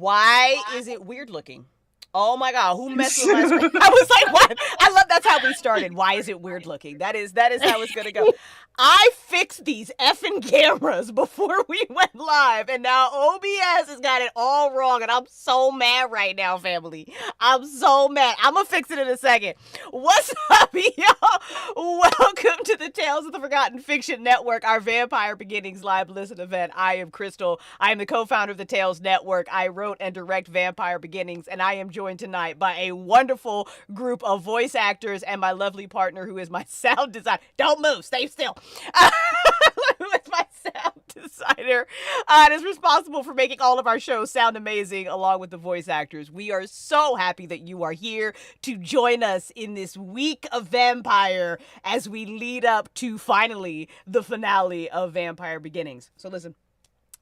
Why is it weird looking? Oh my god, who messed with my screen? I was like, what? I love that's how we started. Why is it weird looking? That is how it's gonna go. I fixed these effing cameras before we went live, and now OBS has got it all wrong, and I'm so mad right now, family. I'm so mad. I'm gonna fix it in a second. What's up, y'all? Welcome to the Tales of the Forgotten Fiction Network, our Vampire Beginnings live listen event. I am Crystal. I am the co-founder of the Tales Network. I wrote and direct Vampire Beginnings, and I am joined tonight by a wonderful group of voice actors and my lovely partner who is my sound designer. Don't move, stay still. Who is my sound designer and is responsible for making all of our shows sound amazing along with the voice actors. We are so happy that you are here to join us in this week of Vampire as we lead up to finally the finale of Vampire Beginnings. So listen.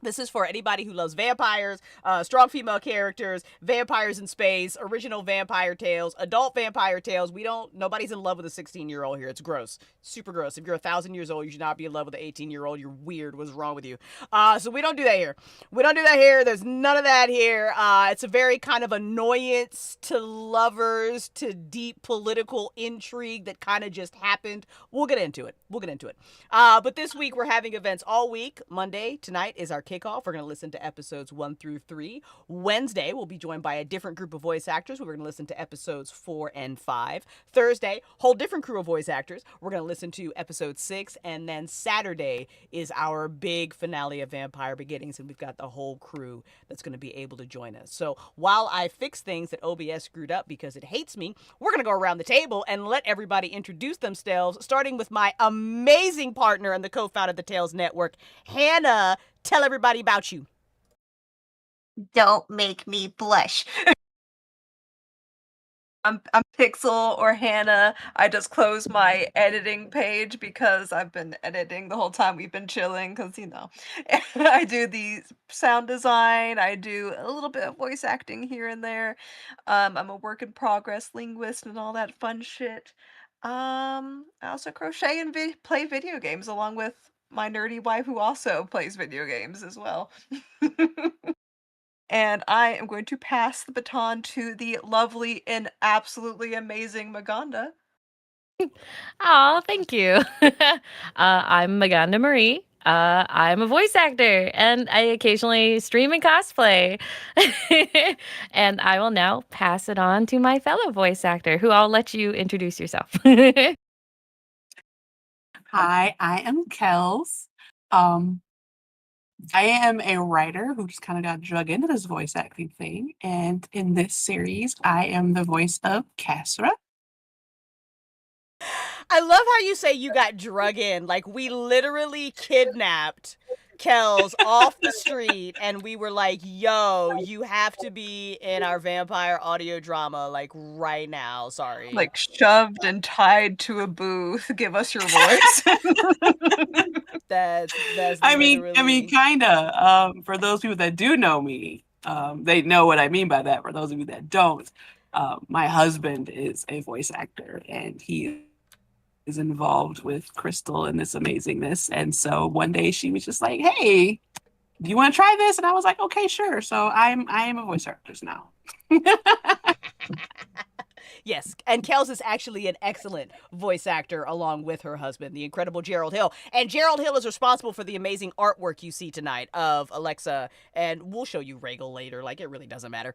This is for anybody who loves vampires, strong female characters, vampires in space, original vampire tales, adult vampire tales. Nobody's in love with a 16-year-old here. It's gross. Super gross. If you're 1,000 years old, you should not be in love with an 18-year-old. You're weird. What's wrong with you? So we don't do that here. We don't do that here. There's none of that here. It's a very kind of annoyance to lovers, to deep political intrigue that kind of just happened. We'll get into it. But this week we're having events all week. Monday, tonight, is our kickoff. We're going to listen to episodes 1 through 3. Wednesday, we'll be joined by a different group of voice actors. We're going to listen to episodes 4 and 5. Thursday, whole different crew of voice actors. We're going to listen to episode 6. And then Saturday is our big finale of Vampire Beginnings, and we've got the whole crew that's going to be able to join us. So while I fix things that OBS screwed up because it hates me, we're going to go around the table and let everybody introduce themselves, starting with my amazing partner and the co-founder of the Tales Network, Hannah. Tell everybody about you. Don't make me blush. I'm Pixel or Hannah. I just closed my editing page because I've been editing the whole time we've been chilling because, I do the sound design. I do a little bit of voice acting here and there. I'm a work in progress linguist and all that fun shit. I also crochet and play video games along with my nerdy wife who also plays video games as well. And I am going to pass the baton to the lovely and absolutely amazing Maganda. Oh, thank you. I'm Maganda Marie. I'm a voice actor and I occasionally stream and cosplay. And I will now pass it on to my fellow voice actor, who I'll let you introduce yourself. Hi, I am Kels. I am a writer who just kind of got drug into this voice acting thing. And in this series, I am the voice of Kasra. I love how you say you got drug in. Like, we literally kidnapped Kels off the street and we were like, yo, you have to be in our vampire audio drama, like, right now. Sorry. Like, shoved and tied to a booth. Give us your voice. That's I mean, kinda. For those people that do know me, they know what I mean by that. For those of you that don't, my husband is a voice actor, and he is involved with Crystal in this amazingness. And so one day she was just like, "Hey, do you want to try this?" And I was like, "Okay, sure." So I am a voice actor now. Yes, and Kels is actually an excellent voice actor along with her husband, the incredible Gerald Hill. And Gerald Hill is responsible for the amazing artwork you see tonight of Alexa, and we'll show you Raegel later. Like, it really doesn't matter.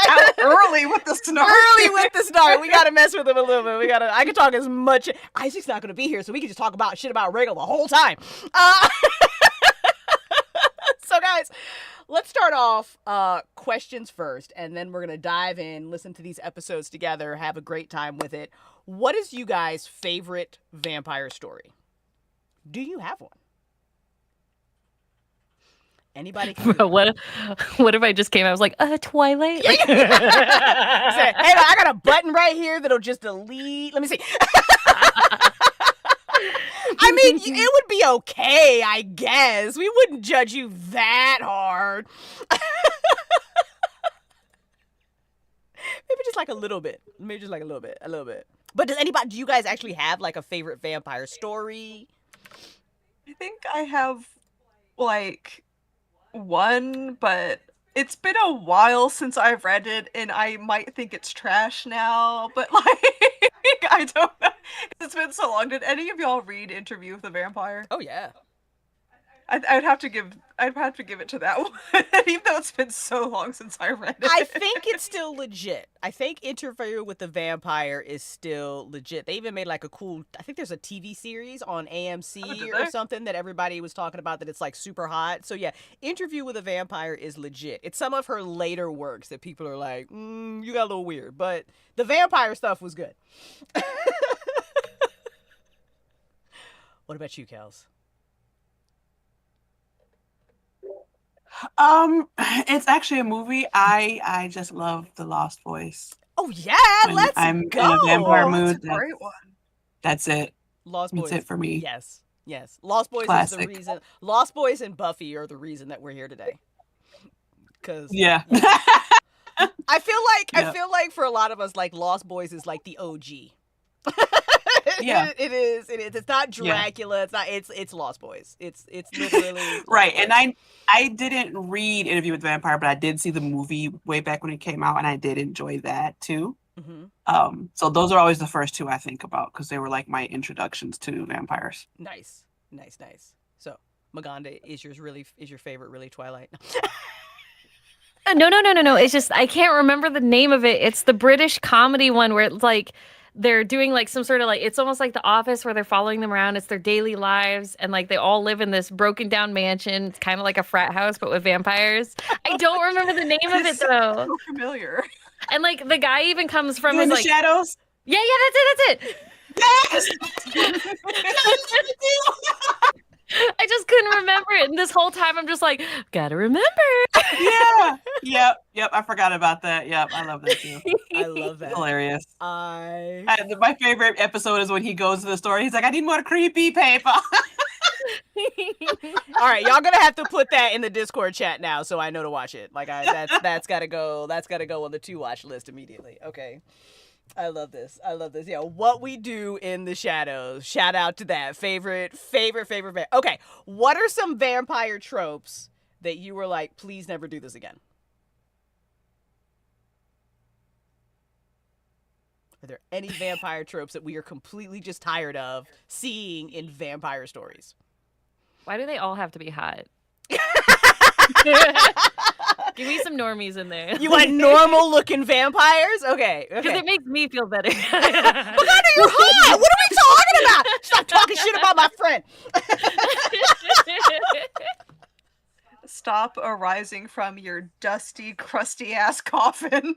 Out early with the snark. Early with the snark. We gotta mess with him a little bit. I can talk as much. Isaac's not gonna be here, so we can just talk about shit about Raegel the whole time. So guys, let's start off questions first, and then we're gonna dive in, listen to these episodes together, have a great time with it. What is you guys' favorite vampire story? Do you have one? Anybody can Bro, what if I just came? I was like, Twilight. Like, Say, hey, I got a button right here that'll just delete. Let me see. I mean, it would be okay, I guess. We wouldn't judge you that hard. Maybe just like a little bit. Maybe just like a little bit. But do you guys actually have like a favorite vampire story? I think I have like one, but it's been a while since I've read it, and I might think it's trash now, but like I don't know. It's been so long. Did any of y'all read Interview with the Vampire? Oh yeah. I'd have to give it to that one, even though it's been so long since I read it. I think it's still legit. I think Interview with the Vampire is still legit. They even made like a cool, I think there's a TV series on AMC or something that everybody was talking about that it's like super hot. So yeah, Interview with a Vampire is legit. It's some of her later works that people are like, you got a little weird, but the vampire stuff was good. What about you, Kels? It's actually a movie. I just love The Lost Boys. Oh yeah, When let's I'm go. in a vampire That's mood. a great one. That's it. Lost Boys. That's it for me. Yes. Lost Boys is Classic. the reason. Lost Boys and Buffy are the reason that we're here today. Cause Yeah. I feel Yeah. like for a lot of us, like Lost Boys is like the OG. Yeah. It is. It's not Dracula. It's not. It's Lost Boys. It's literally Lost Right. Boys. And I didn't read Interview with the Vampire, but I did see the movie way back when it came out, and I did enjoy that too. Mhm. So those are always the first two I think about because they were like my introductions to vampires. Nice. So Maganda, is your favorite really Twilight? No. It's just I can't remember the name of it. It's the British comedy one where it's like they're doing like some sort of like it's almost like The Office where they're following them around. It's their daily lives and like they all live in this broken down mansion. It's kind of like a frat house but with vampires. I don't remember the name of it though. So familiar. And like the guy even comes from You in his the like shadows? yeah, that's it. Yes. I just couldn't remember it. And this whole time I'm just like, gotta remember. Yeah. Yep. I forgot about that. Yep. I love that too. I love that. Hilarious. I My favorite episode is when he goes to the store. He's like, I need more creepy paper. All right, y'all gonna have to put that in the Discord chat now, so I know to watch it. Like, that's gotta go. That's gotta go on the to watch list immediately. Okay, I love this. Yeah, What We Do in the Shadows. Shout out to that favorite. Okay, what are some vampire tropes that you were like, please never do this again? Are there any vampire tropes that we are completely just tired of seeing in vampire stories? Why do they all have to be hot? Give me some normies in there. You want normal looking vampires? Okay. Because it makes me feel better. Maganda, you're hot! What are we talking about? Stop talking shit about my friend. Stop arising from your dusty, crusty ass coffin.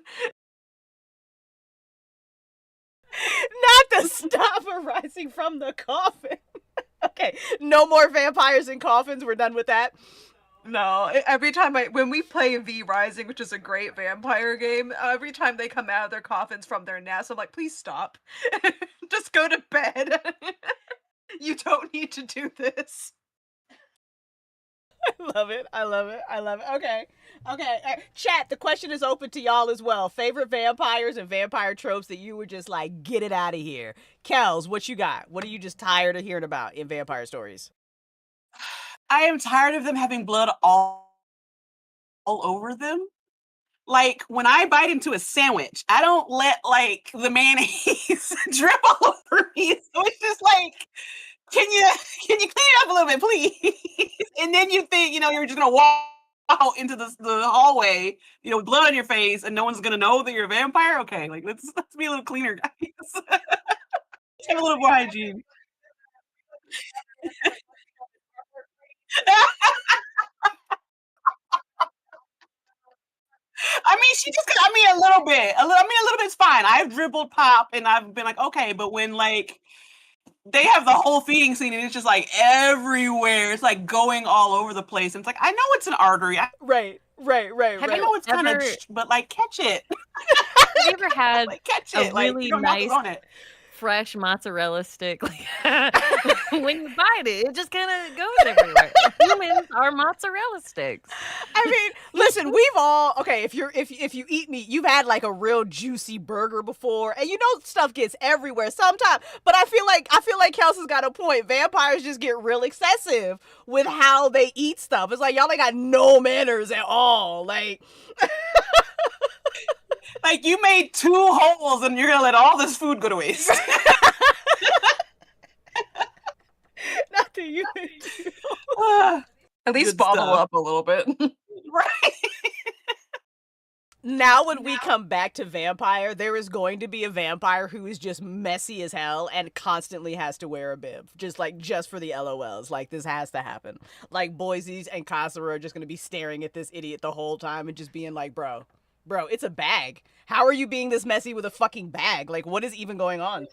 Not to stop arising from the coffin. Okay, no more vampires in coffins. We're done with that. No, every time when we play V Rising, which is a great vampire game, every time they come out of their coffins from their nests, I'm like, please stop. Just go to bed. You don't need to do this. I love it. Okay. Chat, the question is open to y'all as well. Favorite vampires and vampire tropes that you were just like, get it out of here. Kels, what you got? What are you just tired of hearing about in vampire stories? I am tired of them having blood all all over them. Like, when I bite into a sandwich, I don't let, like, the mayonnaise drip all over me. So it's just like, can you clean it up a little bit, please? And then you think, you're just going to walk out into the hallway, with blood on your face, and no one's going to know that you're a vampire? Okay, like, let's be a little cleaner, guys. Have a little more hygiene. I mean, she just got me a little bit. A little bit's fine. I've dribbled pop, and I've been like, okay, but when, like, they have the whole feeding scene, and it's just, like, everywhere. It's, like, going all over the place. And it's like, I know it's an artery. Right. I know it's kind of, but, like, catch it. Have you ever had Like, catch a it. Like, really you don't have to nice run it. fresh mozzarella stick? Like, when you bite it, it just kind of goes everywhere. Humans are mozzarella sticks. I mean, listen, we've all if you eat meat, you've had like a real juicy burger before, and stuff gets everywhere sometimes. But I feel like Kelsey's got a point. Vampires just get real excessive with how they eat stuff. It's like y'all ain't got no manners at all. Like like you made 2 holes, and you're gonna let all this food go to waste. Not the human. At least Good bottle stuff. up a little bit. Right. Now when we come back to vampire, there is going to be a vampire who is just messy as hell and constantly has to wear a bib. Just for the LOLs. Like, this has to happen. Like, Boise's and Kasara are just going to be staring at this idiot the whole time and just being like, bro, it's a bag. How are you being this messy with a fucking bag? Like, what is even going on?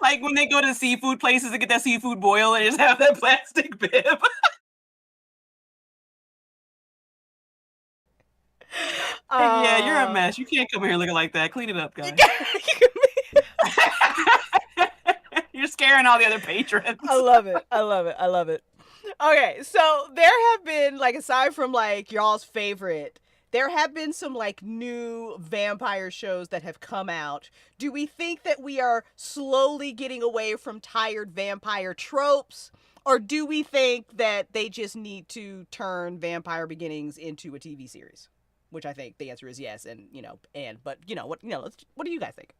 Like when they go to seafood places and get that seafood boil and just have that plastic bib. Yeah, you're a mess. You can't come here looking like that. Clean it up, guys. You're scaring all the other patrons. I love it. Okay, so there have been, like, aside from, like, y'all's favorite, there have been some, like, new vampire shows that have come out. Do we think that we are slowly getting away from tired vampire tropes? Or do we think that they just need to turn Vampire Beginnings into a TV series? Which I think the answer is yes, what do you guys think?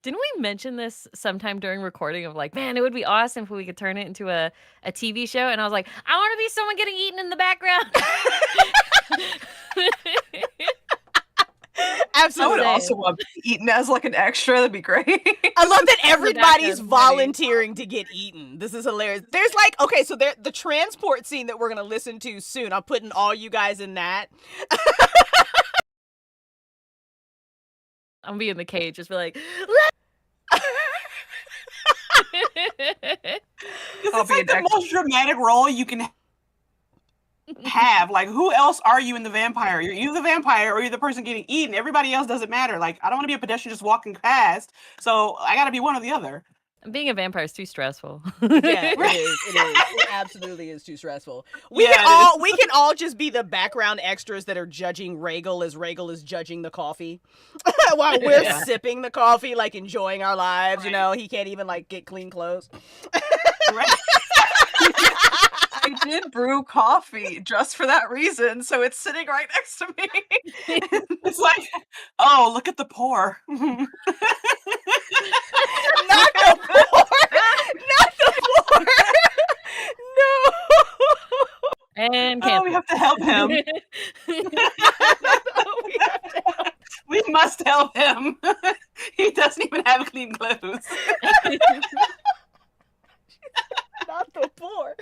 Didn't we mention this sometime during recording of like, man, it would be awesome if we could turn it into a TV show? And I was like, I want to be someone getting eaten in the background. Absolutely. I would also want to be eaten as like an extra. That'd be great. I love that everybody's volunteering to get eaten. This is hilarious. There's like, okay, so the transport scene that we're going to listen to soon, I'm putting all you guys in that. I'm gonna be in the cage, just be like, It's like the most dramatic role you can have. Like, who else are you in the vampire? You're either the vampire or you're the person getting eaten. Everybody else doesn't matter. Like, I don't want to be a pedestrian just walking past, so I gotta be one or the other. being a vampire is too stressful. Yeah, it is. It absolutely is too stressful. We can all just be the background extras that are judging Raegel as Raegel is judging the coffee. While we're sipping the coffee, like enjoying our lives, he can't even like get clean clothes. Right. I did brew coffee just for that reason, so it's sitting right next to me. It's like, oh, look at the pour. Not the pour! Not the pour! No! And we have to help him. We must help him. He doesn't even have clean clothes. Not the pour.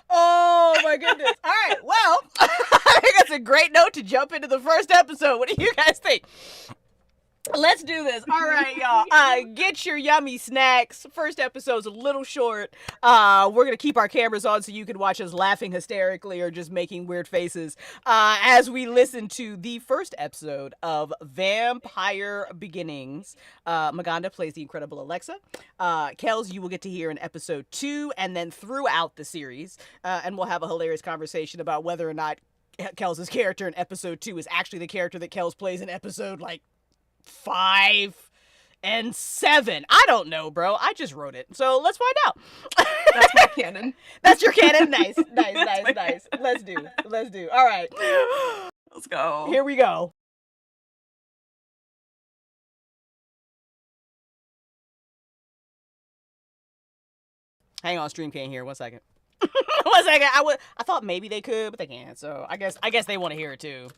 Oh my goodness. All right. Well, I think that's a great note to jump into the first episode. What do you guys think? Let's do this. All right, y'all. Get your yummy snacks. First episode's a little short. We're going to keep our cameras on so you can watch us laughing hysterically or just making weird faces as we listen to the first episode of Vampire Beginnings. Maganda plays the incredible Alexa. Kels, you will get to hear in episode 2 and then throughout the series. And we'll have a hilarious conversation about whether or not Kels' character in episode 2 is actually the character that Kels plays in episode, 5 and 7. I don't know, bro. I just wrote it. So let's find out. That's my canon. That's your canon? Nice. Let's do. All right. Let's go. Here we go. Hang on, stream can't hear. 1 second. 1 second. I thought maybe they could, but they can't. So I guess they want to hear it too.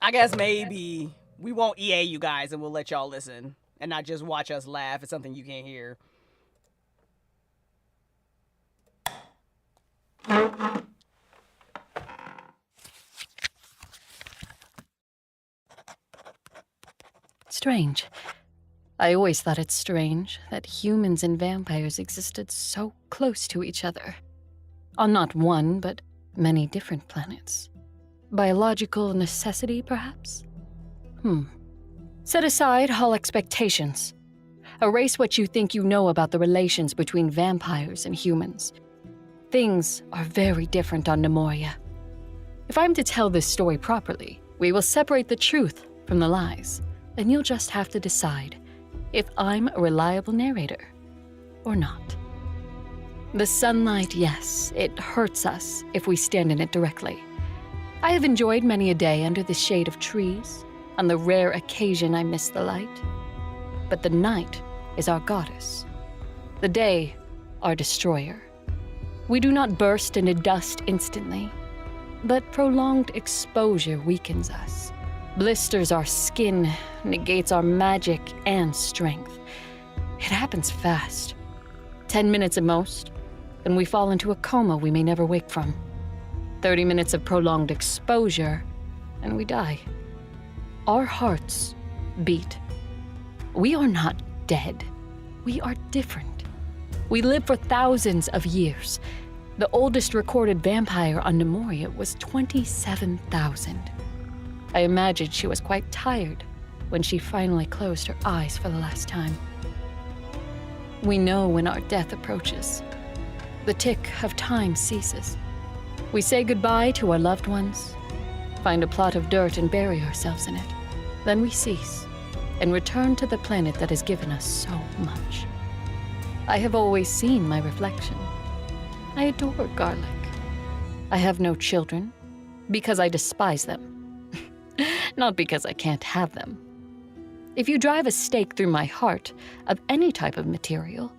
I guess maybe we won't EA you guys and we'll let y'all listen and not just watch us laugh at something you can't hear. Strange. I always thought it strange that humans and vampires existed so close to each other. On not one, but many different planets. Biological necessity, perhaps? Set aside all expectations. Erase what you think you know about the relations between vampires and humans. Things are very different on Nomoria. If I'm to tell this story properly, we will separate the truth from the lies, and you'll just have to decide if I'm a reliable narrator or not. The sunlight, yes, it hurts us if we stand in it directly. I have enjoyed many a day under the shade of trees, on the rare occasion I miss the light. But the night is our goddess, the day our destroyer. We do not burst into dust instantly, but prolonged exposure weakens us, blisters our skin, negates our magic and strength. It happens fast. 10 minutes at most, and we fall into a coma we may never wake from. 30 minutes of prolonged exposure, and we die. Our hearts beat. We are not dead. We are different. We live for thousands of years. The oldest recorded vampire on Nomoria was 27,000. I imagine she was quite tired when she finally closed her eyes for the last time. We know when our death approaches. The tick of time ceases. We say goodbye to our loved ones, find a plot of dirt and bury ourselves in it. Then we cease and return to the planet that has given us so much. I have always seen my reflection. I adore garlic. I have no children because I despise them, not because I can't have them. If you drive a stake through my heart of any type of material,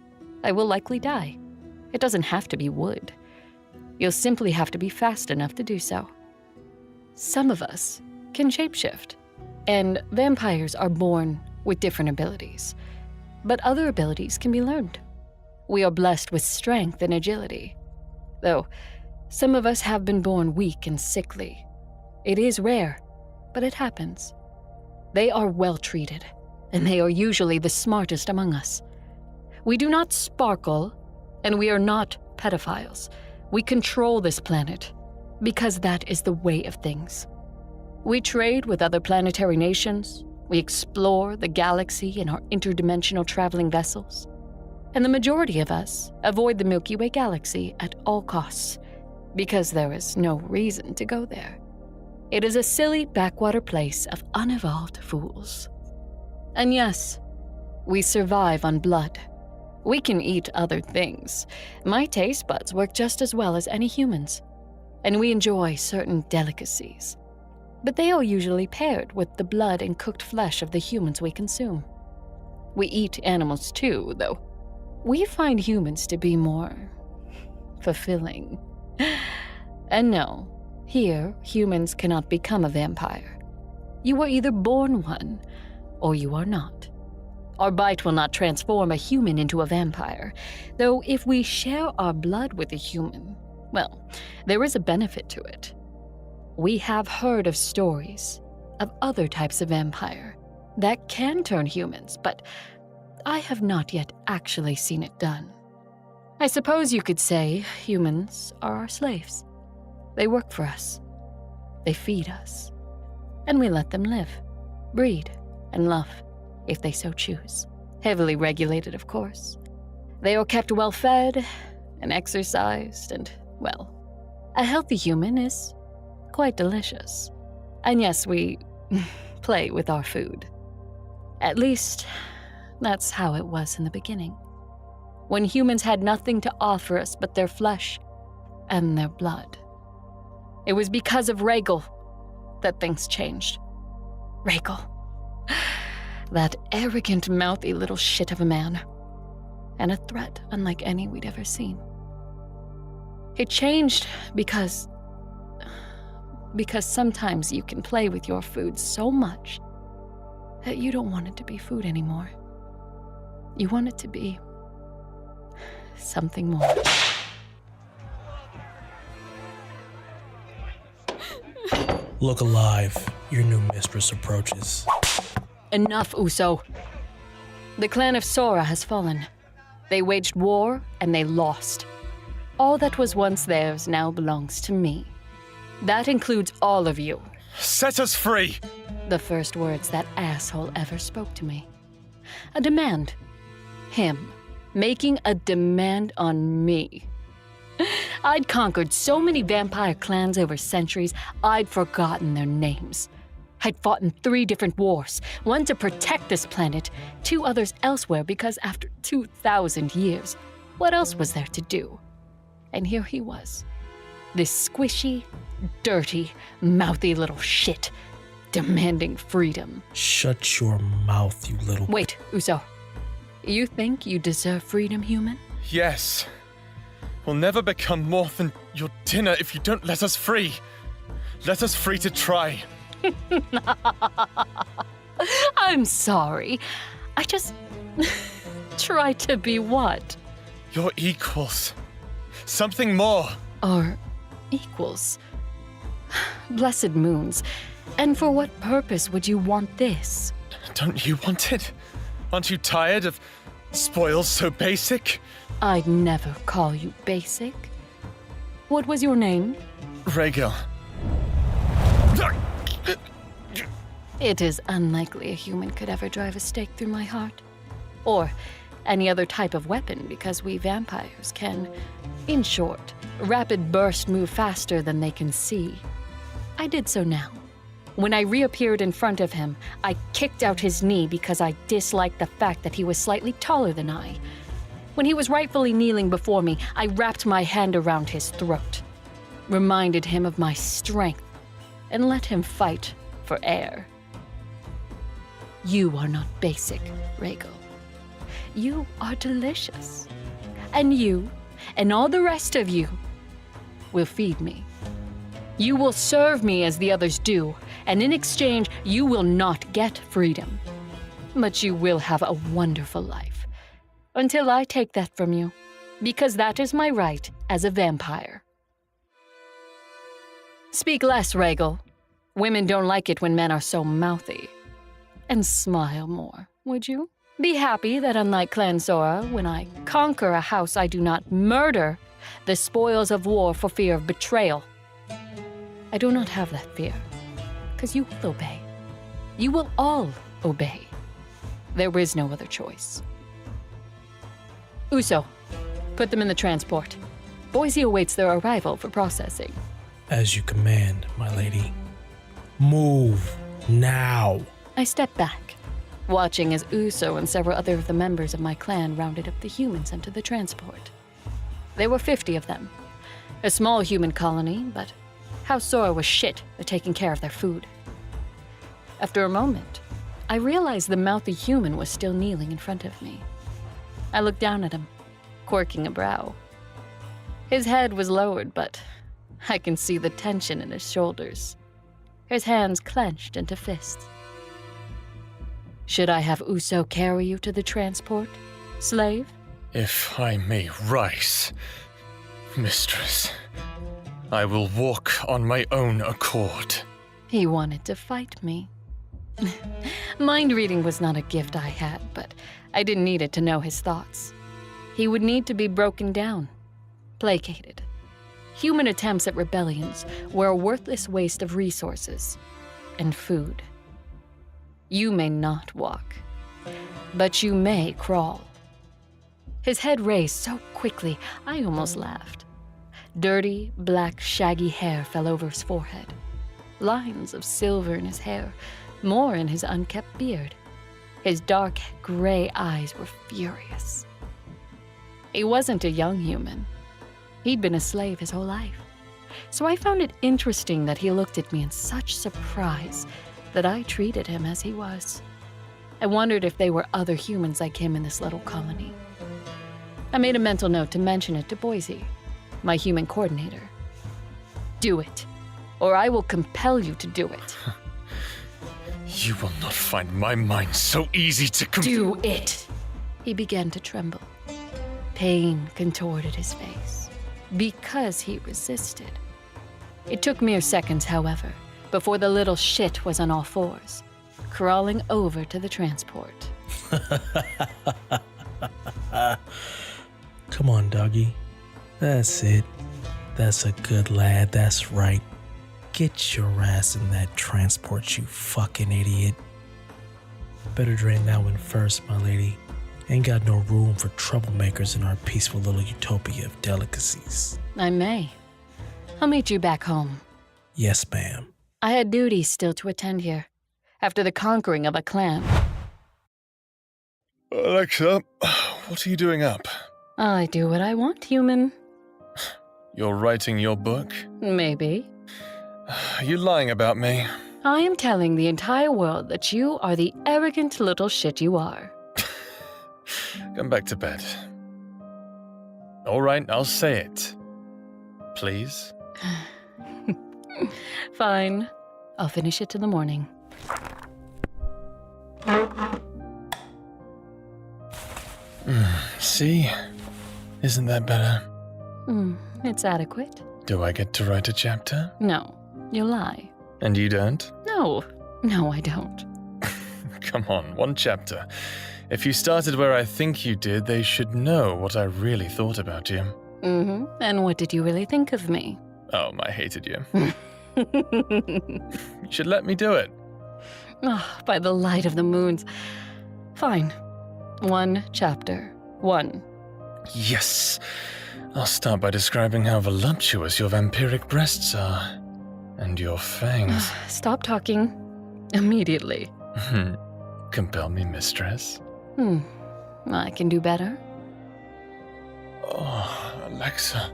I will likely die. It doesn't have to be wood. You'll simply have to be fast enough to do so. Some of us can shapeshift, and vampires are born with different abilities. But other abilities can be learned. We are blessed with strength and agility, though some of us have been born weak and sickly. It is rare, but it happens. They are well treated, and they are usually the smartest among us. We do not sparkle, and we are not pedophiles. We control this planet, because that is the way of things. We trade with other planetary nations, we explore the galaxy in our interdimensional traveling vessels, and the majority of us avoid the Milky Way galaxy at all costs, because there is no reason to go there. It is a silly backwater place of unevolved fools. And yes, we survive on blood. We can eat other things. My taste buds work just as well as any humans, and we enjoy certain delicacies. But they are usually paired with the blood and cooked flesh of the humans we consume. We eat animals too, though we find humans to be more fulfilling. And no, here humans cannot become a vampire. You are either born one, or you are not. Our bite will not transform a human into a vampire, though if we share our blood with a human, well, there is a benefit to it. We have heard of stories of other types of vampire that can turn humans, but I have not yet actually seen it done. I suppose you could say humans are our slaves. They work for us. They feed us. And we let them live, breed, and love, if they so choose. Heavily regulated, of course. They are kept well fed and exercised, and, well, a healthy human is quite delicious. And yes, we play with our food. At least, that's how it was in the beginning. When humans had nothing to offer us but their flesh and their blood. It was because of Raegel that things changed. Raegel. That arrogant, mouthy little shit of a man. And a threat unlike any we'd ever seen. It changed because sometimes you can play with your food so much that you don't want it to be food anymore. You want it to be something more. Look alive. Your new mistress approaches. Enough, Uso. The clan of Sora has fallen. They waged war and they lost. All that was once theirs now belongs to me. That includes all of you. Set us free! The first words that asshole ever spoke to me. A demand. Him. Making a demand on me. I'd conquered so many vampire clans over centuries, I'd forgotten their names. I'd fought in 3 different wars, one to protect this planet, 2 others elsewhere because after 2,000 years, what else was there to do? And here he was. This squishy, dirty, mouthy little shit, demanding freedom. Shut your mouth, you little... Wait, Uso. You think you deserve freedom, human? Yes. We'll never become more than your dinner if you don't let us free. Let us free to try. I'm sorry. I just... try to be what? Your equals. Something more. Our equals. Blessed moons. And for what purpose would you want this? Don't you want it? Aren't you tired of spoils so basic? I'd never call you basic. What was your name? Raegel. It is unlikely a human could ever drive a stake through my heart. Or any other type of weapon, because we vampires can, in short, rapid burst move faster than they can see. I did so now. When I reappeared in front of him, I kicked out his knee because I disliked the fact that he was slightly taller than I. When he was rightfully kneeling before me, I wrapped my hand around his throat, reminded him of my strength, and let him fight for air. You are not basic, Raegel. You are delicious. And you, and all the rest of you, will feed me. You will serve me as the others do, and in exchange, you will not get freedom. But you will have a wonderful life. Until I take that from you, because that is my right as a vampire. Speak less, Raegel. Women don't like it when men are so mouthy. And smile more, would you? Be happy that unlike Clan Sora, when I conquer a house, I do not murder the spoils of war for fear of betrayal. I do not have that fear, because you will obey. You will all obey. There is no other choice. Uso, put them in the transport. Boise awaits their arrival for processing. As you command, my lady. Move, now. I stepped back, watching as Uso and several other of the members of my clan rounded up the humans into the transport. There were 50 of them. A small human colony, but House Sora was shit at taking care of their food. After a moment, I realized the mouthy human was still kneeling in front of me. I looked down at him, quirking a brow. His head was lowered, but I can see the tension in his shoulders. His hands clenched into fists. Should I have Uso carry you to the transport, slave? If I may rise, mistress, I will walk on my own accord. He wanted to fight me. Mind reading was not a gift I had, but I didn't need it to know his thoughts. He would need to be broken down, placated. Human attempts at rebellions were a worthless waste of resources and food. You may not walk, but you may crawl. His head raised so quickly, I almost laughed. Dirty, black, shaggy hair fell over his forehead. Lines of silver in his hair, more in his unkempt beard. His dark gray eyes were furious. He wasn't a young human. He'd been a slave his whole life. So I found it interesting that he looked at me in such surprise that I treated him as he was. I wondered if they were other humans like him in this little colony. I made a mental note to mention it to Boise, my human coordinator. Do it, or I will compel you to do it. You will not find my mind so easy to Do it! He began to tremble. Pain contorted his face, because he resisted. It took mere seconds, however, before the little shit was on all fours, crawling over to the transport. Come on, doggy. That's it. That's a good lad. That's right. Get your ass in that transport, you fucking idiot. Better drain that one first, my lady. Ain't got no room for troublemakers in our peaceful little utopia of delicacies. I may. I'll meet you back home. Yes, ma'am. I had duties still to attend here, after the conquering of a clan. Alexa, what are you doing up? I do what I want, human. You're writing your book? Maybe. Are you lying about me? I am telling the entire world that you are the arrogant little shit you are. Come back to bed. All right, I'll say it. Please? Fine. I'll finish it in the morning. See? Isn't that better? It's adequate. Do I get to write a chapter? No, you lie. And you don't? No, I don't. Come on, one chapter. If you started where I think you did, they should know what I really thought about you. And what did you really think of me? Oh, I hated you. You should let me do it. Oh, by the light of the moons. Fine. One chapter. One. Yes. I'll start by describing how voluptuous your vampiric breasts are. And your fangs. Stop talking. Immediately. Compel me, mistress. I can do better. Oh, Alexa.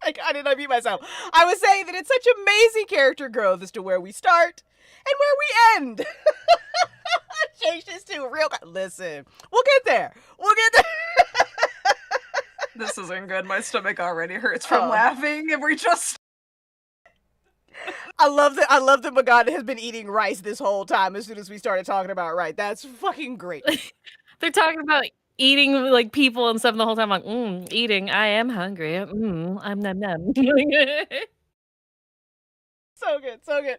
I did not mute myself. I was saying that it's such amazing character growth as to where we start and where we end. Change this to real. Listen, we'll get there. We'll get there. This isn't good. My stomach already hurts from laughing, and we're just. I love that Maganda has been eating rice this whole time. As soon as we started talking about rice, that's fucking great. They're talking about eating like people and stuff the whole time. Like, eating. I am hungry. I'm num. So good, so good.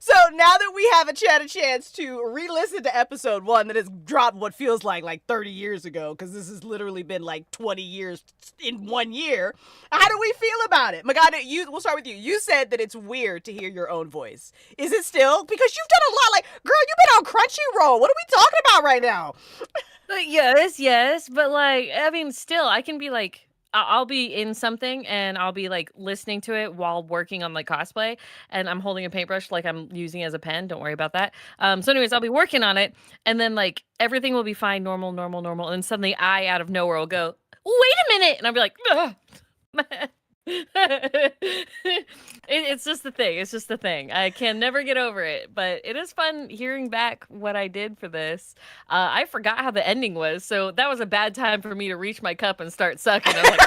So now that we have a chance to re-listen to episode 1 that has dropped what feels like 30 years ago, because this has literally been like 20 years in 1 year, how do we feel about it? Maganda, we'll start with you. You said that it's weird to hear your own voice. Is it still? Because you've done a lot. Like, girl, you've been on Crunchyroll. What are we talking about right now? Yes, but like, I mean, still, I can be like, I'll be in something and I'll be like listening to it while working on like cosplay, and I'm holding a paintbrush like I'm using it as a pen. Don't worry about that. So anyways, I'll be working on it, and then like everything will be fine, normal, and suddenly I out of nowhere will go, wait a minute, and I'll be like, ugh. It's just the thing. It's just the thing. I can never get over it, but it is fun hearing back what I did for this. I forgot how the ending was, so that was a bad time for me to reach my cup and start sucking. I was like,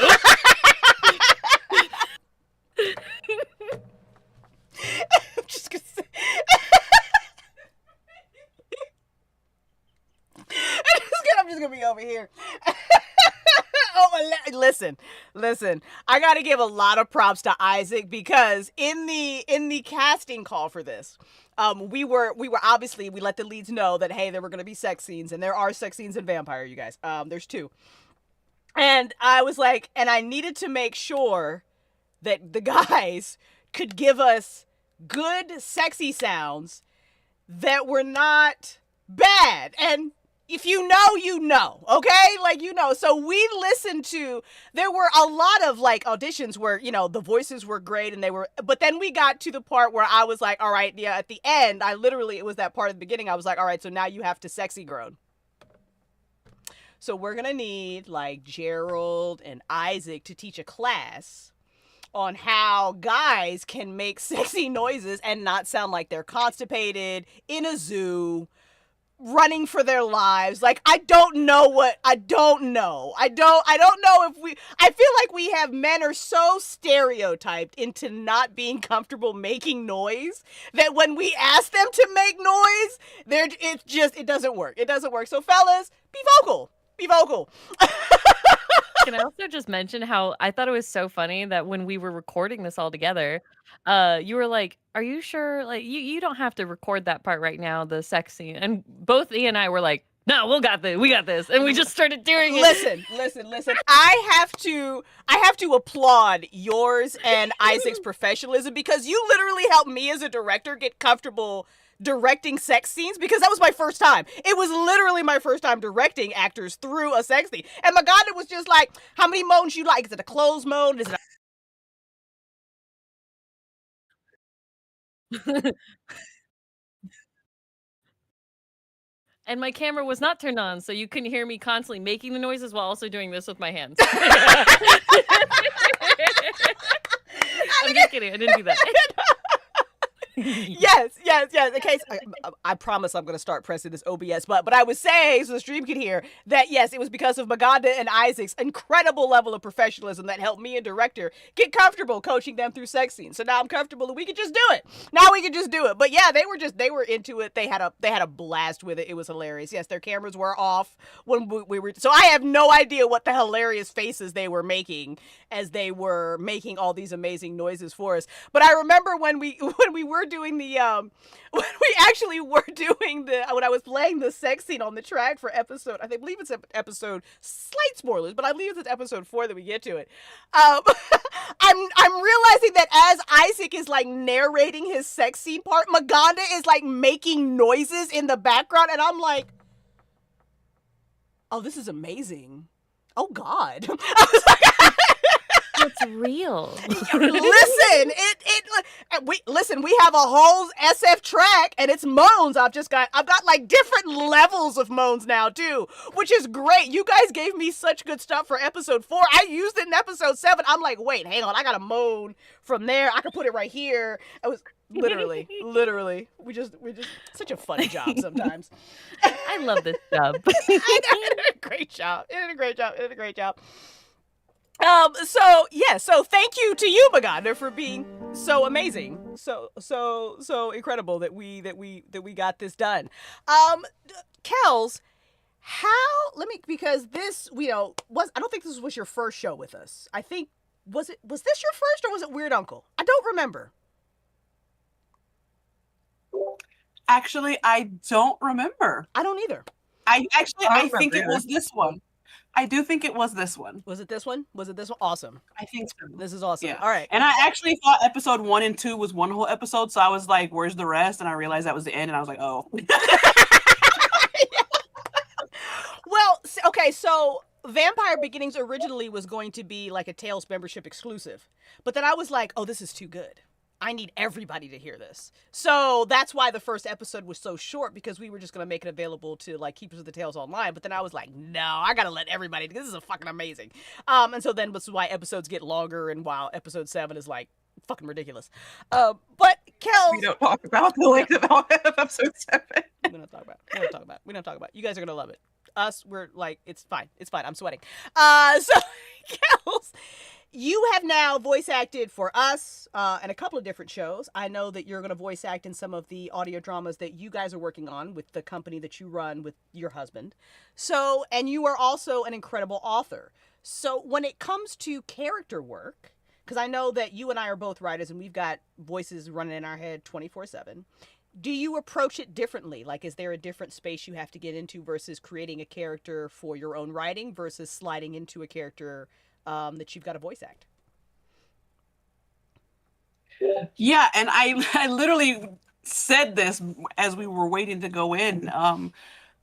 I'm just gonna say. I'm just gonna be over here. Listen. I gotta give a lot of props to Isaac, because in the casting call for this, we were obviously, we let the leads know that, hey, there were gonna be sex scenes, and there are sex scenes in Vampire, you guys. There's 2. And I was like, and I needed to make sure that the guys could give us good, sexy sounds that were not bad. And if you know, you know, okay? Like, you know. So we listened to, there were a lot of like auditions where, you know, the voices were great and they were, but then we got to the part where I was like, all right, yeah, at the end, it was that part at the beginning. I was like, all right, so now you have to sexy groan. So we're going to need like Gerald and Isaac to teach a class on how guys can make sexy noises and not sound like they're constipated in a zoo, running for their lives. Like, I don't know. I don't know if I feel like men are so stereotyped into not being comfortable making noise that when we ask them to make noise, it doesn't work. It doesn't work. So fellas, be vocal. Be vocal. Can I also just mention how I thought it was so funny that when we were recording this all together, you were like, "Are you sure? Like, you don't have to record that part right now, the sex scene." And both E and I were like, "No, we got this," and we just started doing it. Listen. I have to applaud yours and Isaac's professionalism, because you literally helped me as a director get comfortable directing sex scenes, because that was my first time. It was literally my first time directing actors through a sex scene. And Maganda was just like, how many moans you like? Is it a closed moan? Is it And my camera was not turned on, so you couldn't hear me constantly making the noises while also doing this with my hands. I'm just kidding. I didn't do that. yes. In case I promise I'm going to start pressing this OBS button, but I was saying so the stream could hear that yes, it was because of Maganda and Isaac's incredible level of professionalism that helped me and director get comfortable coaching them through sex scenes. So now I'm comfortable and we could just do it. But yeah, they were into it. They had a blast with it. It was hilarious. Yes, their cameras were off when we were. So I have no idea what the hilarious faces they were making as they were making all these amazing noises for us. But I remember when we were doing the when I was playing the sex scene on the track for episode, I believe it's episode, slight spoilers, but I believe it's episode 4 that we get to it. I'm realizing that as Isaac is like narrating his sex scene part, Maganda is like making noises in the background, and I'm like, oh, this is amazing. Oh God. I was like, It's real. Listen, we have a whole SF track and it's moans. I've got like different levels of moans now too, which is great. You guys gave me such good stuff for episode 4. I used it in episode 7. I'm like, wait, hang on. I got a moan from there. I can put it right here. I was literally, we just such a fun job sometimes. I love this job. It did a great job. So thank you to you, Maganda, for being so amazing, so incredible that we got this done. Kels, because this, I don't think this was your first show with us. I think was this your first, or was it Weird Uncle? I don't remember. Actually, I don't remember. I don't either. I think it was this one. I do think it was this one. Was it this one? Awesome. I think so. This is awesome. Yeah. All right. And I actually thought episode 1 and 2 was one whole episode, so I was like, where's the rest? And I realized that was the end, and I was like, oh. Well, okay, so Vampire Beginnings originally was going to be like a Tales membership exclusive. But then I was like, oh, this is too good. I need everybody to hear this. So that's why the first episode was so short, because we were just going to make it available to like Keepers of the Tales online. But then I was like, no, I got to let everybody, this is a fucking amazing. And so then this is why episodes get longer, and while episode 7 is like fucking ridiculous. But Kels, We don't talk about the length of episode 7. we don't talk about it. You guys are going to love it. Us, we're like, it's fine. I'm sweating. So Kels, you have now voice acted for us and a couple of different shows. I know that you're going to voice act in some of the audio dramas that you guys are working on with the company that you run with your husband. So, and you are also an incredible author. So when it comes to character work, because I know that you and I are both writers and we've got voices running in our head 24/7, Do you approach it differently? Like, is there a different space you have to get into versus creating a character for your own writing versus sliding into a character that you've got to voice act? Yeah, and I literally said this as we were waiting to go in.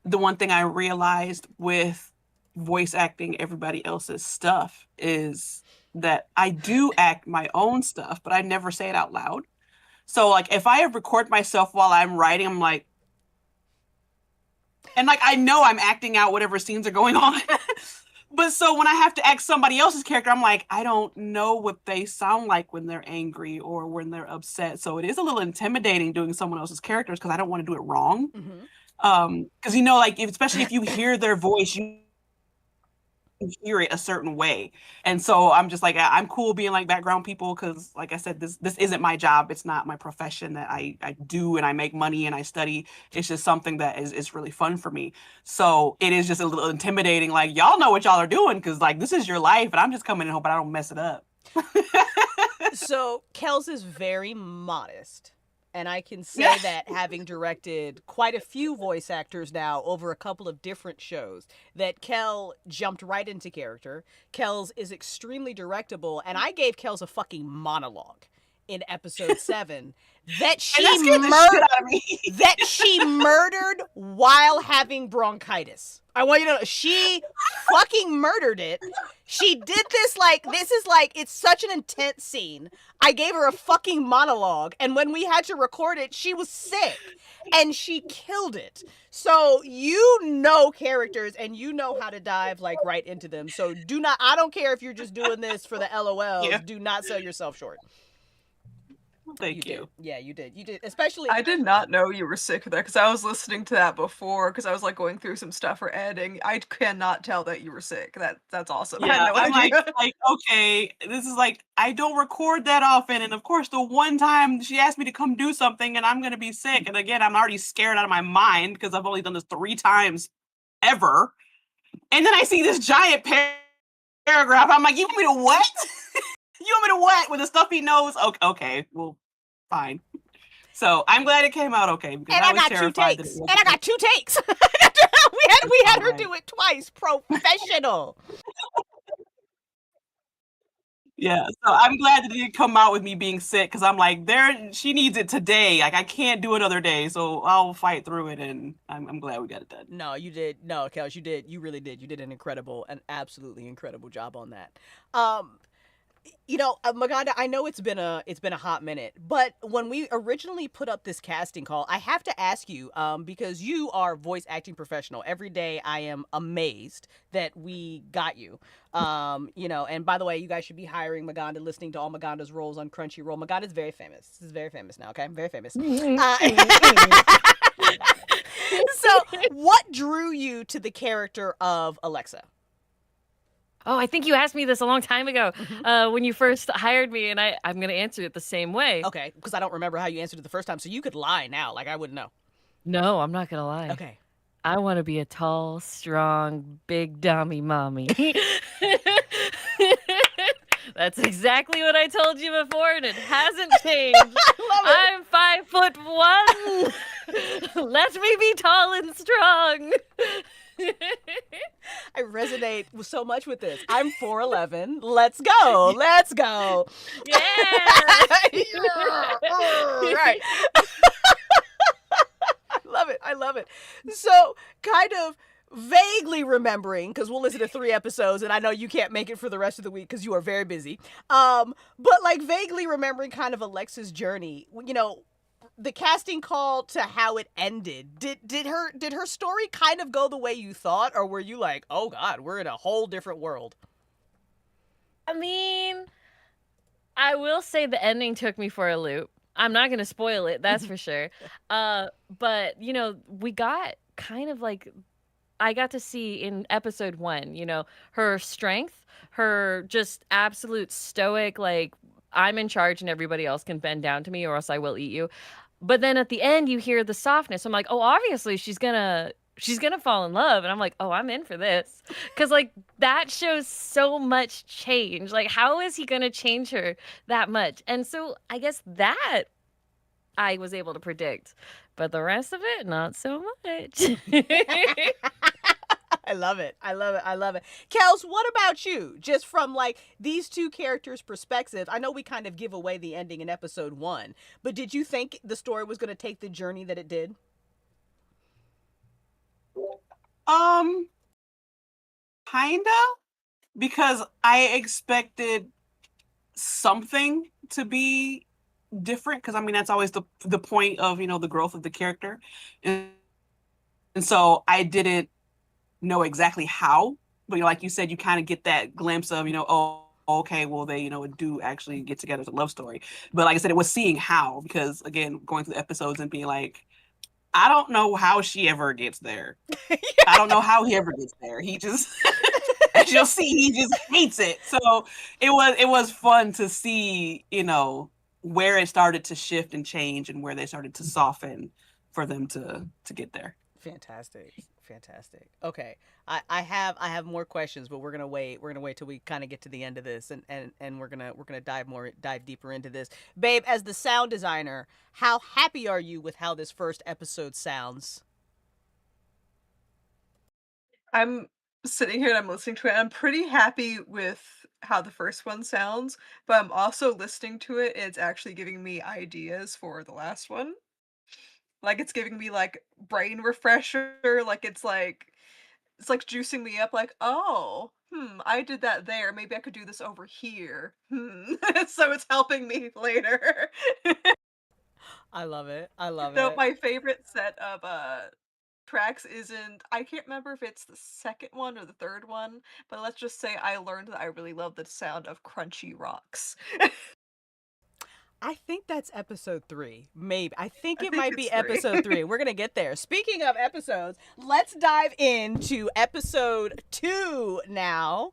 The one thing I realized with voice acting everybody else's stuff is that I do act my own stuff, but I never say it out loud. So like if I record myself while I'm writing, I'm like, and like I know I'm acting out whatever scenes are going on. But so when I have to act somebody else's character, I'm like, I don't know what they sound like when they're angry or when they're upset. So it is a little intimidating doing someone else's characters because I don't want to do it wrong. Because like especially if you hear their voice, you hear it a certain way. And so I'm just like, I'm cool being like background people because like I said, this isn't my job. It's not my profession that I do and I make money and I study. It's just something that is really fun for me. So it is just a little intimidating. Like y'all know what y'all are doing because like this is your life and I'm just coming in hoping I don't mess it up. So Kels is very modest. And I can say that having directed quite a few voice actors now over a couple of different shows, that Kel jumped right into character. Kels is extremely directable, and I gave Kels a fucking monologue in episode 7 that she murdered while having bronchitis. I want you to know she fucking murdered it. She did this it's such an intense scene. I gave her a fucking monologue, and when we had to record it, she was sick, and she killed it. So you know characters, and you know how to dive like right into them. So I don't care if you're just doing this for the LOLs. Yeah. Do not sell yourself short. Thank you. Yeah, you did. You did. Especially. I did not know you were sick there because I was listening to that before because I was like going through some stuff for editing. I cannot tell that you were sick. That's awesome. Yeah, I'm like, okay, this is like, I don't record that often. And of course, the one time she asked me to come do something and I'm going to be sick. And again, I'm already scared out of my mind because I've only done this 3 times ever. And then I see this giant paragraph. I'm like, you want me to what? You want me to what? With the stuffy nose? Okay, well, fine. So I'm glad it came out okay because I was terrified. And I got 2 takes. we had her do it twice. Professional. Yeah, so I'm glad that it didn't come out with me being sick because I'm like, she needs it today. Like I can't do it another day, so I'll fight through it, and I'm glad we got it done. No, you did. No, Kels, you did. You really did. You did an absolutely incredible job on that. Maganda, I know it's been a hot minute, but when we originally put up this casting call, I have to ask you, because you are voice acting professional. Every day I am amazed that we got you. And by the way, you guys should be hiring Maganda, listening to all Maganda's roles on Crunchyroll. Maganda's very famous. This is very famous now, okay? Very famous. So, what drew you to the character of Alexa? Oh, I think you asked me this a long time ago when you first hired me, and I'm going to answer it the same way. Okay, because I don't remember how you answered it the first time, so you could lie now, like I wouldn't know. No, I'm not going to lie. Okay. I want to be a tall, strong, big dummy mommy. That's exactly what I told you before, and it hasn't changed. I'm 5'1". Let me be tall and strong. I resonate so much with this. I'm 4'11". Let's go. Let's go. Yeah. Right. I love it. So, kind of vaguely remembering, because we'll listen to 3 episodes, and I know you can't make it for the rest of the week because you are very busy. But like vaguely remembering kind of Alexa's journey, the casting call to how it ended. Did her story kind of go the way you thought, or were you like, oh God, we're in a whole different world? I mean, I will say the ending took me for a loop. I'm not going to spoil it, that's for sure. But, we got kind of like, I got to see in episode 1, her strength, her just absolute stoic, like, I'm in charge and everybody else can bend down to me or else I will eat you. But then at the end, you hear the softness. I'm like, oh, obviously she's gonna fall in love. And I'm like, oh, I'm in for this. Because, like, that shows so much change. Like, how is he going to change her that much? And so I guess that I was able to predict. but the rest of it, not so much. I love it. I love it. I love it. Kels, what about you? Just from like these two characters' perspectives, I know we kind of give away the ending in episode 1, but did you think the story was going to take the journey that it did? Kinda, because I expected something to be different, because I mean that's always the point of, you know, the growth of the character, and so I didn't know exactly how, but like you said, you kind of get that glimpse of, you know, oh, okay, well, they, you know, do actually get together as a love story. But like I said, it was seeing how, because again, going through the episodes and being like, I don't know how she ever gets there. I don't know how he ever gets there. He just, as you'll see, he just hates it. So it was fun to see, you know, where it started to shift and change and where they started to soften for them to get there. Fantastic. Okay, I have more questions, but we're gonna wait till we kind of get to the end of this, and we're gonna dive deeper into this. Babe, as the sound designer, how happy are you with how this first episode sounds? I'm sitting here and I'm listening to it. I'm pretty happy with how the first one sounds, but I'm also listening to it. And it's actually giving me ideas for the last one. Like it's giving me like brain refresher. It's like juicing me up. Like, oh, I did that there. Maybe I could do this over here. So it's helping me later. I love it. Though my favorite set of tracks isn't, I can't remember if it's the second one or the third one, but let's just say I learned that I really love the sound of crunchy rocks. I think that's episode 3. Maybe. I think it think might be it's 3. episode 3. We're going to get there. Speaking of episodes, let's dive into episode 2 now.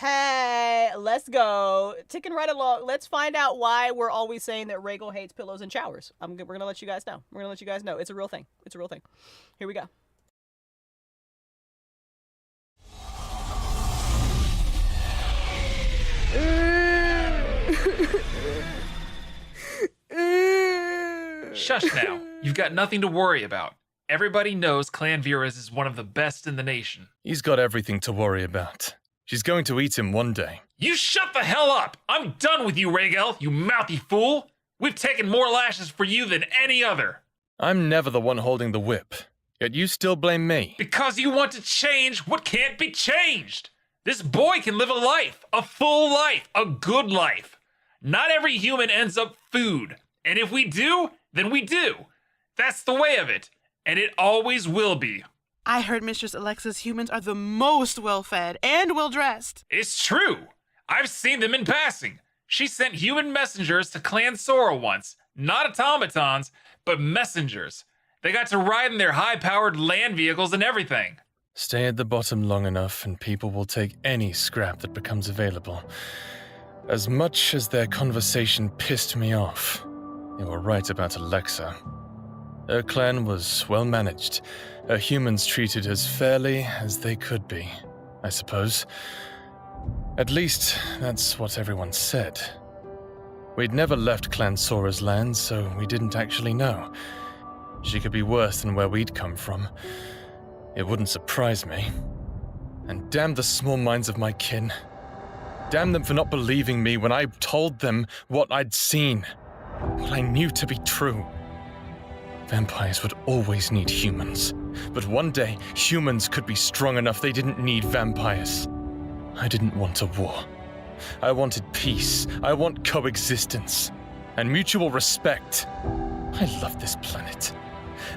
Hey, let's go. Ticking right along. Let's find out why we're always saying that Raegel hates pillows and showers. We're going to let you guys know. It's a real thing. Here we go. Shush now. You've got nothing to worry about. Everybody knows Clan Vera's is one of the best in the nation. He's got everything to worry about. She's going to eat him one day. You shut the hell up! I'm done with you, Raegel, you mouthy fool! We've taken more lashes for you than any other. I'm never the one holding the whip, yet you still blame me. Because you want to change what can't be changed. This boy can live a full life, a good life. Not every human ends up food, and if we do, then we do. That's the way of it, and it always will be. I heard Mistress Alexa's humans are the most well-fed and well-dressed. It's true. I've seen them in passing. She sent human messengers to Clan Sora once. Not automatons, but messengers. They got to ride in their high-powered land vehicles and everything. Stay at the bottom long enough and people will take any scrap that becomes available. As much as their conversation pissed me off, they were right about Alexa. Her clan was well managed. Her humans treated as fairly as they could be, I suppose. At least, that's what everyone said. We'd never left Clan Sora's land, so we didn't actually know. She could be worse than where we'd come from. It wouldn't surprise me. And damn the small minds of my kin. Damn them for not believing me when I told them what I'd seen. What I knew to be true. Vampires would always need humans. But one day, humans could be strong enough they didn't need vampires. I didn't want a war. I wanted peace. I want coexistence. And mutual respect. I love this planet.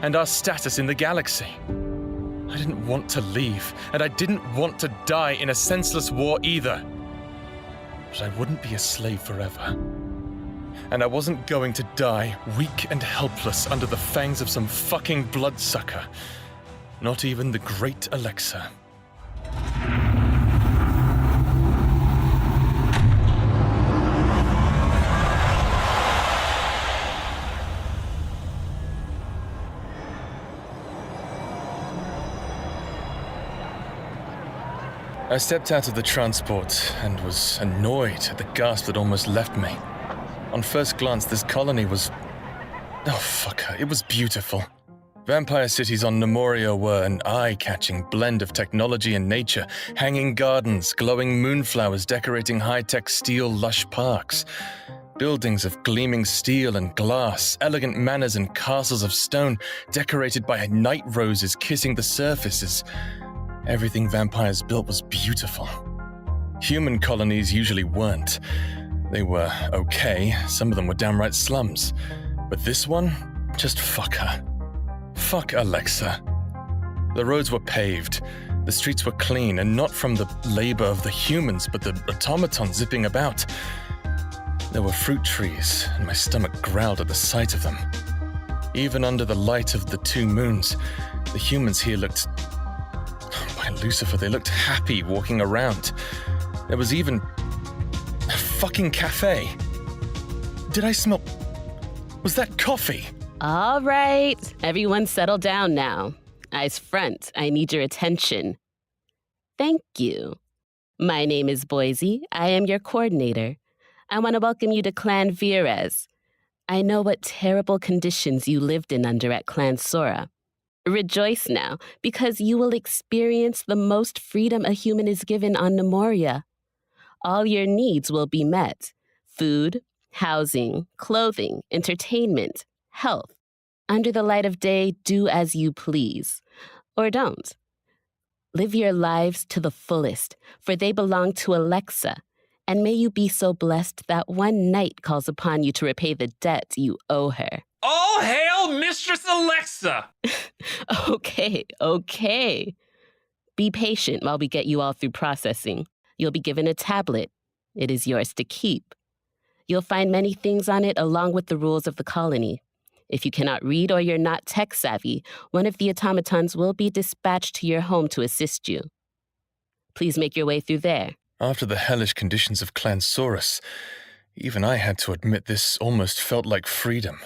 And our status in the galaxy. I didn't want to leave, and I didn't want to die in a senseless war either. But I wouldn't be a slave forever. And I wasn't going to die weak and helpless under the fangs of some fucking bloodsucker. Not even the great Alexa. I stepped out of the transport and was annoyed at the gasp that almost left me. On first glance, this colony was... oh, fuck her. It was beautiful. Vampire cities on Nomoria were an eye-catching blend of technology and nature, hanging gardens, glowing moonflowers decorating high-tech steel lush parks. Buildings of gleaming steel and glass, elegant manors and castles of stone, decorated by night roses kissing the surfaces. Everything vampires built was beautiful. Human colonies usually weren't. They were okay, some of them were downright slums. But this one, just fuck her. Fuck Alexa. The roads were paved, the streets were clean, and not from the labor of the humans, but the automatons zipping about. There were fruit trees, and my stomach growled at the sight of them. Even under the light of the 2 moons, the humans here looked... By Lucifer, they looked happy walking around. There was even a fucking cafe. Did I smell... Was that coffee? All right, everyone settle down now. Eyes front, I need your attention. Thank you. My name is Boise. I am your coordinator. I want to welcome you to Clan Virez. I know what terrible conditions you lived in under at Clan Sora. Rejoice now, because you will experience the most freedom a human is given on Nomoria. All your needs will be met. Food, housing, clothing, entertainment, health. Under the light of day, do as you please. Or don't. Live your lives to the fullest, for they belong to Alexa. And may you be so blessed that one night calls upon you to repay the debt you owe her. All hail Mistress Alexa! Okay. Be patient while we get you all through processing. You'll be given a tablet. It is yours to keep. You'll find many things on it along with the rules of the colony. If you cannot read or you're not tech-savvy, one of the automatons will be dispatched to your home to assist you. Please make your way through there. After the hellish conditions of Clan Saurus, even I had to admit this almost felt like freedom.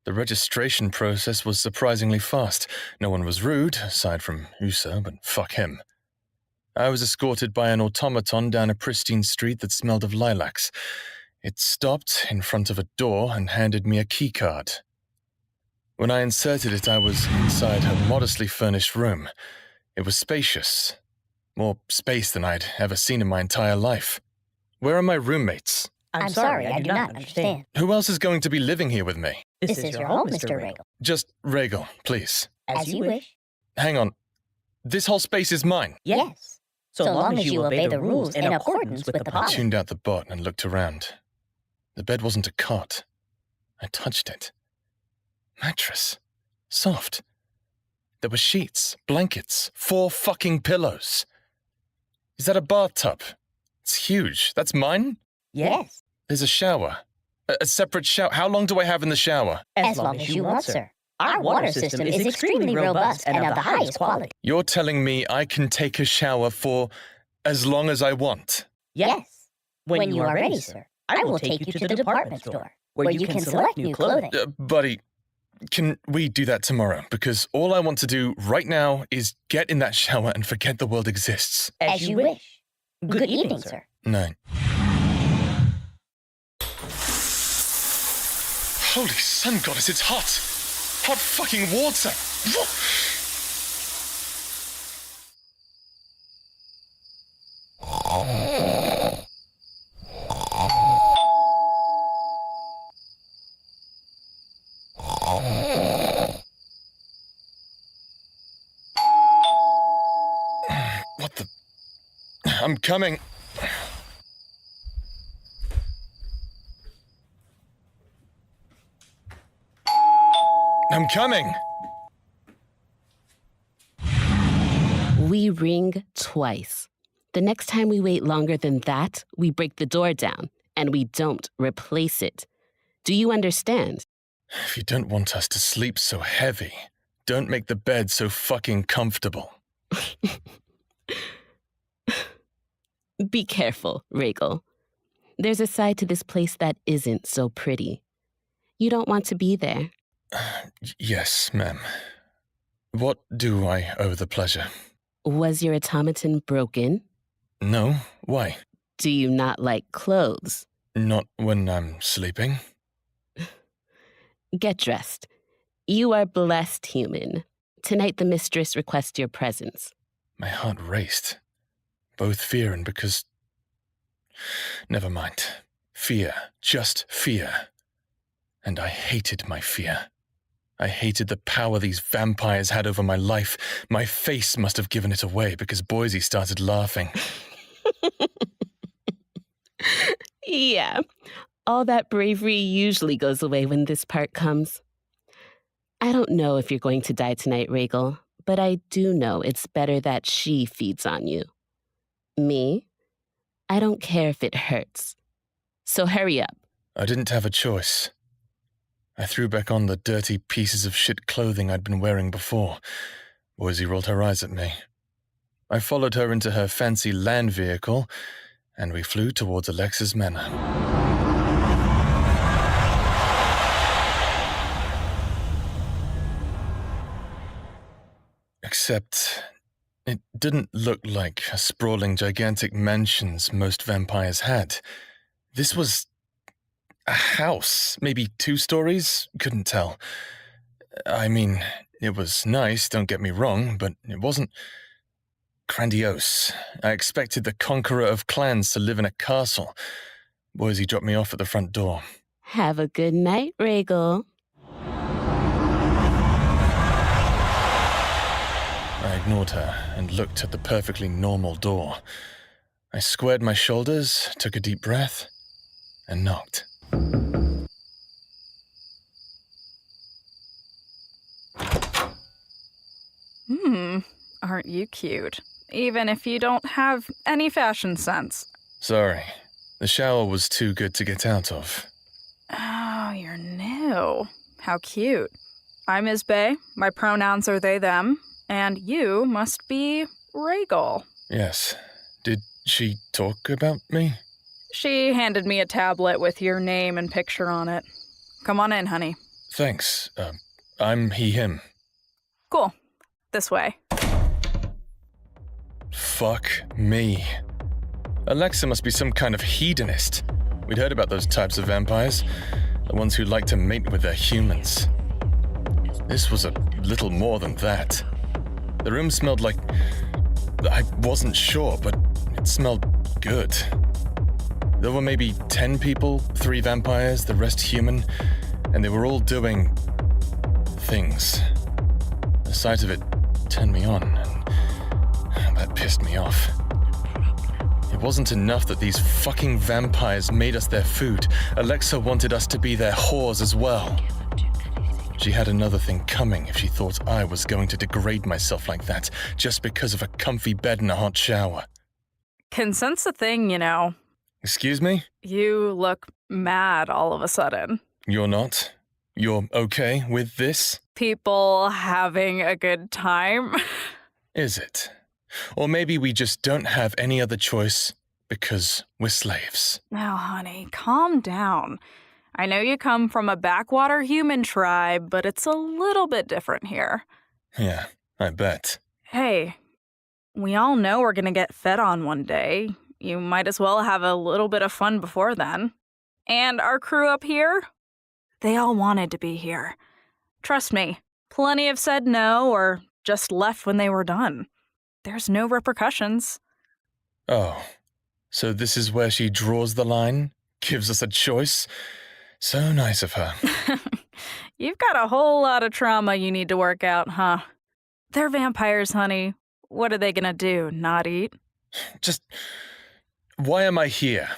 The registration process was surprisingly fast. No one was rude, aside from Uso, but fuck him. I was escorted by an automaton down a pristine street that smelled of lilacs. It stopped in front of a door and handed me a keycard. When I inserted it, I was inside her modestly furnished room. It was spacious. More space than I'd ever seen in my entire life. Where are my roommates? I'm sorry, I do not understand. Who else is going to be living here with me? This is your home, Mr. Raegel. Just Raegel, please. As you wish. Hang on. This whole space is mine. Yes. So long as you obey the rules in accordance with the I policy. tuned out the bot and looked around. The bed wasn't a cot. I touched it. Mattress. Soft. There were sheets, blankets, 4 fucking pillows. Is that a bathtub? It's huge. That's mine? Yes. There's a shower. A separate shower. How long do I have in the shower? As long as you want, sir. Our water system is extremely robust and of the highest quality. You're telling me I can take a shower for as long as I want? Yes. When you are ready, sir, I will take you to the department store, where you can select new clothing. Buddy, can we do that tomorrow? Because all I want to do right now is get in that shower and forget the world exists. As you wish. Good evening, sir. No. Holy sun goddess, it's hot! Hot fucking water! What the... I'm coming. I'm coming. We ring twice. The next time we wait longer than that, we break the door down, and we don't replace it. Do you understand? If you don't want us to sleep so heavy, don't make the bed so fucking comfortable. Be careful, Raegel. There's a side to this place that isn't so pretty. You don't want to be there. Yes, ma'am. What do I owe the pleasure? Was your automaton broken? No, why? Do you not like clothes? Not when I'm sleeping. Get dressed. You are blessed, human. Tonight the mistress requests your presence. My heart raced. Both fear and because... Never mind. Fear. Just fear. And I hated my fear. I hated the power these vampires had over my life. My face must have given it away because Boise started laughing. Yeah. All that bravery usually goes away when this part comes. I don't know if you're going to die tonight, Raegel, but I do know it's better that she feeds on you. Me? I don't care if it hurts. So hurry up. I didn't have a choice. I threw back on the dirty pieces of shit clothing I'd been wearing before. Boise rolled her eyes at me. I followed her into her fancy land vehicle, and we flew towards Alexa's manor. Except, it didn't look like a sprawling, gigantic mansions most vampires had. This was a house, maybe 2 stories? Couldn't tell. I mean, it was nice, don't get me wrong, but it wasn't grandiose. I expected the conqueror of clans to live in a castle. Boise dropped me off at the front door. Have a good night, Raegel. I ignored her and looked at the perfectly normal door. I squared my shoulders, took a deep breath, and knocked. Aren't you cute? Even if you don't have any fashion sense. Sorry, the shower was too good to get out of. Oh, you're new. How cute. I'm Isbay. My pronouns are they, them. And you must be Raegel. Yes. Did she talk about me? She handed me a tablet with your name and picture on it. Come on in, honey. Thanks. I'm he, him. Cool. This way. Fuck me. Alexa must be some kind of hedonist. We'd heard about those types of vampires. The ones who like to mate with their humans. This was a little more than that. The room smelled like... I wasn't sure, but it smelled good. There were maybe 10 people, 3 vampires, the rest human, and they were all doing... things. The sight of it turned me on, and that pissed me off. It wasn't enough that these fucking vampires made us their food. Alexa wanted us to be their whores as well. She had another thing coming if she thought I was going to degrade myself like that, just because of a comfy bed and a hot shower. Consent's a thing, you know. Excuse me? You look mad all of a sudden. You're not? You're okay with this? People having a good time? Is it? Or maybe we just don't have any other choice because we're slaves. Now, honey, calm down. I know you come from a backwater human tribe, but it's a little bit different here. Yeah, I bet. Hey, we all know we're gonna get fed on one day. You might as well have a little bit of fun before then. And our crew up here? They all wanted to be here. Trust me, plenty have said no or just left when they were done. There's no repercussions. Oh, so this is where she draws the line? Gives us a choice? So nice of her. You've got a whole lot of trauma you need to work out, huh? They're vampires, honey. What are they gonna do, not eat? Just, why am I here?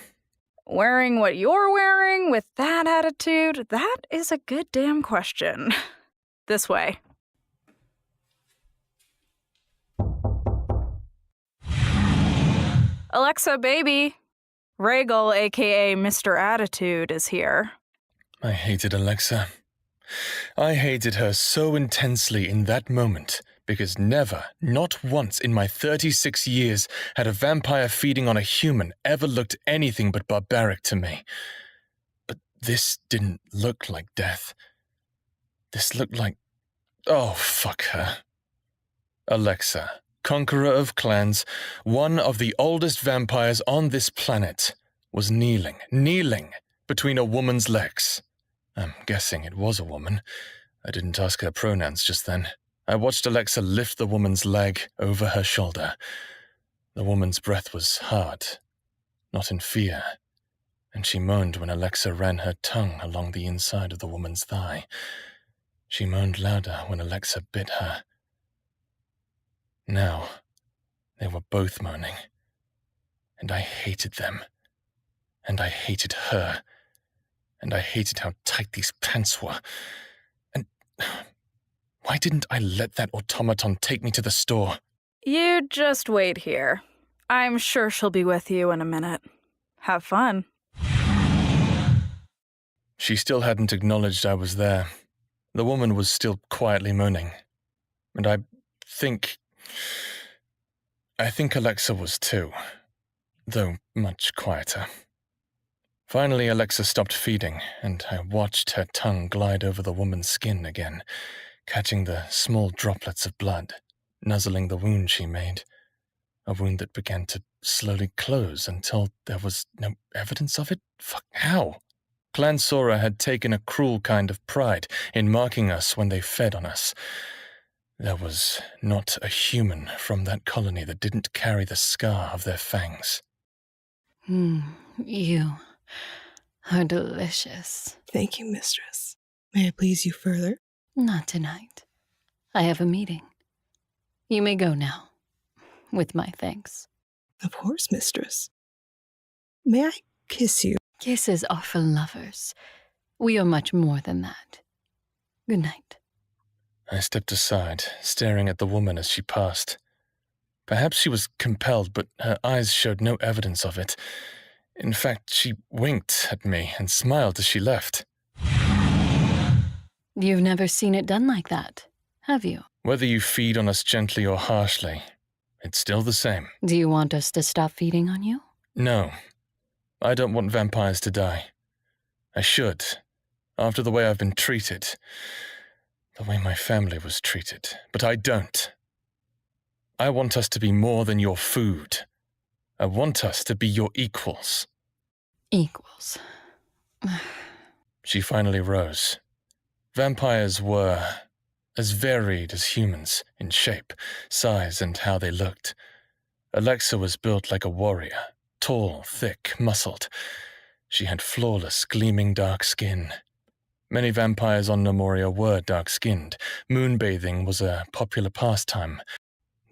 Wearing what you're wearing with that attitude? That is a good damn question. This way. Alexa, baby. Raegel, aka Mr. Attitude, is here. I hated Alexa. I hated her so intensely in that moment because never, not once in my 36 years had a vampire feeding on a human ever looked anything but barbaric to me. But this didn't look like death. This looked like... Oh, fuck her. Alexa, conqueror of clans, one of the oldest vampires on this planet, was kneeling between a woman's legs. I'm guessing it was a woman. I didn't ask her pronouns just then. I watched Alexa lift the woman's leg over her shoulder. The woman's breath was hard, not in fear, and she moaned when Alexa ran her tongue along the inside of the woman's thigh. She moaned louder when Alexa bit her. Now, they were both moaning, and I hated them, and I hated her, and I hated how tight these pants were, and why didn't I let that automaton take me to the store? You just wait here. I'm sure she'll be with you in a minute. Have fun. She still hadn't acknowledged I was there. The woman was still quietly moaning, and I think Alexa was too, though much quieter. Finally, Alexa stopped feeding, and I watched her tongue glide over the woman's skin again, catching the small droplets of blood, nuzzling the wound she made, a wound that began to slowly close until there was no evidence of it. Fuck, how? Clan Sora had taken a cruel kind of pride in marking us when they fed on us. There was not a human from that colony that didn't carry the scar of their fangs. You are delicious. Thank you, mistress. May I please you further? Not tonight. I have a meeting. You may go now, with my thanks. Of course, mistress. May I kiss you? Kisses are for lovers. We are much more than that. Good night. I stepped aside, staring at the woman as she passed. Perhaps she was compelled, but her eyes showed no evidence of it. In fact, she winked at me and smiled as she left. You've never seen it done like that, have you? Whether you feed on us gently or harshly, it's still the same. Do you want us to stop feeding on you? No. I don't want vampires to die. I should, after the way I've been treated, the way my family was treated, but I don't. I want us to be more than your food. I want us to be your equals. Equals. She finally rose. Vampires were as varied as humans in shape, size, and how they looked. Alexa was built like a warrior, tall, thick, muscled. She had flawless, gleaming dark skin. Many vampires on Nomoria were dark-skinned. Moonbathing was a popular pastime.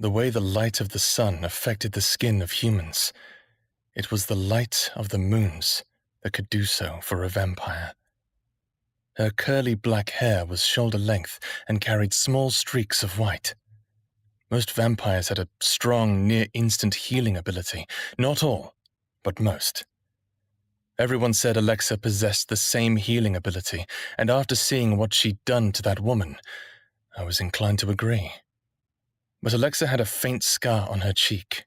The way the light of the sun affected the skin of humans, it was the light of the moons that could do so for a vampire. Her curly black hair was shoulder-length and carried small streaks of white. Most vampires had a strong, near-instant healing ability. Not all, but most. Everyone said Alexa possessed the same healing ability, and after seeing what she'd done to that woman, I was inclined to agree. But Alexa had a faint scar on her cheek.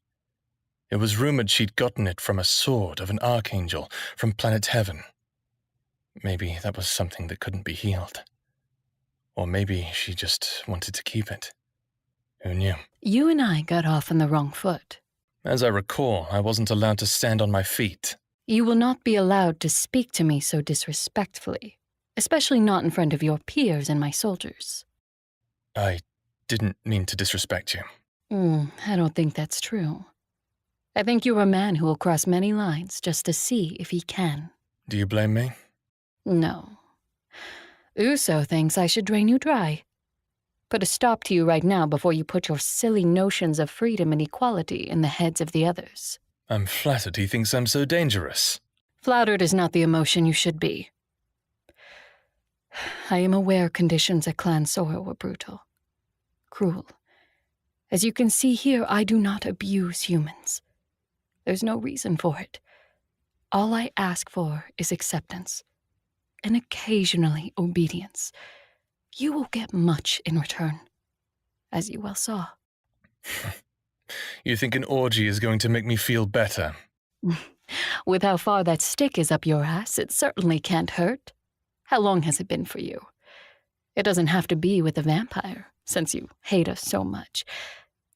It was rumored she'd gotten it from a sword of an archangel from planet Heaven. Maybe that was something that couldn't be healed. Or maybe she just wanted to keep it. Who knew? You and I got off on the wrong foot. As I recall, I wasn't allowed to stand on my feet. You will not be allowed to speak to me so disrespectfully, especially not in front of your peers and my soldiers. I didn't mean to disrespect you. I don't think that's true. I think you're a man who will cross many lines just to see if he can. Do you blame me? No. Uso thinks I should drain you dry. Put a stop to you right now before you put your silly notions of freedom and equality in the heads of the others. I'm flattered he thinks I'm so dangerous. Flattered is not the emotion you should be. I am aware conditions at Clan Sora were brutal. Cruel. As you can see here, I do not abuse humans. There's no reason for it. All I ask for is acceptance. And occasionally obedience. You will get much in return, as you well saw. You think an orgy is going to make me feel better? With how far that stick is up your ass, it certainly can't hurt. How long has it been for you? It doesn't have to be with a vampire, since you hate us so much.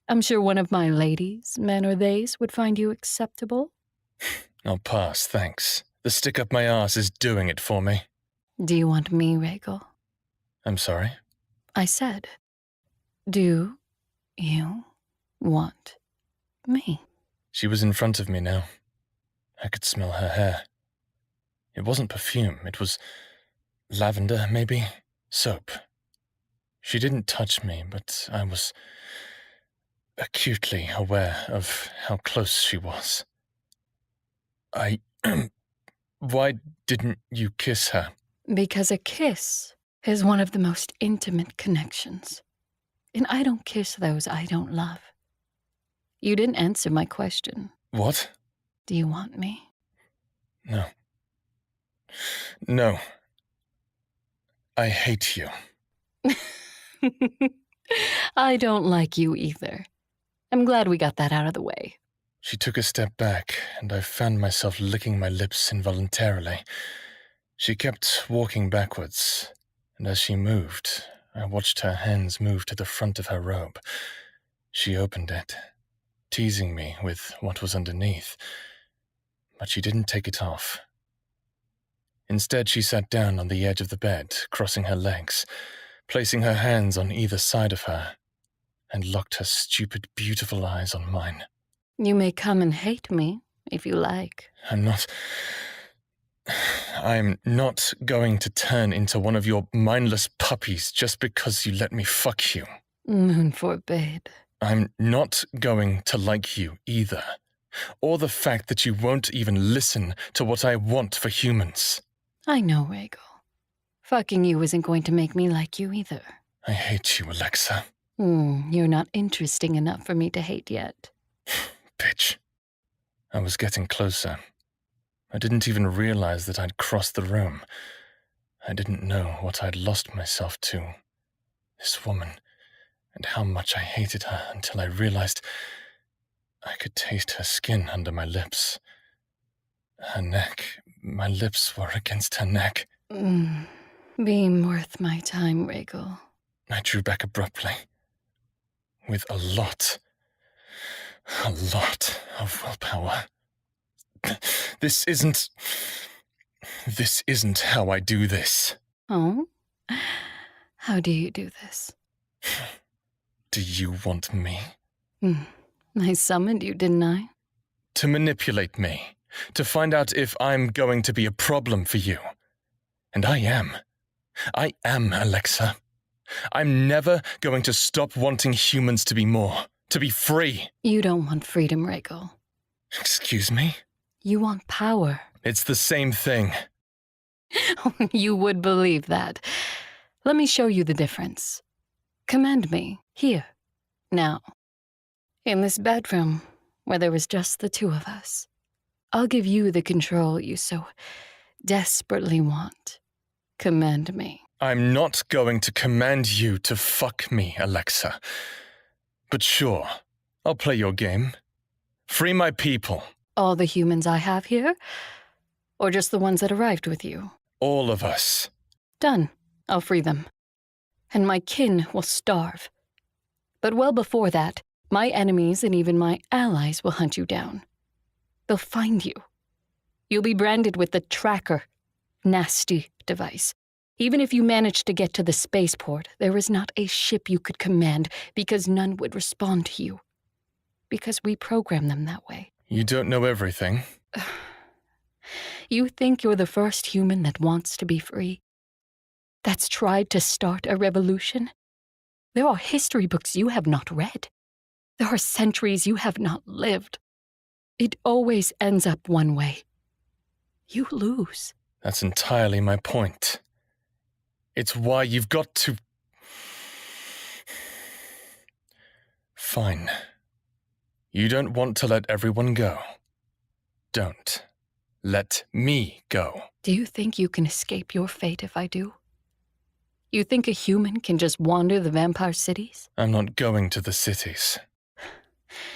I'm sure one of my ladies, men or theys, would find you acceptable. I'll pass, thanks. The stick up my ass is doing it for me. Do you want me, Raegel? I'm sorry? I said, do you want me? She was in front of me now. I could smell her hair. It wasn't perfume, it was lavender, maybe? Soap. She didn't touch me, but I was acutely aware of how close she was. Why didn't you kiss her? Because a kiss is one of the most intimate connections. And I don't kiss those I don't love. You didn't answer my question. What? Do you want me? No. No. I hate you. I don't like you either. I'm glad we got that out of the way. She took a step back, and I found myself licking my lips involuntarily. She kept walking backwards, and as she moved, I watched her hands move to the front of her robe. She opened it, teasing me with what was underneath, but she didn't take it off. Instead, she sat down on the edge of the bed, crossing her legs, placing her hands on either side of her, and locked her stupid, beautiful eyes on mine. You may come and hate me, if you like. I'm not going to turn into one of your mindless puppies just because you let me fuck you. Moon forbid. I'm not going to like you either, or the fact that you won't even listen to what I want for humans. I know, Raegel. Fucking you isn't going to make me like you either. I hate you, Alexa. You're not interesting enough for me to hate yet. Bitch. I was getting closer. I didn't even realize that I'd crossed the room. I didn't know what I'd lost myself to. This woman, and how much I hated her until I realized I could taste her skin under my lips. Her neck, my lips were against her neck. Being worth my time, Raegel. I drew back abruptly, with a lot of willpower. This isn't how I do this. Oh? How do you do this? Do you want me? I summoned you, didn't I? To manipulate me, to find out if I'm going to be a problem for you. And I am. I am, Alexa. I'm never going to stop wanting humans to be more, to be free. You don't want freedom, Raegel. Excuse me? You want power. It's the same thing. You would believe that. Let me show you the difference. Command me, here, now. In this bedroom, where there was just the two of us. I'll give you the control you so desperately want. Command me. I'm not going to command you to fuck me, Alexa. But sure, I'll play your game. Free my people. All the humans I have here? Or just the ones that arrived with you? All of us. Done. I'll free them. And my kin will starve. But well before that, my enemies and even my allies will hunt you down. They'll find you. You'll be branded with the tracker, nasty device. Even if you managed to get to the spaceport, there is not a ship you could command because none would respond to you. Because we program them that way. You don't know everything. You think you're the first human that wants to be free? That's tried to start a revolution? There are history books you have not read. There are centuries you have not lived. It always ends up one way. You lose. That's entirely my point. It's why you've got to... Fine. You don't want to let everyone go. Don't. Let me go. Do you think you can escape your fate if I do? You think a human can just wander the vampire cities? I'm not going to the cities.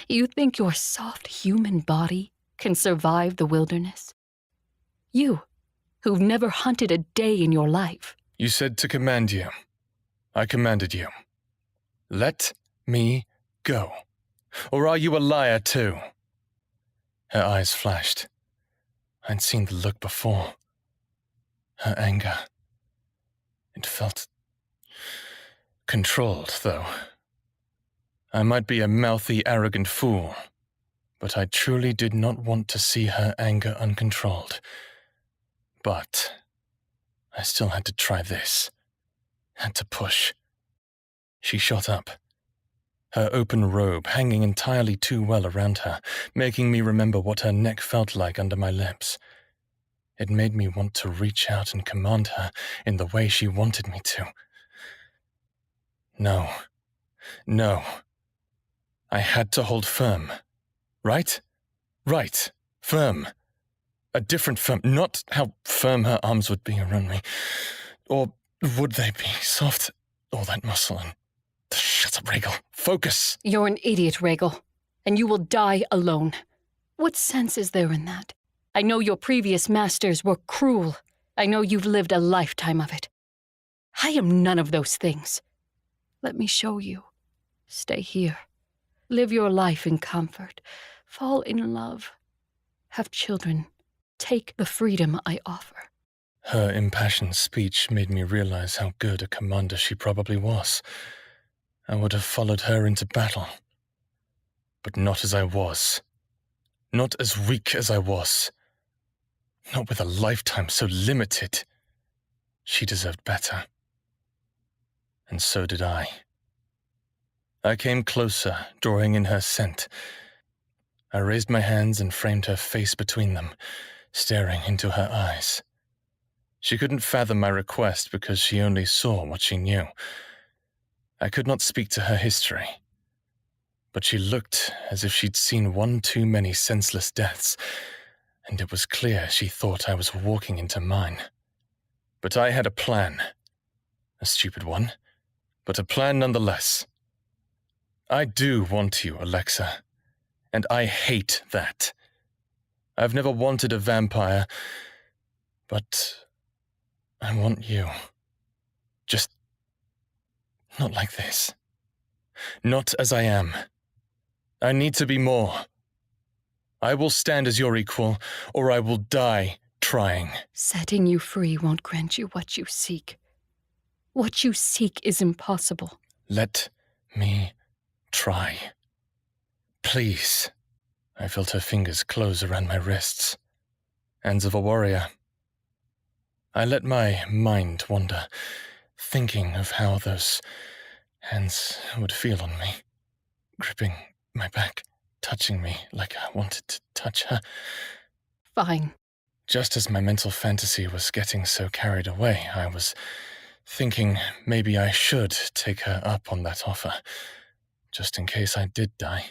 You think your soft human body can survive the wilderness? You, who've never hunted a day in your life. You said to command you. I commanded you. Let me go. Or are you a liar too? Her eyes flashed. I'd seen the look before. Her anger. It felt controlled, though. I might be a mouthy, arrogant fool, but I truly did not want to see her anger uncontrolled. But I still had to try this. Had to push. She shot up, her open robe hanging entirely too well around her, making me remember what her neck felt like under my lips. It made me want to reach out and command her in the way she wanted me to. No. I had to hold firm. Right? Right. Firm. A different firm. Not how firm her arms would be around me. Or would they be soft? All that muscle and... Shut up, Raegel. Focus. You're an idiot, Raegel, and you will die alone. What sense is there in that? I know your previous masters were cruel. I know you've lived a lifetime of it. I am none of those things. Let me show you. Stay here. Live your life in comfort. Fall in love. Have children. Take the freedom I offer. Her impassioned speech made me realize how good a commander she probably was. I would have followed her into battle. But not as I was. Not as weak as I was. Not with a lifetime so limited. She deserved better. And so did I. I came closer, drawing in her scent. I raised my hands and framed her face between them, staring into her eyes. She couldn't fathom my request because she only saw what she knew. I could not speak to her history, but she looked as if she'd seen one too many senseless deaths, and it was clear she thought I was walking into mine. But I had a plan. A stupid one, but a plan nonetheless. I do want you, Alexa, and I hate that. I've never wanted a vampire, but I want you. Just not like this. Not as I am. I need to be more. I will stand as your equal, or I will die trying. Setting you free won't grant you what you seek. What you seek is impossible. Let me try. Please. I felt her fingers close around my wrists. Hands of a warrior. I let my mind wander, thinking of how those hands would feel on me, gripping my back, touching me like I wanted to touch her. Fine. Just as my mental fantasy was getting so carried away, I was thinking maybe I should take her up on that offer, just in case I did die.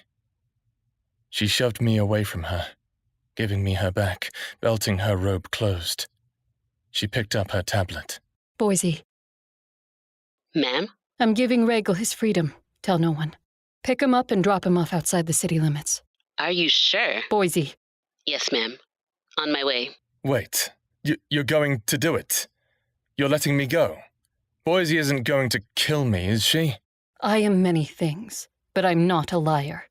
She shoved me away from her, giving me her back, belting her robe closed. She picked up her tablet. Boise. Ma'am? I'm giving Raegel his freedom. Tell no one. Pick him up and drop him off outside the city limits. Are you sure? Boise. Yes, ma'am. On my way. Wait, you're going to do it? You're letting me go? Boise isn't going to kill me, is she? I am many things, but I'm not a liar.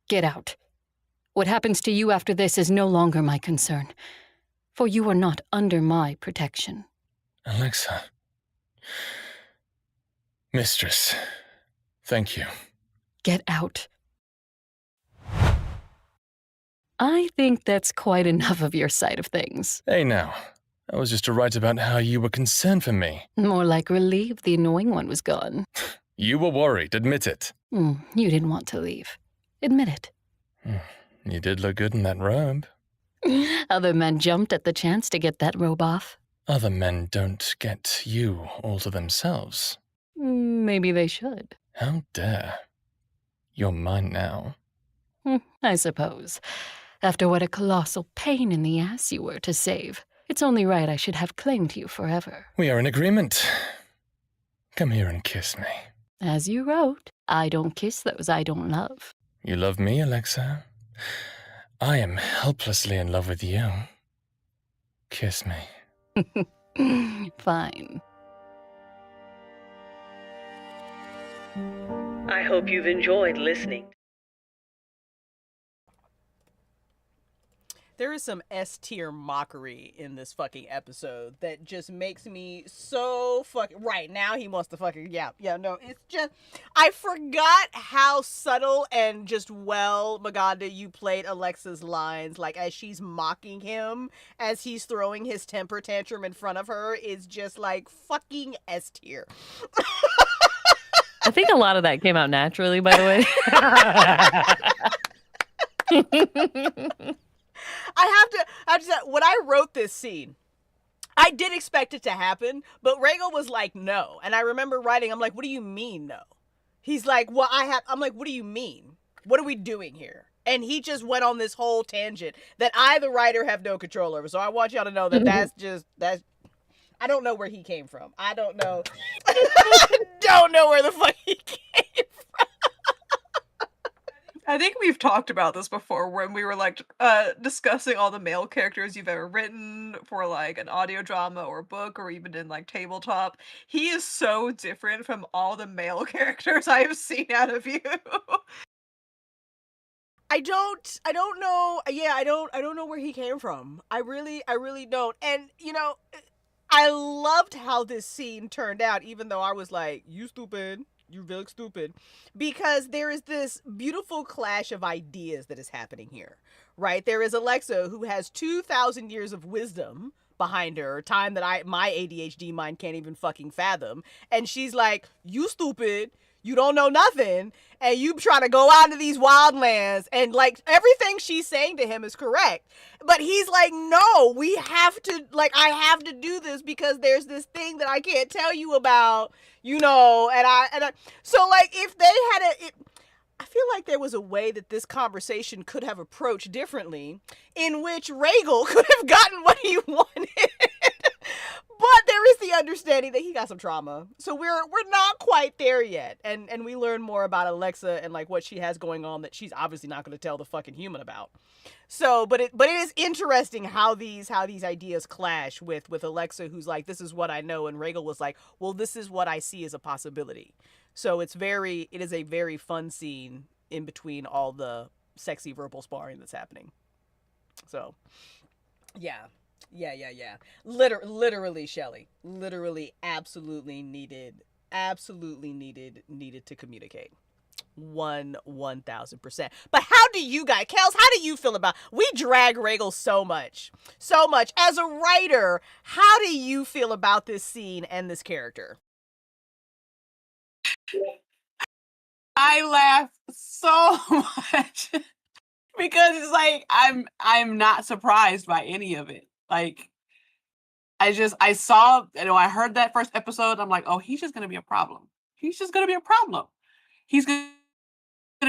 Get out. What happens to you after this is no longer my concern, for you are not under my protection. Alexa. Mistress, thank you. Get out. I think that's quite enough of your side of things. Hey now, that was just to write about how you were concerned for me. More like relieved the annoying one was gone. You were worried, admit it. You didn't want to leave. Admit it. You did look good in that robe. Other men jumped at the chance to get that robe off. Other men don't get you all to themselves. Maybe they should. How dare. You're mine now. I suppose. After what a colossal pain in the ass you were to save, it's only right I should have claimed you forever. We are in agreement. Come here and kiss me. As you wrote, I don't kiss those I don't love. You love me, Alexa? I am helplessly in love with you. Kiss me. Fine. I hope you've enjoyed listening. There is some S-tier mockery in this fucking episode that just makes me so fucking... Right, now he wants to fucking... Yeah, no, it's just... I forgot how subtle and just well, Maganda, you played Alexa's lines, like, as she's mocking him, as he's throwing his temper tantrum in front of her, is just, like, fucking S-tier. I think a lot of that came out naturally, by the way. I have to say, when I wrote this scene, I did expect it to happen, but Raegel was like, no. And I remember writing, I'm like, what do you mean, no? He's like, well, I'm like, what do you mean? What are we doing here? And he just went on this whole tangent that I, the writer, have no control over. So I want y'all to know that that's I don't know where he came from. I don't know. I don't know where the fuck he came from. I think we've talked about this before when we were like discussing all the male characters you've ever written for like an audio drama or book or even in like tabletop. He is so different from all the male characters I have seen out of you. I don't know. Yeah, I don't know where he came from. I really don't. And you know, I loved how this scene turned out, even though I was like, you stupid. You look stupid. Because there is this beautiful clash of ideas that is happening here, right? There is Alexa, who has 2,000 years of wisdom behind her, time that my ADHD mind can't even fucking fathom. And she's like, you stupid. You don't know nothing, and you try to go out into these wild lands, and like everything she's saying to him is correct. But he's like, no, we have to, like, I have to do this because there's this thing that I can't tell you about, you know, and I so like if they had I feel like there was a way that this conversation could have approached differently, in which Raegel could have gotten what he wanted. But there is the understanding that he got some trauma. So we're not quite there yet. And we learn more about Alexa and like what she has going on that she's obviously not going to tell the fucking human about. So, but it is interesting how these ideas clash with Alexa, who's like, this is what I know, and Raegel was like, well, this is what I see as a possibility. So it is a very fun scene in between all the sexy verbal sparring that's happening. So, yeah. Literally, Shelley. Literally, absolutely needed to communicate. 1,000%. But how do you guys, Kels, how do you feel about, we drag Raegel so much. As a writer, how do you feel about this scene and this character? I laugh so much because it's like I'm not surprised by any of it. Like I heard that first episode. I'm like, oh, he's just gonna be a problem. He's just gonna be a problem. He's gonna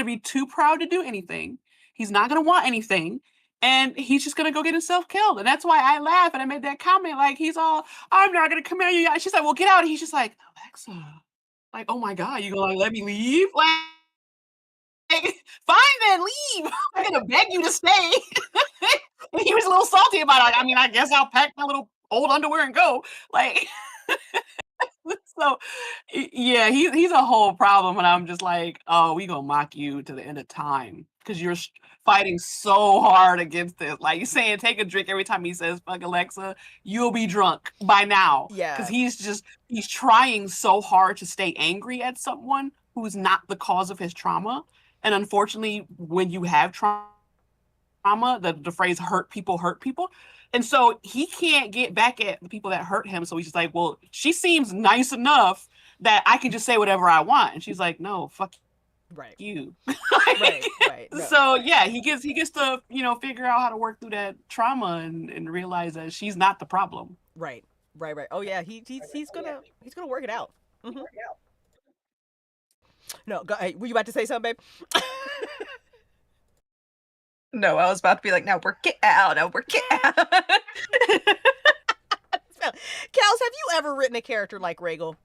be too proud to do anything. He's not gonna want anything. And he's just gonna go get himself killed. And that's why I laugh and I made that comment, like he's all, I'm not gonna come at you. She's like, well, get out. And he's just like, Alexa, like, oh my God, you gonna let me leave? Like, fine then, leave. I'm gonna beg you to stay. And he was a little salty about it. I mean, I guess I'll pack my little old underwear and go. Like, so yeah, he's a whole problem. And I'm just like, oh, we gonna mock you to the end of time because you're fighting so hard against this. Like you're saying, take a drink every time he says fuck Alexa, you'll be drunk by now. Yeah. Because he's trying so hard to stay angry at someone who's not the cause of his trauma. And unfortunately, when you have trauma, the phrase hurt people. And so he can't get back at the people that hurt him. So he's just like, well, she seems nice enough that I can just say whatever I want. And she's like, no, fuck you. Right. No. So yeah, he gets to, figure out how to work through that trauma and realize that she's not the problem. Right. Oh yeah, he's gonna work it out. Mm-hmm. No, go, hey, were you about to say something, babe? No, I was about to be like, now work it out. Kels, have you ever written a character like Raegel?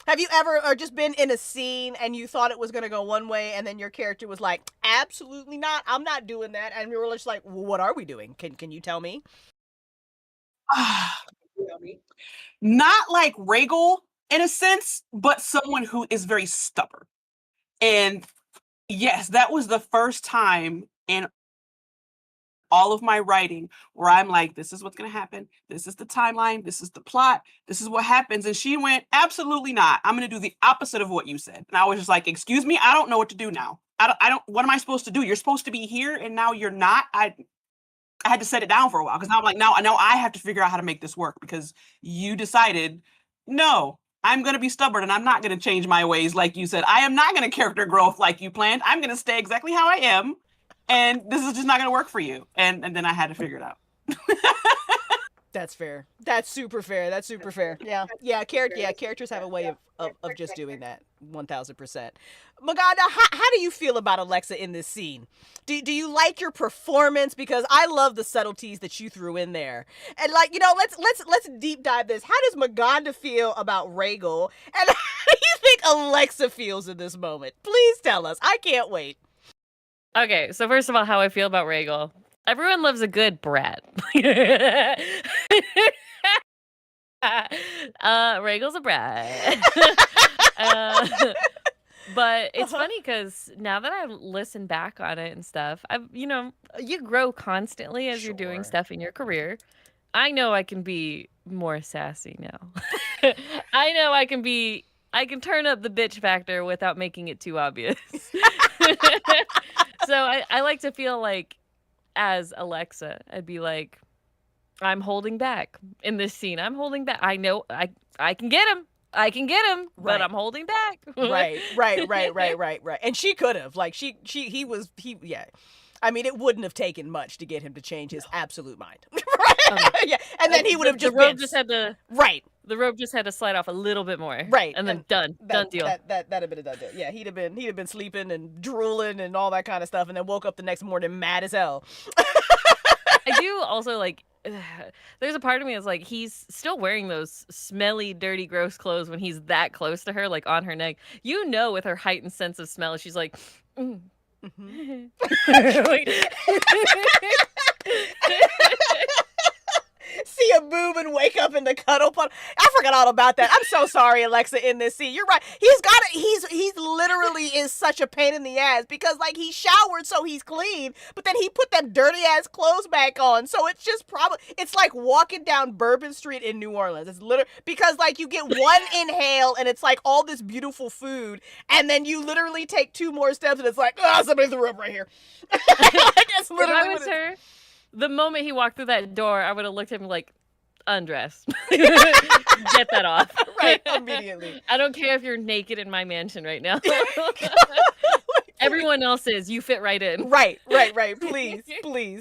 Have you ever, or just been in a scene and you thought it was going to go one way and then your character was like, absolutely not, I'm not doing that. And you were just like, well, what are we doing? Can you tell me? Not like Raegel in a sense, but someone who is very stubborn. And yes, that was the first time in all of my writing where I'm like, this is what's going to happen. This is the timeline. This is the plot. This is what happens. And she went, absolutely not. I'm going to do the opposite of what you said. And I was just like, excuse me, I don't know what to do now. I don't, what am I supposed to do? You're supposed to be here and now you're not. I had to set it down for a while because now I'm like, now I have to figure out how to make this work because you decided, no, I'm going to be stubborn and I'm not going to change my ways like you said. I am not going to character growth like you planned. I'm going to stay exactly how I am. And this is just not going to work for you. And then I had to figure it out. That's fair. That's super fair. That's super fair. Yeah. Characters have a way of just doing that. 1000%. Maganda, how do you feel about Alexa in this scene? Do you like your performance? Because I love the subtleties that you threw in there. And like, let's deep dive this. How does Maganda feel about Raegel? And how do you think Alexa feels in this moment? Please tell us. I can't wait. Okay, so first of all, how I feel about Raegel. Everyone loves a good brat. Raegel's a brat. But it's funny because now that I listen back on it and stuff, you grow constantly as you're doing stuff in your career. I know I can be more sassy now. I know I can turn up the bitch factor without making it too obvious. So I like to feel like, as Alexa, I'd be like, I'm holding back in this scene. I'm holding back. I know I can get him. But I'm holding back. Right. And she could have. Like, yeah. I mean, it wouldn't have taken much to get him to change his absolute mind. Yeah. And then he would have just the rope just had to. Right. The rope just had to slide off a little bit more. Right. And then done deal. That'd have been a done deal. Yeah, he'd have been sleeping and drooling and all that kind of stuff, and then woke up the next morning mad as hell. I do also like. There's a part of me that's like, he's still wearing those smelly, dirty, gross clothes when he's that close to her, like on her neck. With her heightened sense of smell, she's like, mm-hmm. See a boob and wake up in the cuddle pod. I forgot all about that. I'm so sorry, Alexa, in this scene. You're right. He's literally is such a pain in the ass because like he showered so he's clean, but then he put them dirty ass clothes back on. So it's just it's like walking down Bourbon Street in New Orleans. It's literally because like you get one inhale and it's like all this beautiful food, and then you literally take two more steps and it's like, somebody threw up right here. Like, it's literally if I was her, the moment he walked through that door, I would have looked at him like, undress. Get that off. Right, immediately. I don't care if you're naked in my mansion right now. Everyone else is. You fit right in. Right. Please.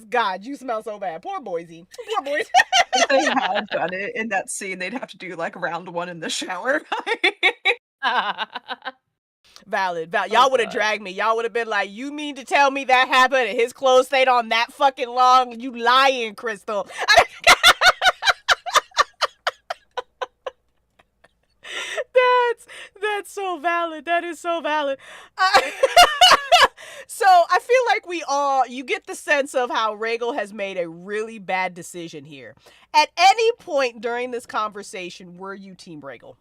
God, you smell so bad. Poor Boise. Poor Boise. If they had done it in that scene, they'd have to do like round one in the shower. Valid. Y'all would have dragged me. Y'all would have been like, you mean to tell me that happened and his clothes stayed on that fucking long? You lying, Crystal. That's so valid. That is so valid. So I feel like you get the sense of how Raegel has made a really bad decision here. At any point during this conversation, were you Team Raegel?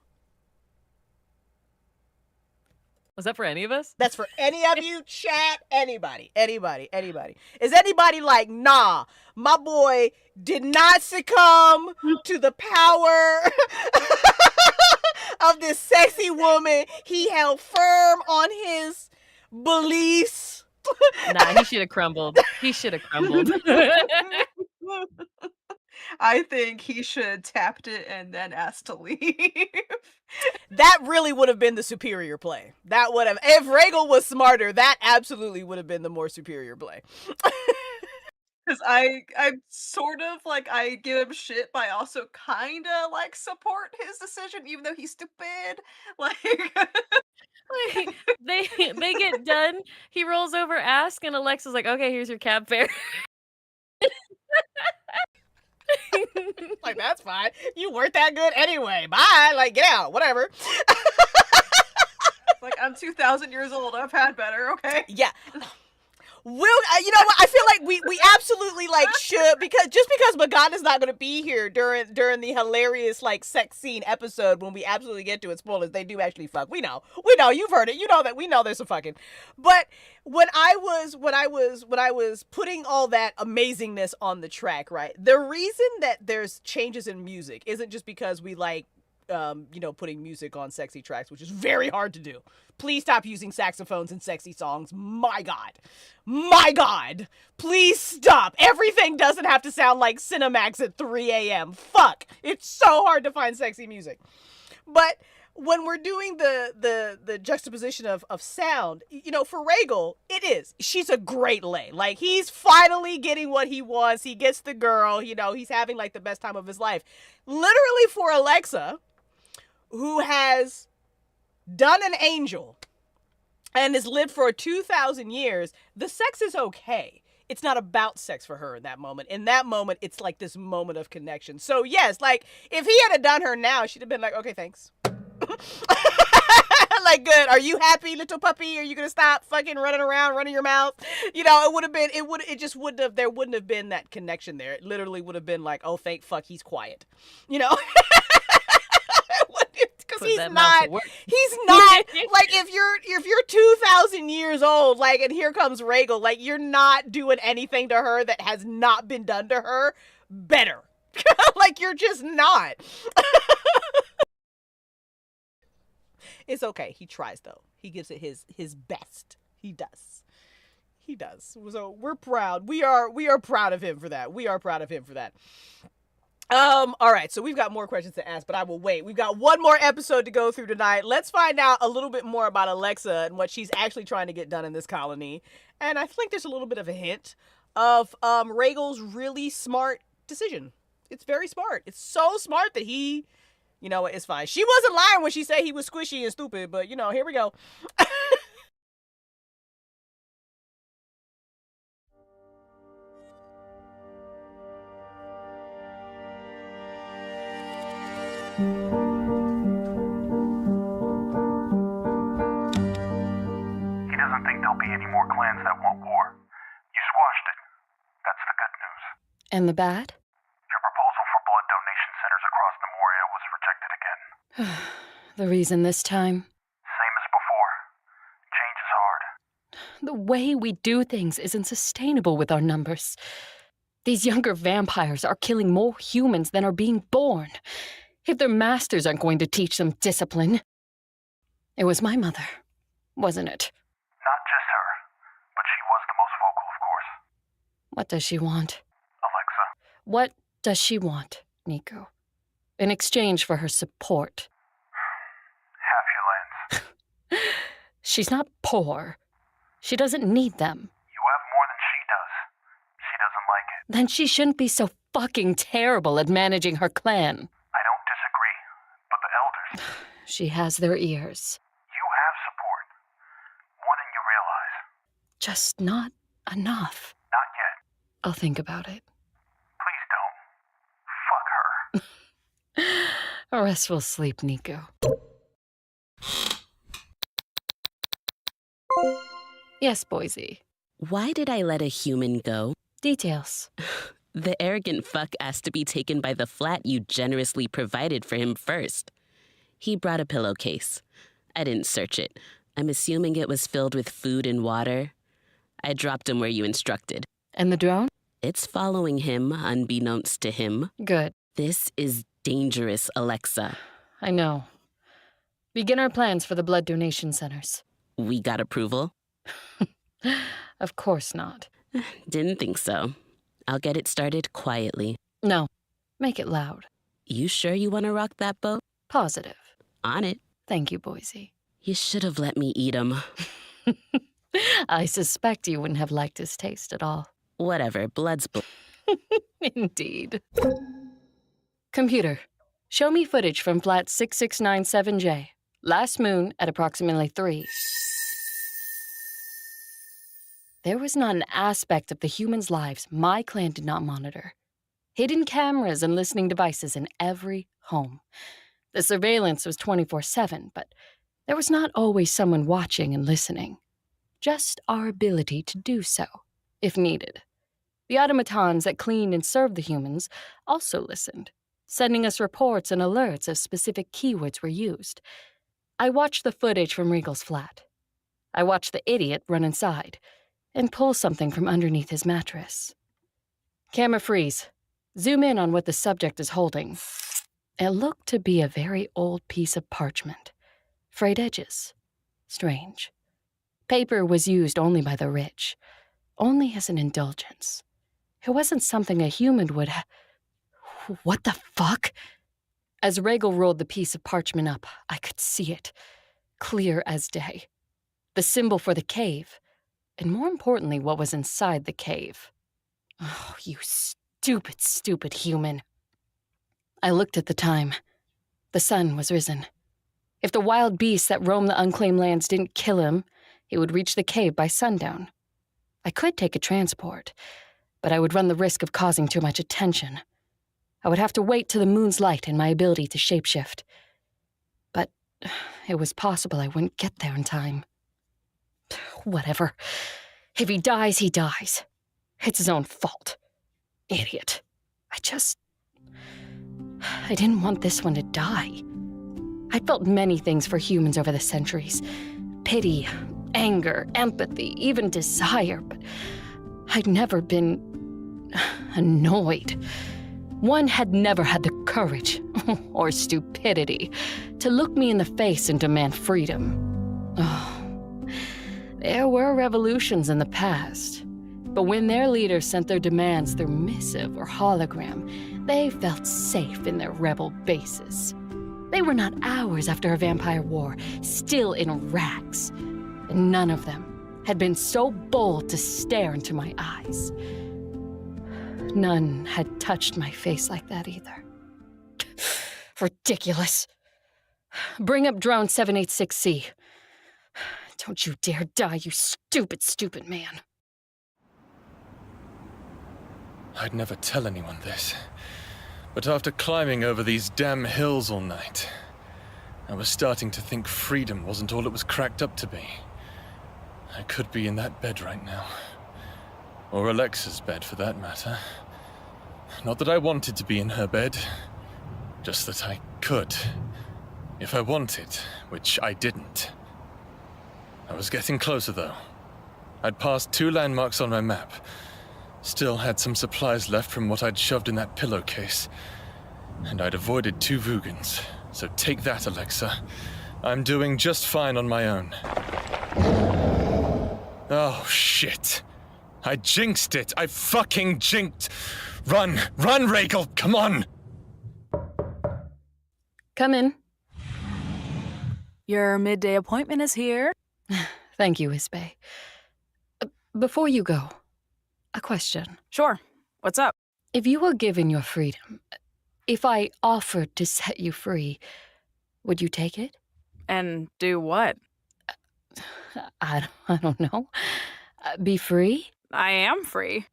Was that for any of us? That's for any of you, chat, anybody. Is anybody like, nah, my boy did not succumb to the power of this sexy woman. He held firm on his beliefs. Nah, he should have crumbled. I think he should have tapped it and then asked to leave. That really would have been the superior play. That would have, if Raegel was smarter, that absolutely would have been the more superior play. Because I'm sort of like, I give him shit, but I also kind of like support his decision, even though he's stupid. Like, they get done. He rolls over, ask, and Alexa's like, "Okay, here's your cab fare." Like, that's fine. You weren't that good anyway. Bye. Like, get out. Whatever. Like, I'm 2,000 years old. I've had better. Okay. Yeah. You know what? I feel like we absolutely like should, because Maganda's not going to be here during the hilarious like sex scene episode when we absolutely get to it. Spoilers, they do actually fuck. We know, you've heard it. You know that we know there's some fucking. But when I was putting all that amazingness on the track, right? The reason that there's changes in music isn't just because we like putting music on sexy tracks, which is very hard to do. Please stop using saxophones in sexy songs. My God. Please stop. Everything doesn't have to sound like Cinemax at 3 a.m. Fuck. It's so hard to find sexy music. But when we're doing the juxtaposition of sound, for Raegel, it is. She's a great lay. Like, he's finally getting what he wants. He gets the girl. He's having like the best time of his life. Literally for Alexa, who has done an angel and has lived for 2,000 years, the sex is okay. It's not about sex for her in that moment. In that moment, it's like this moment of connection. So yes, like, if he had done her now, she'd have been like, okay, thanks. Like, good. Are you happy, little puppy? Are you gonna stop fucking running around, running your mouth? There wouldn't have been that connection there. It literally would have been like, oh, thank fuck, he's quiet. Because he's not like, if you're 2,000 years old, like, and here comes Raegel, like, you're not doing anything to her that has not been done to her better. Like, you're just not. It's okay. He tries, though. He gives it his best. He does. So we're proud. We are proud of him for that. All right, so we've got more questions to ask, but I will wait. We've got one more episode to go through tonight. Let's find out a little bit more about Alexa and what she's actually trying to get done in this colony. And I think there's a little bit of a hint of Raegel's really smart decision. It's very smart. It's so smart that he, it's fine. She wasn't lying when she said he was squishy and stupid, but here we go. Any more clans that want war. You squashed it. That's the good news. And the bad? Your proposal for blood donation centers across Nomoria was rejected again. The reason this time? Same as before. Change is hard. The way we do things isn't sustainable with our numbers. These younger vampires are killing more humans than are being born. If their masters aren't going to teach them discipline. It was my mother, wasn't it? Not just her, but she was the most vocal, of course. What does she want? Alexa. What does she want, Nico? In exchange for her support? Half your lands. She's not poor. She doesn't need them. You have more than she does. She doesn't like it. Then she shouldn't be so fucking terrible at managing her clan. I don't disagree, but the elders... She has their ears. You have support. More than you realize. Just not enough. Not yet. I'll think about it. Please don't. Fuck her. Restful sleep, Nico. Yes, Boise. Why did I let a human go? Details. The arrogant fuck asked to be taken by the flat you generously provided for him first. He brought a pillowcase. I didn't search it. I'm assuming it was filled with food and water. I dropped him where you instructed. And the drone? It's following him, unbeknownst to him. Good. This is dangerous, Alexa. I know. Begin our plans for the blood donation centers. We got approval? Of course not. Didn't think so. I'll get it started quietly. No. Make it loud. You sure you want to rock that boat? Positive. On it. Thank you, Boise. You should have let me eat him. I suspect you wouldn't have liked his taste at all. Whatever, blood's blood. Indeed. Computer, show me footage from flat 6697J. Last moon at approximately 3. There was not an aspect of the humans' lives my clan did not monitor. Hidden cameras and listening devices in every home. The surveillance was 24/7, but there was not always someone watching and listening. just our ability to do so, if needed. The automatons that cleaned and served the humans also listened, sending us reports and alerts as specific keywords were used. I watched the footage from Raegel's flat. I watched the idiot run inside and pull something from underneath his mattress. Camera freeze. Zoom in on what the subject is holding. It looked to be a very old piece of parchment. Frayed edges. Strange. Paper was used only by the rich, only as an indulgence. It wasn't something a human would What the fuck? As Raegel rolled the piece of parchment up, I could see it, clear as day. The symbol for the cave, and more importantly, what was inside the cave. Oh, you stupid, stupid human. I looked at the time. The sun was risen. If the wild beasts that roam the unclaimed lands didn't kill him, he would reach the cave by sundown. I could take a transport, but I would run the risk of causing too much attention. I would have to wait till the moon's light and my ability to shapeshift. But it was possible I wouldn't get there in time. Whatever. If he dies, he dies. It's his own fault. Idiot. I didn't want this one to die. I'd felt many things for humans over the centuries. Pity, anger, empathy, even desire, but I'd never been annoyed. One had never had the courage, or stupidity, to look me in the face and demand freedom. Oh, there were revolutions in the past, but when their leaders sent their demands through missive or hologram, they felt safe in their rebel bases. They were not hours after a vampire war, still in rags, and none of them had been so bold to stare into my eyes. None had touched my face like that either. Ridiculous. Bring up drone 786C. Don't you dare die, you stupid, stupid man. I'd never tell anyone this, but after climbing over these damn hills all night, I was starting to think freedom wasn't all it was cracked up to be. I could be in that bed right now. Or Alexa's bed, for that matter. Not that I wanted to be in her bed, just that I could, if I wanted, which I didn't. I was getting closer, though. I'd passed 2 landmarks on my map. Still had some supplies left from what I'd shoved in that pillowcase. And I'd avoided 2 Vugans, so take that, Alexa. I'm doing just fine on my own. Oh, shit. I jinxed it. I fucking jinxed. Run, Raegel, come on. Come in. Your midday appointment is here. Thank you, Isbay. Before you go, a question. Sure. What's up? If you were given your freedom, if I offered to set you free, would you take it? And do what? I don't know. Be free? I am free.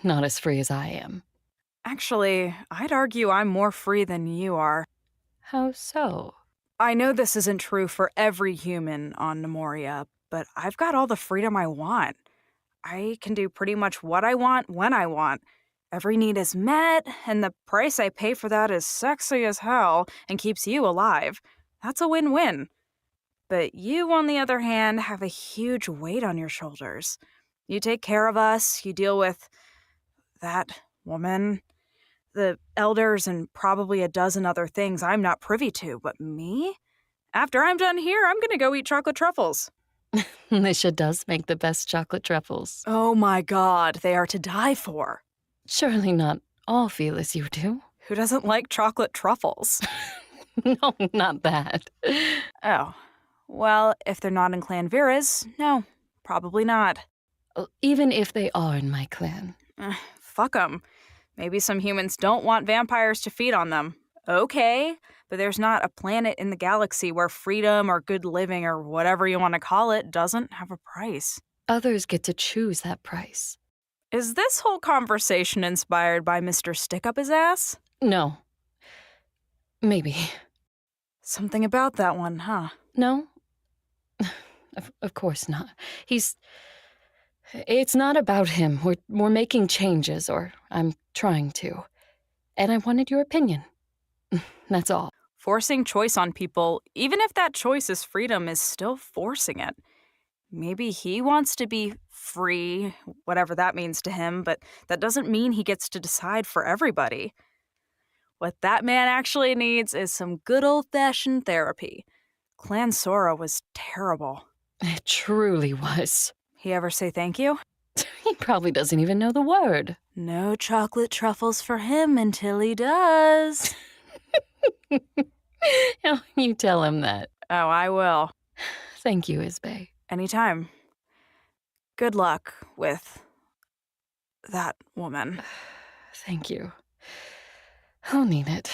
Not as free as I am. Actually, I'd argue I'm more free than you are. How so? I know this isn't true for every human on Nomoria, but I've got all the freedom I want. I can do pretty much what I want when I want. Every need is met, and the price I pay for that is sexy as hell and keeps you alive. That's a win-win. But you, on the other hand, have a huge weight on your shoulders. You take care of us, you deal with that woman, the elders, and probably a dozen other things I'm not privy to. But me? After I'm done here, I'm gonna go eat chocolate truffles. Lisha does make the best chocolate truffles. Oh my god, they are to die for. Surely not all feel as you do. Who doesn't like chocolate truffles? No, not that. Oh. Well, if they're not in Clan Vera's, no, probably not. Even if they are in my clan. Fuck them. Maybe some humans don't want vampires to feed on them. Okay, but there's not a planet in the galaxy where freedom or good living or whatever you want to call it doesn't have a price. Others get to choose that price. Is this whole conversation inspired by Mr. Stick-Up-His-Ass? No. Maybe. Something about that one, huh? No. Of course not. It's not about him. We're making changes, or I'm trying to. And I wanted your opinion. That's all. Forcing choice on people, even if that choice is freedom, is still forcing it. Maybe he wants to be free, whatever that means to him, but that doesn't mean he gets to decide for everybody. What that man actually needs is some good old-fashioned therapy. Clan Sora was terrible. It truly was. He ever say thank you? He probably doesn't even know the word. No chocolate truffles for him until he does. You tell him that. Oh, I will. Thank you, Isbay. Anytime. Good luck with that woman. Thank you. I'll need it.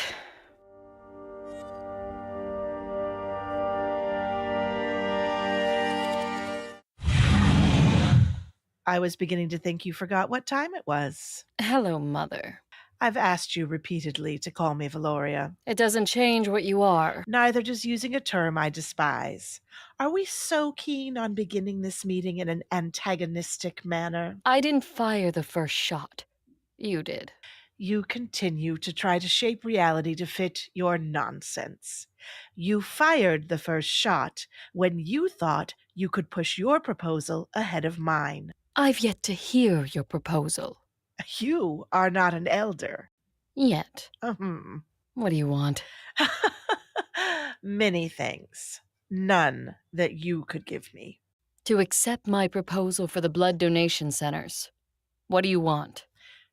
I was beginning to think you forgot what time it was. Hello, Mother. I've asked you repeatedly to call me Valoria. It doesn't change what you are. Neither does using a term I despise. Are we so keen on beginning this meeting in an antagonistic manner? I didn't fire the first shot. You did. You continue to try to shape reality to fit your nonsense. You fired the first shot when you thought you could push your proposal ahead of mine. I've yet to hear your proposal. You are not an elder. Yet. Mm-hmm. What do you want? Many things. None that you could give me. To accept my proposal for the blood donation centers. What do you want?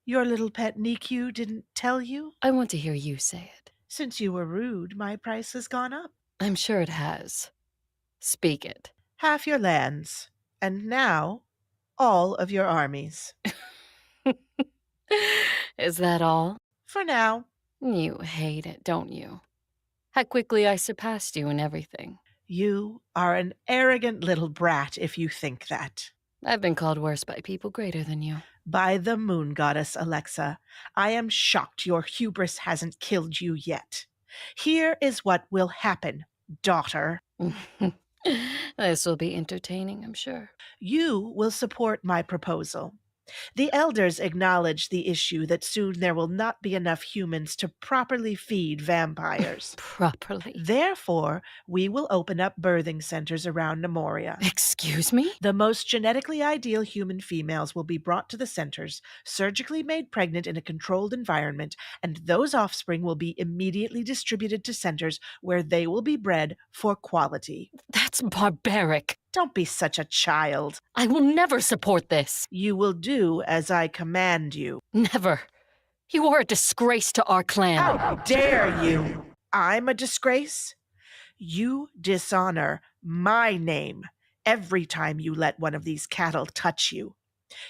Your little pet Nikyu didn't tell you? I want to hear you say it. Since you were rude, my price has gone up. I'm sure it has. Speak it. Half your lands. And now, all of your armies. Is that all? For now. You hate it, don't you? How quickly I surpassed you in everything. You are an arrogant little brat if you think that. I've been called worse by people greater than you. By the moon goddess, Alexa, I am shocked your hubris hasn't killed you yet. Here is what will happen, daughter. This will be entertaining, I'm sure. You will support my proposal. The elders acknowledge the issue that soon there will not be enough humans to properly feed vampires. Properly? Therefore, we will open up birthing centers around Nomoria. Excuse me? The most genetically ideal human females will be brought to the centers, surgically made pregnant in a controlled environment, and those offspring will be immediately distributed to centers where they will be bred for quality. That's barbaric. Don't be such a child. I will never support this. You will do as I command you. Never. You are a disgrace to our clan. How dare you? I'm a disgrace? You dishonor my name every time you let one of these cattle touch you.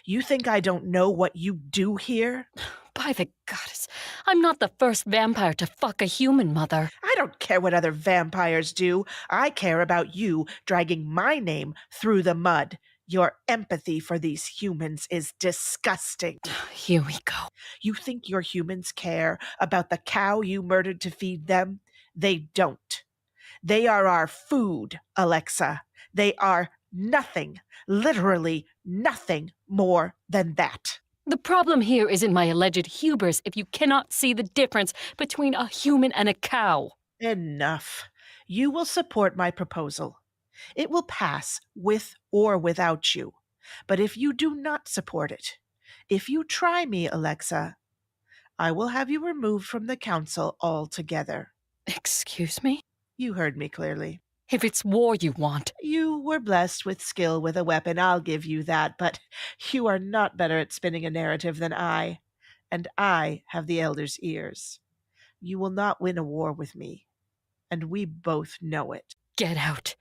You think I don't know what you do here? By the goddess, I'm not the first vampire to fuck a human, Mother. I don't care what other vampires do. I care about you dragging my name through the mud. Your empathy for these humans is disgusting. Here we go. You think your humans care about the cow you murdered to feed them? They don't. They are our food, Alexa. They are nothing, literally nothing more than that. The problem here isn't my alleged hubris if you cannot see the difference between a human and a cow. Enough. You will support my proposal. It will pass with or without you. But if you do not support it, if you try me, Alexa, I will have you removed from the council altogether. Excuse me? You heard me clearly. If it's war you want. You were blessed with skill with a weapon, I'll give you that, but you are not better at spinning a narrative than I, and I have the Elder's ears. You will not win a war with me, and we both know it. Get out.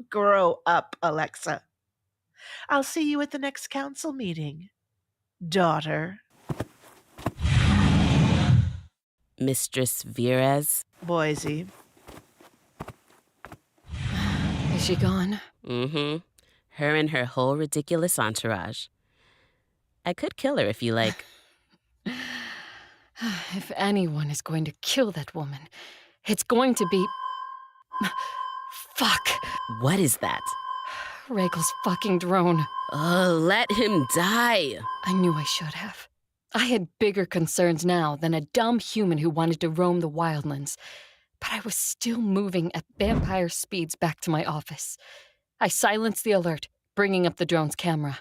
Grow up, Alexa. I'll see you at the next council meeting, daughter. Mistress Virez? Boise. Is she gone? Mm-hmm. Her and her whole ridiculous entourage. I could kill her if you like. If anyone is going to kill that woman, it's going to be... Fuck. What is that? Raegel's fucking drone. Oh, let him die. I knew I should have. I had bigger concerns now than a dumb human who wanted to roam the wildlands. But I was still moving at vampire speeds back to my office. I silenced the alert, bringing up the drone's camera.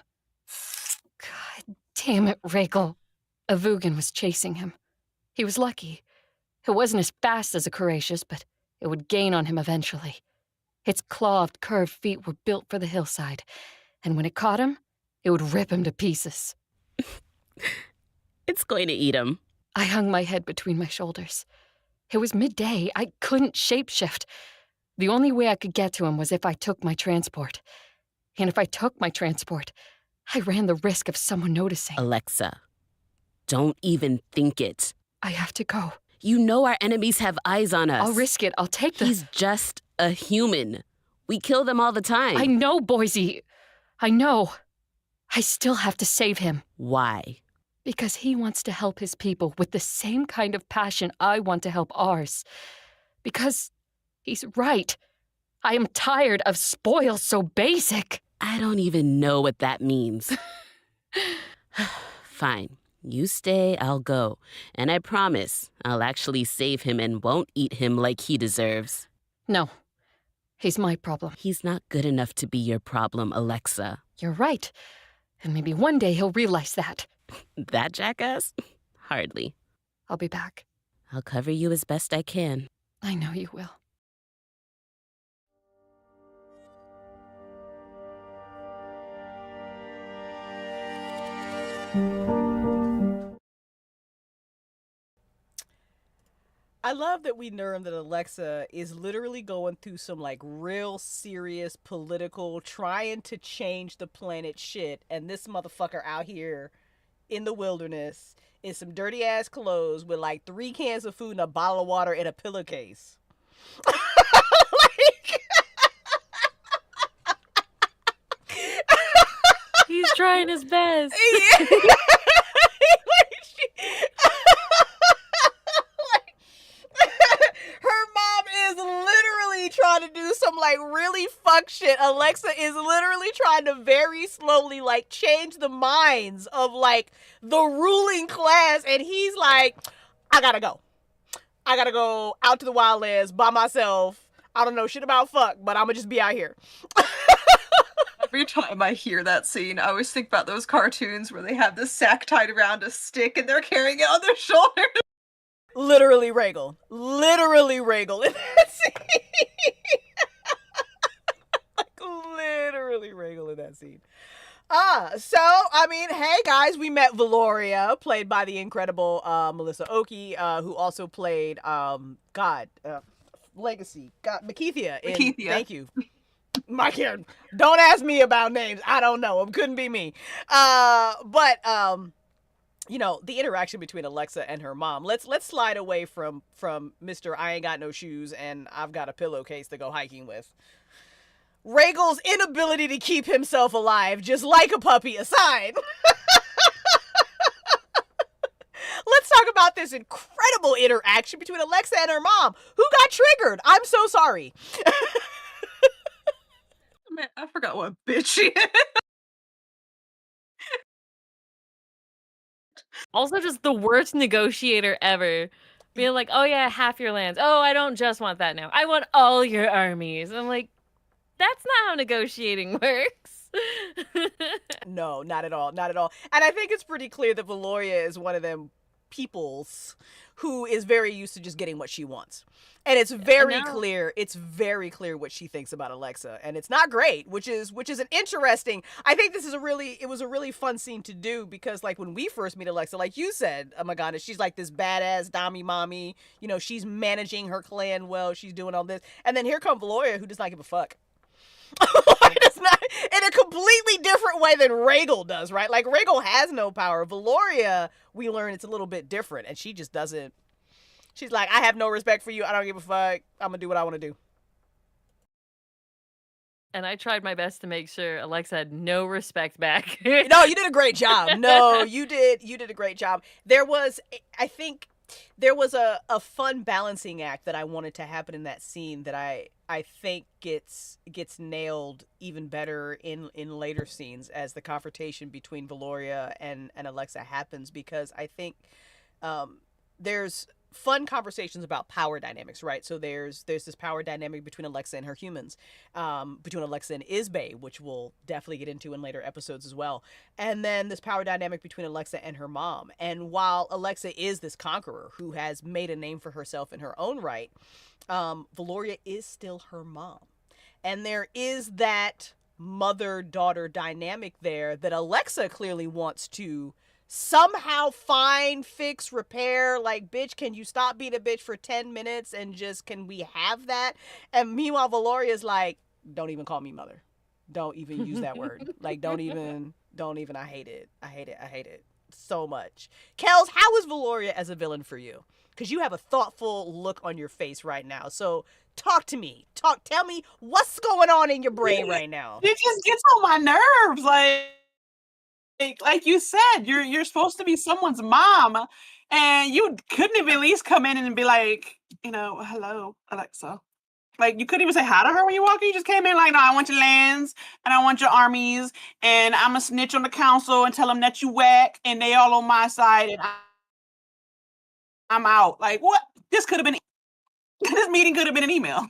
God damn it, Raegel. A Vugan was chasing him. He was lucky. It wasn't as fast as a Courageous, but it would gain on him eventually. Its clawed, curved feet were built for the hillside, and when it caught him, it would rip him to pieces. It's going to eat him. I hung my head between my shoulders. It was midday. I couldn't shapeshift. The only way I could get to him was if I took my transport. And if I took my transport, I ran the risk of someone noticing. Alexa, don't even think it. I have to go. You know our enemies have eyes on us. I'll risk it. I'll take the... He's just a human. We kill them all the time. I know, Boise. I know. I still have to save him. Why? Because he wants to help his people with the same kind of passion I want to help ours. Because he's right. I am tired of spoils so basic. I don't even know what that means. Fine. You stay, I'll go. And I promise I'll actually save him and won't eat him like he deserves. No. He's my problem. He's not good enough to be your problem, Alexa. You're right. And maybe one day he'll realize that. That jackass? Hardly. I'll be back. I'll cover you as best I can. I know you will. I love that we learned that Alexa is literally going through some like real serious political trying to change the planet shit, and this motherfucker out here in the wilderness in some dirty ass clothes with like 3 cans of food and a bottle of water in a pillowcase. He's trying his best. Her mom is literally trying to do some like really fuck shit. Alexa is literally trying to very slowly like change the minds of like the ruling class, and he's like, I gotta go out to the wildlands by myself. I don't know shit about fuck, but I'm gonna just be out here. Every time I hear that scene, I always think about those cartoons where they have this sack tied around a stick and they're carrying it on their shoulders. Literally Raegel in that scene. Like literally Raegel in that scene. So I mean, hey guys, we met Valoria, played by the incredible Melissa Oki, who also played Legacy, Makethia. Thank you. My kid, don't ask me about names. I don't know. It couldn't be me. But you know, the interaction between Alexa and her mom. Let's slide away from Mr. I ain't got no shoes and I've got a pillowcase to go hiking with. Raegel's inability to keep himself alive, just like a puppy, aside. Let's talk about this incredible interaction between Alexa and her mom, who got triggered. I'm so sorry. Man, I forgot what bitch she is. Also, just the worst negotiator ever. Being like, oh yeah, half your lands. Oh, I don't just want that now. I want all your armies. I'm like, that's not how negotiating works. No, not at all. Not at all. And I think it's pretty clear that Valoria is one of them peoples who is very used to just getting what she wants. And it's very clear what she thinks about Alexa, and it's not great, which is an interesting. I think it was a really fun scene to do, because like when we first meet Alexa, like you said, oh my god, she's like this badass dommy mommy, you know, she's managing her clan well, she's doing all this, and then here comes Valoria, who does not give a fuck. It's not in a completely different way than Raegel does, right? Like Raegel has no power. Valoria, we learn it's a little bit different, and she just doesn't. She's like, I have no respect for you. I don't give a fuck. I'm gonna do what I want to do. And I tried my best to make sure Alexa had no respect back. No, you did a great job. No, you did a great job. There was, I think, There was a fun balancing act that I wanted to happen in that scene that I think gets nailed even better in later scenes as the confrontation between Valoria and Alexa happens, because I think there's fun conversations about power dynamics, right? So there's this power dynamic between Alexa and her humans, between Alexa and Isbay, which we'll definitely get into in later episodes as well. And then this power dynamic between Alexa and her mom. And while Alexa is this conqueror who has made a name for herself in her own right, Valoria is still her mom. And there is that mother-daughter dynamic there that Alexa clearly wants to somehow find, fix, repair. Like, bitch, can you stop being a bitch for 10 minutes and just, can we have that? And meanwhile, Valoria's like, don't even call me mother. Don't even use that word. Like, don't even, I hate it. I hate it so much. Kels, how is Valoria as a villain for you? Because you have a thoughtful look on your face right now. So talk to me. Tell me what's going on in your brain right now. It just gets on my nerves. Like you said, you're supposed to be someone's mom, and you couldn't have at least come in and be like, hello, Alexa. Like, you couldn't even say hi to her when you walk in. You just came in like, no, I want your lands and I want your armies, and I'm a snitch on the council and tell them that you whack and they all on my side and I'm out. Like, what? This meeting could have been an email.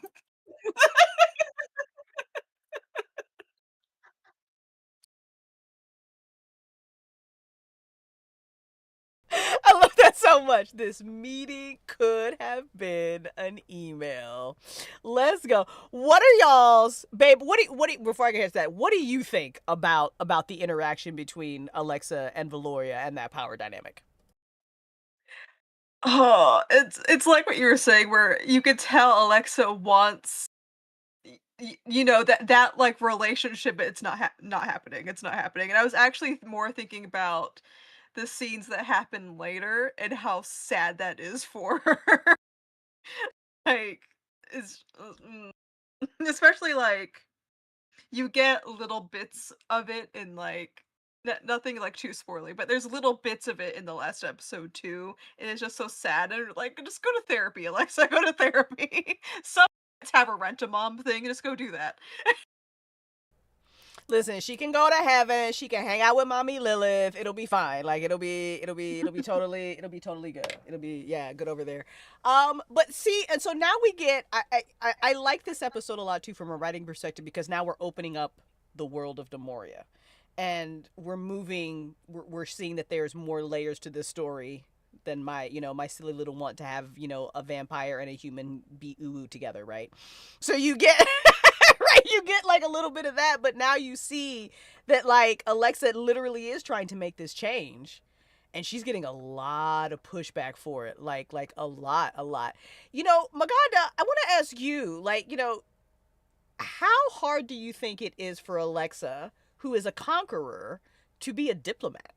I love that so much. This meeting could have been an email. Let's go. What are y'all's, babe? What do before I get to that? What do you think about the interaction between Alexa and Valoria and that power dynamic? Oh, it's like what you were saying, where you could tell Alexa wants, that like relationship, but it's not happening. It's not happening. And I was actually more thinking about the scenes that happen later and how sad that is for her. Like, it's especially like you get little bits of it in like nothing like too spoily, but there's little bits of it in the last episode too, and it's just so sad. And like, just go to therapy, Alexa. Go to therapy. Some have a rent a mom thing, and just go do that. Listen, she can go to heaven. She can hang out with mommy Lilith. It'll be fine. Like, it'll be totally good. It'll be, yeah, good over there. But see, and so now we get, I like this episode a lot too from a writing perspective, because now we're opening up the world of Nomoria, and we're seeing that there's more layers to this story than my silly little want to have, a vampire and a human be uwu together, right? So you get right, you get like a little bit of that, but now you see that like Alexa literally is trying to make this change, and she's getting a lot of pushback for it, like a lot. Maganda, I want to ask you, like, how hard do you think it is for Alexa, who is a conqueror, to be a diplomat?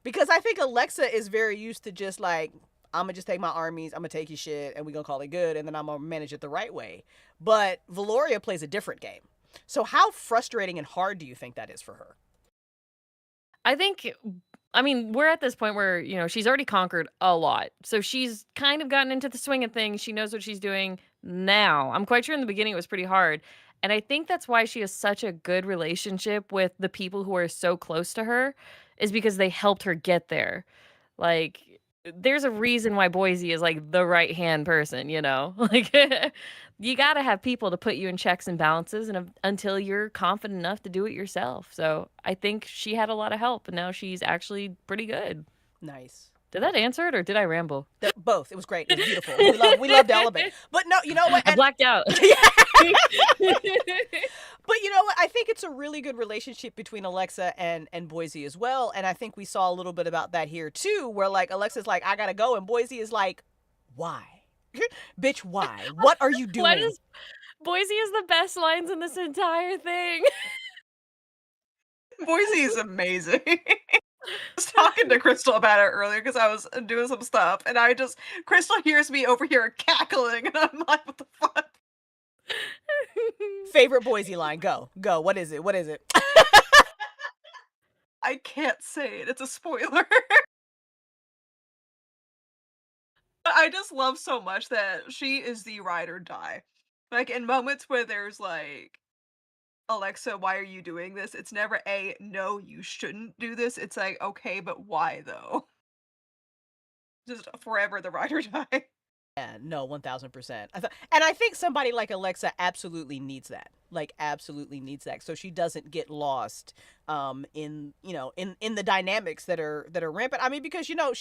Because I think Alexa is very used to just like, I'm going to just take my armies, I'm going to take your shit, and we're going to call it good, and then I'm going to manage it the right way. But Valoria plays a different game. So how frustrating and hard do you think that is for her? I mean, we're at this point where, she's already conquered a lot. So she's kind of gotten into the swing of things. She knows what she's doing now. I'm quite sure in the beginning it was pretty hard. And I think that's why she has such a good relationship with the people who are so close to her, is because they helped her get there. Like, there's a reason why Boise is like the right hand person, Like, you got to have people to put you in checks and balances until you're confident enough to do it yourself. So I think she had a lot of help, and now she's actually pretty good. Nice. Did that answer it, or did I ramble? Both. It was great. It was beautiful. We loved all of it. But no, you know what? I blacked out. But you know what? I think it's a really good relationship between Alexa and Boise as well. And I think we saw a little bit about that here too, where like Alexa's like, I gotta go, and Boise is like, why? Bitch, why? What are you doing? Boise is the best lines in this entire thing. Boise is amazing. I was talking to Crystal about it earlier because I was doing some stuff, and Crystal hears me over here cackling, and I'm like, what the fuck? Favorite Boise line? Go. What is it? I can't say it. It's a spoiler. I just love so much that she is the ride or die. Like, in moments where there's like, Alexa, why are you doing this? It's never a, no, you shouldn't do this. It's like, okay, but why though? Just forever the ride or die. Yeah, no, 1000%. And I think somebody like Alexa absolutely needs that. Like, absolutely needs that, so she doesn't get lost in, you know, in the dynamics that are rampant. I mean, because, you know,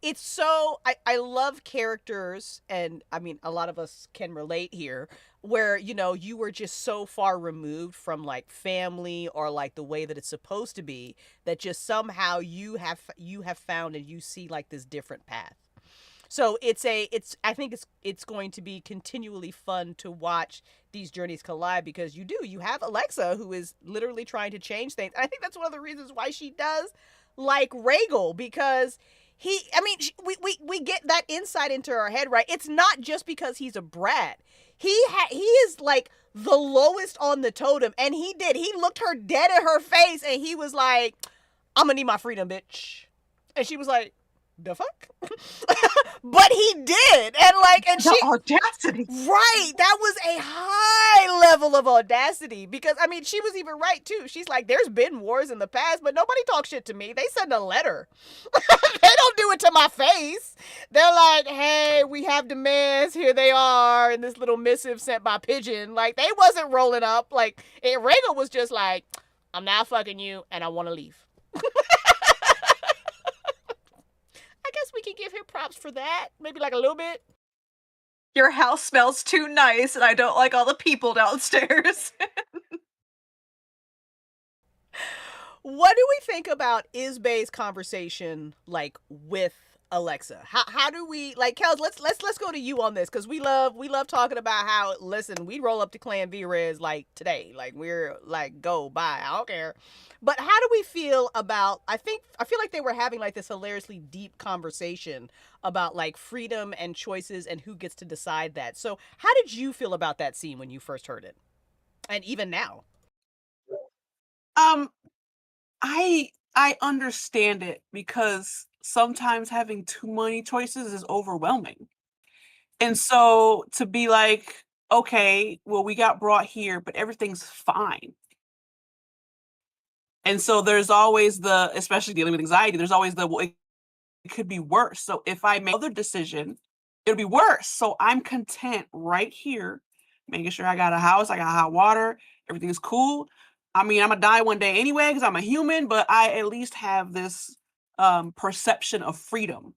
it's so, I love characters, and I mean, a lot of us can relate here, where, you know, you were just so far removed from like family or like the way that it's supposed to be, that just somehow you have found and you see like this different path. So I think it's going to be continually fun to watch these journeys collide, because you have Alexa, who is literally trying to change things. And I think that's one of the reasons why she does like Raegel, because we get that insight into her head, right? It's not just because he's a brat. He is like the lowest on the totem, and he looked her dead in her face and he was like, I'm gonna need my freedom, bitch. And she was like, the fuck? But he did. And the audacity. Right. That was a high level of audacity, because I mean, she was even right too. She's like, there's been wars in the past, but nobody talks shit to me. They send a letter. They don't do it to my face. They're like, hey, we have demands. Here they are in this little missive sent by pigeon. Like, they wasn't rolling up. Like, Raegel was just like, I'm now fucking you and I want to leave. I guess we can give him props for that. Maybe like a little bit. Your house smells too nice and I don't like all the people downstairs. What do we think about Isbay's conversation like with Alexa? How do we, like, Kels, let's go to you on this, because we love talking about how, listen, we roll up to Clan V-Rez like today. Like, we're like, go, bye, I don't care. But how do we feel about, I feel like they were having like this hilariously deep conversation about like freedom and choices and who gets to decide that. So how did you feel about that scene when you first heard it? And even now? I understand it, because sometimes having too many choices is overwhelming. And so to be like, okay, well, we got brought here, but everything's fine. And so there's always the, especially dealing with anxiety, there's always the, well, it could be worse. So if I make another decision, it'll be worse. So I'm content right here, making sure I got a house, I got hot water, everything's cool. I mean, I'm gonna die one day anyway because I'm a human, but I at least have this perception of freedom.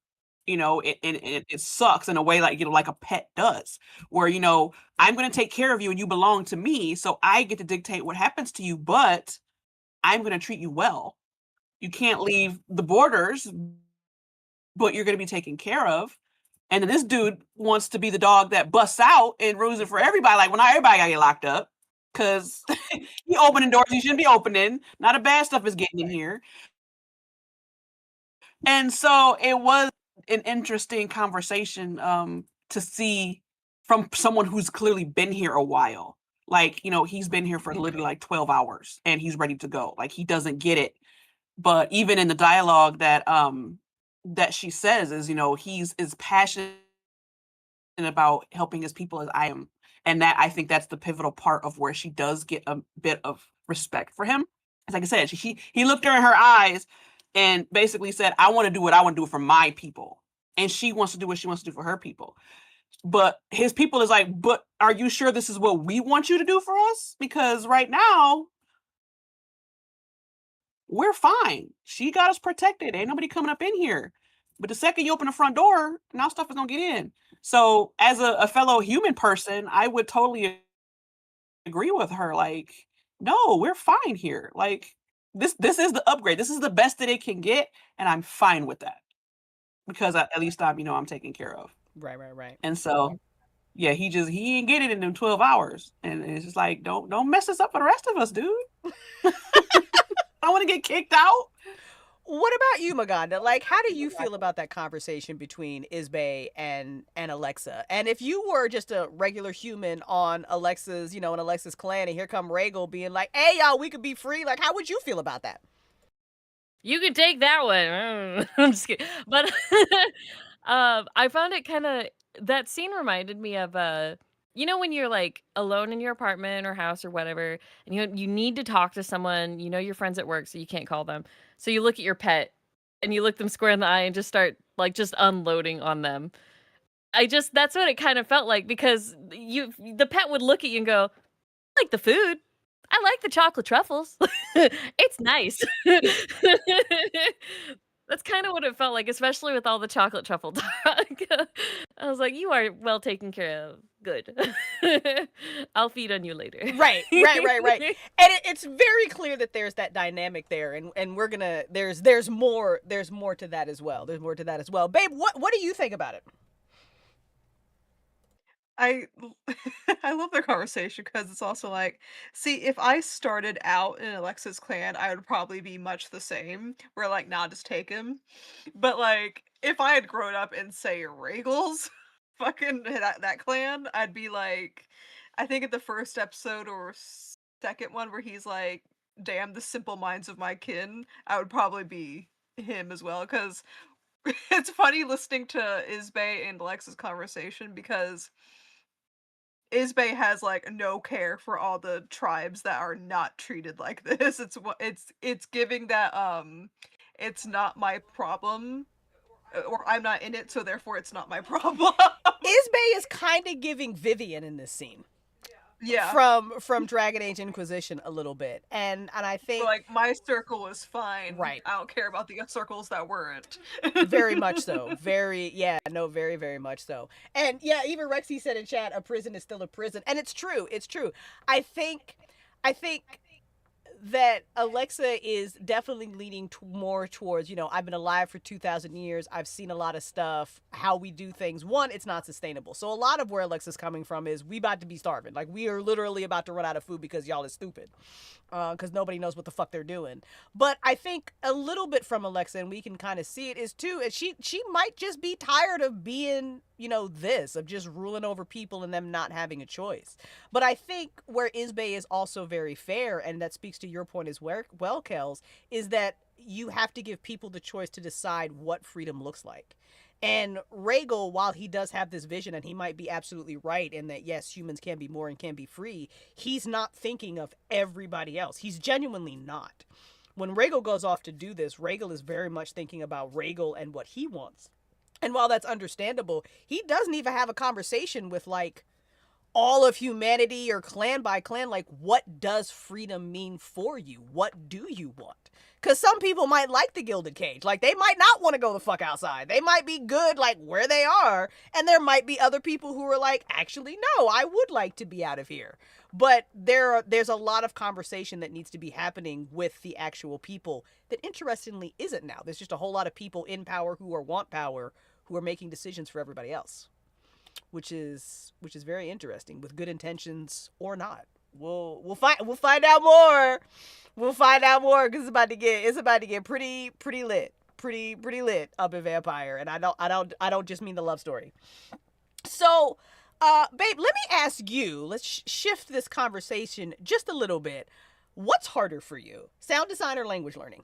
You know, it sucks in a way, like, you know, like a pet does, where, you know, I'm gonna take care of you and you belong to me, so I get to dictate what happens to you, but I'm gonna treat you well. You can't leave the borders, but you're gonna be taken care of. And then this dude wants to be the dog that busts out and ruins it for everybody. Like, well, not everybody gotta get locked up, because he opening doors he shouldn't be opening. Not a bad stuff is getting in here. And so it was an interesting conversation to see from someone who's clearly been here a while. Like, you know, he's been here for literally like 12 hours and he's ready to go. Like, he doesn't get it. But even in the dialogue that she says is, you know, he's as passionate about helping his people as I am. And that, I think that's the pivotal part of where she does get a bit of respect for him. As like I said, he looked her in her eyes and basically said, I want to do what I want to do for my people. And she wants to do what she wants to do for her people. But his people is like, but are you sure this is what we want you to do for us? Because right now, we're fine. She got us protected. Ain't nobody coming up in here. But the second you open the front door, now stuff is gonna get in. So as a fellow human person, I would totally agree with her. Like, no, we're fine here. Like, this is the upgrade. This is the best that it can get, and I'm fine with that. Because at least I'm taken care of. Right. And so yeah, he ain't get it in them 12 hours. And it's just like, don't mess this up for the rest of us, dude. I want to get kicked out. What about you, Maganda? Like, how do you feel about that conversation between Isbay and Alexa? And if you were just a regular human on Alexa's, in Alexa's clan, and here come Raegel being like, hey, y'all, we could be free. Like, how would you feel about that? You can take that one. I'm just kidding. But I found it kind of that scene reminded me of you know when you're like alone in your apartment or house or whatever, and you need to talk to someone, you know your friends at work, so you can't call them. So you look at your pet and you look them square in the eye and just start like just unloading on them. That's what it kind of felt like because the pet would look at you and go, "I like the food. I like the chocolate truffles. It's nice." That's kinda what it felt like, especially with all the chocolate truffle talk. I was like, "You are well taken care of. Good. I'll feed on you later." Right. And it's very clear that there's that dynamic there, and we're gonna there's more to that as well. There's more to that as well. Babe, what do you think about it? I I love their conversation because it's also like, see, if I started out in Alexa's clan, I would probably be much the same. Where like, nah, just take him. But like, if I had grown up in say Raegel's fucking that clan, I'd be like, I think in the first episode or second one where he's like, "Damn the simple minds of my kin," I would probably be him as well. Because it's funny listening to Isbay and Alexa's conversation because Isbay has like no care for all the tribes that are not treated like this. It's giving that it's not my problem or I'm not in it, so therefore it's not my problem. Isbay is kind of giving Vivian in this scene. Yeah. From Dragon Age Inquisition a little bit. And I think like my circle was fine. Right. I don't care about the circles that weren't. Very much so. Very very much so. And yeah, even Rexy said in chat, a prison is still a prison. And it's true. I think that Alexa is definitely leaning more towards, I've been alive for 2,000 years. I've seen a lot of stuff. How we do things. One, it's not sustainable. So a lot of where Alexa's coming from is we about to be starving. Like we are literally about to run out of food because y'all is stupid. Because nobody knows what the fuck they're doing. But I think a little bit from Alexa, and we can kind of see it, is too, she might just be tired of being, of just ruling over people and them not having a choice. But I think where Isbay is also very fair, and that speaks to your point as well, Kels, is that you have to give people the choice to decide what freedom looks like. And Raegel, while he does have this vision, and he might be absolutely right in that, yes, humans can be more and can be free, he's not thinking of everybody else. He's genuinely not. When Raegel goes off to do this, Raegel is very much thinking about Raegel and what he wants. And while that's understandable, he doesn't even have a conversation with, like, all of humanity or clan by clan. Like, what does freedom mean for you? What do you want? Because some people might like the gilded cage. Like, they might not want to go the fuck outside. They might be good, like, where they are. And there might be other people who are like, actually, no, I would like to be out of here. But there's a lot of conversation that needs to be happening with the actual people that, interestingly, isn't now. There's just a whole lot of people in power who want power who are making decisions for everybody else. Which is very interesting, with good intentions or not. We'll find out more. We'll find out more because it's about to get pretty lit, pretty lit up in Vampire, and I don't just mean the love story. So, babe, let me ask you. Let's shift this conversation just a little bit. What's harder for you, sound design or language learning?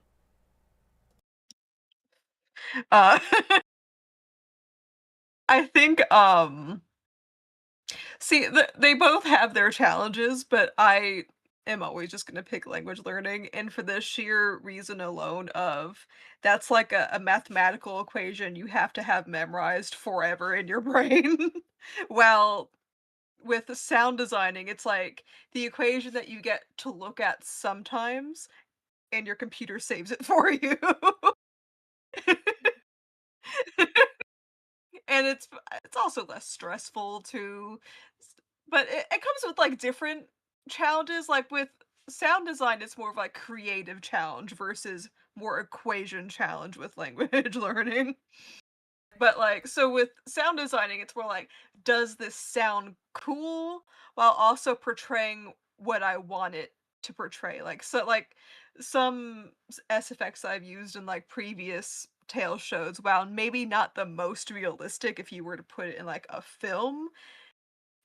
I think see they both have their challenges, but I am always just going to pick language learning, and for the sheer reason alone of that's like a mathematical equation you have to have memorized forever in your brain. Well, with the sound designing, it's like the equation that you get to look at sometimes and your computer saves it for you. And it's also less stressful too. But it comes with like different challenges. Like with sound design, it's more of like creative challenge versus more equation challenge with language learning. But like so with sound designing, it's more like, does this sound cool while also portraying what I want it to portray? Like so like some SFX I've used in like previous tale shows, while maybe not the most realistic if you were to put it in like a film,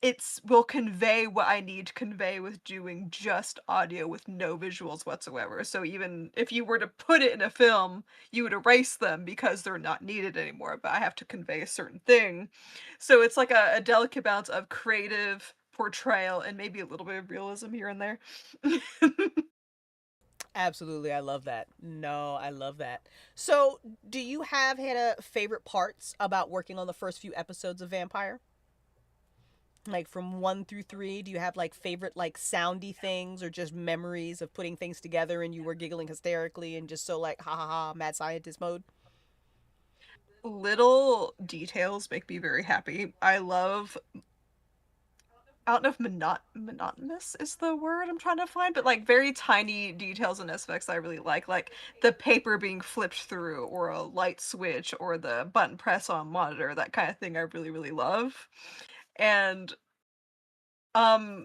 it's will convey what I need to convey with doing just audio with no visuals whatsoever. So even if you were to put it in a film, you would erase them because they're not needed anymore, but I have to convey a certain thing. So it's like a delicate balance of creative portrayal and maybe a little bit of realism here and there. Absolutely, I love that. No, I love that. So, do you have Hannah favorite parts about working on the first few episodes of Vampire? Like from 1 through 3, do you have like favorite like soundy things or just memories of putting things together and you were giggling hysterically and just so like ha ha ha mad scientist mode? Little details make me very happy. I don't know if monotonous is the word I'm trying to find, but like very tiny details and aspects I really like the paper being flipped through, or a light switch, or the button press on monitor, that kind of thing I really, really love. And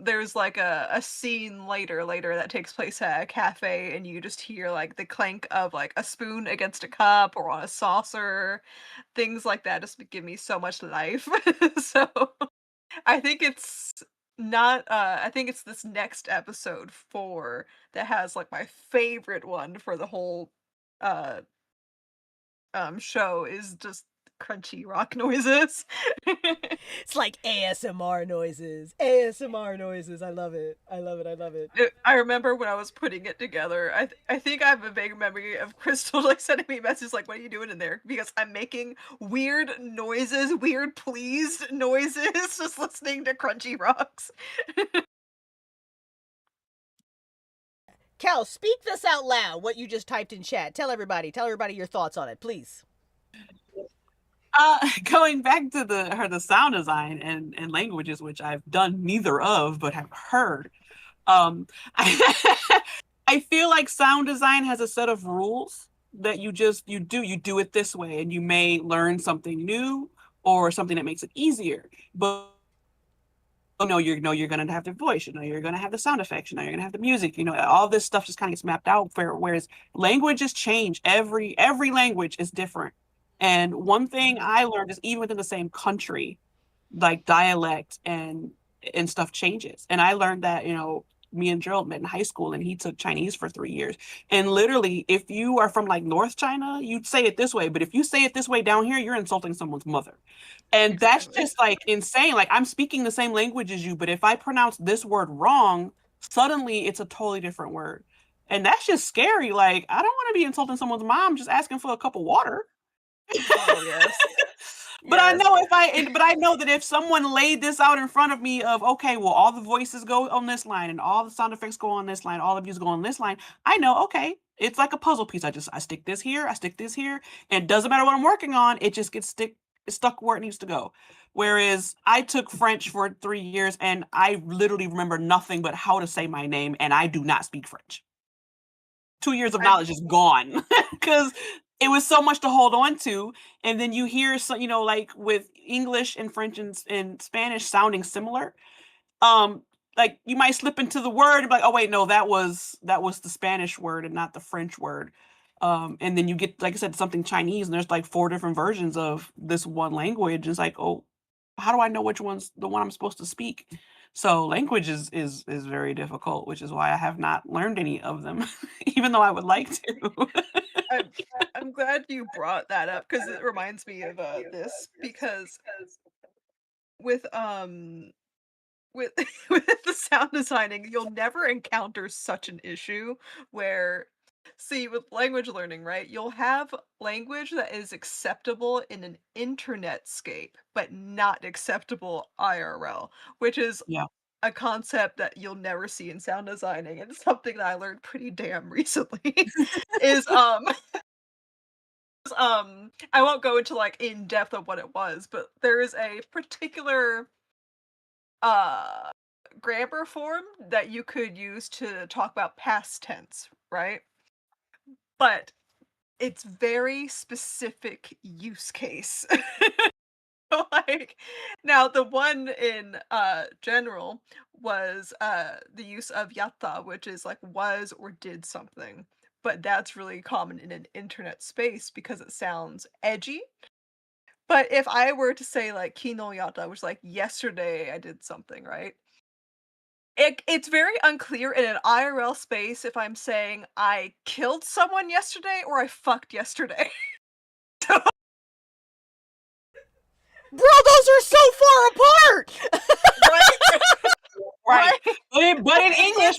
there's like a scene later that takes place at a cafe, and you just hear like the clank of like a spoon against a cup or on a saucer. Things like that just give me so much life. So I think it's not I think it's this next episode 4 that has like my favorite one for the whole uh show is just crunchy rock noises. It's like ASMR noises. ASMR noises. I love it. I love it. I love it. I remember when I was putting it together, I think I have a vague memory of Crystal like sending me a message like, "What are you doing in there?" Because I'm making weird noises, weird pleased noises, just listening to crunchy rocks. Kel, speak this out loud, what you just typed in chat. Tell everybody your thoughts on it, please. Going back to the sound design and languages, which I've done neither of but have heard. I feel like sound design has a set of rules that you do it this way, and you may learn something new or something that makes it easier. But you're gonna have the voice, you're gonna have the sound effects, you're gonna have the music, all this stuff just kind of gets mapped out. Whereas languages change. Every language is different. And one thing I learned is even within the same country, like dialect and stuff changes. And I learned that, me and Gerald met in high school, and he took Chinese for 3 years. And literally, if you are from like North China, you'd say it this way, but if you say it this way down here, you're insulting someone's mother. And that's just like insane. Like, I'm speaking the same language as you, but if I pronounce this word wrong, suddenly it's a totally different word. And that's just scary. Like, I don't want to be insulting someone's mom just asking for a cup of water. Oh yes. But I know that if someone laid this out in front of me of, okay, well, all the voices go on this line and all the sound effects go on this line, all the music go on this line, I know, okay, it's like a puzzle piece. I stick this here, I stick this here, and it doesn't matter what I'm working on, it just gets stuck where it needs to go. Whereas I took French for 3 years, and I literally remember nothing but how to say my name, and I do not speak French. 2 years of knowledge is gone because it was so much to hold on to. And then you hear, like with English and French and Spanish sounding similar, like you might slip into the word and be like, oh wait, no, that was the Spanish word and not the French word. And then you get, like I said, something Chinese, and there's like 4 different versions of this one language. It's like, oh, how do I know which one's the one I'm supposed to speak? So language is very difficult, which is why I have not learned any of them, even though I would like to. I'm glad you brought that up because it reminds me of this, because with with with the sound designing, you'll never encounter such an issue where, see, with language learning, right? You'll have language that is acceptable in an internet scape, but not acceptable IRL, which is Yeah. a concept that you'll never see in sound designing, and something that I learned pretty damn recently is I won't go into like in depth of what it was, but there is a particular uh grammar form that you could use to talk about past tense, right? But it's very specific use case. Like, now the one in general was the use of yatta, which is like was or did something. But that's really common in an internet space because it sounds edgy. But if I were to say like Kino Yata, which like yesterday I did something, right? It's very unclear in an IRL space if I'm saying I killed someone yesterday or I fucked yesterday. Bro, those are so far apart. Right. But in English,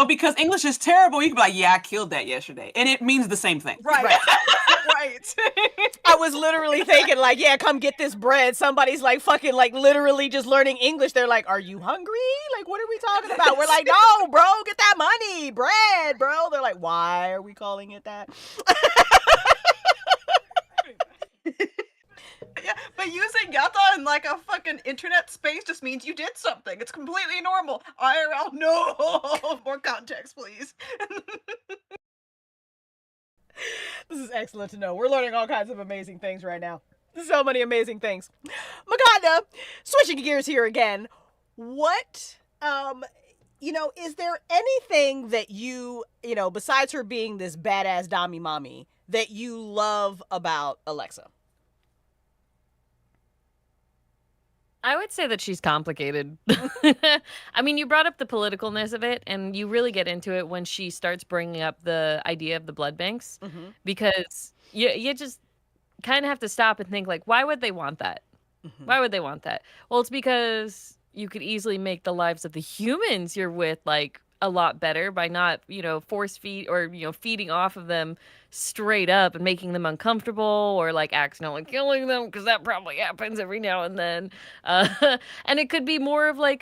because English is terrible, you can be like, yeah, I killed that yesterday. And it means the same thing. Right. Right. I was literally thinking, like, yeah, come get this bread. Somebody's like fucking like literally just learning English. They're like, are you hungry? Like, what are we talking about? We're like, no, bro, get that money. Bread, bro. They're like, why are we calling it that? Yeah, but using yata in like a fucking internet space just means you did something. It's completely normal. IRL, no. More context, please. This is excellent to know. We're learning all kinds of amazing things right now. So many amazing things. Maganda, switching gears here again. What, is there anything that you, besides her being this badass Dami mommy, that you love about Alexa? I would say that she's complicated. I mean, you brought up the politicalness of it, and you really get into it when she starts bringing up the idea of the blood banks, because you just kind of have to stop and think, like, why would they want that? Why would they want that? Well, it's because you could easily make the lives of the humans you're with, like, a lot better by not, force feed or, feeding off of them straight up and making them uncomfortable or like accidentally killing them, because that probably happens every now and then. And it could be more of like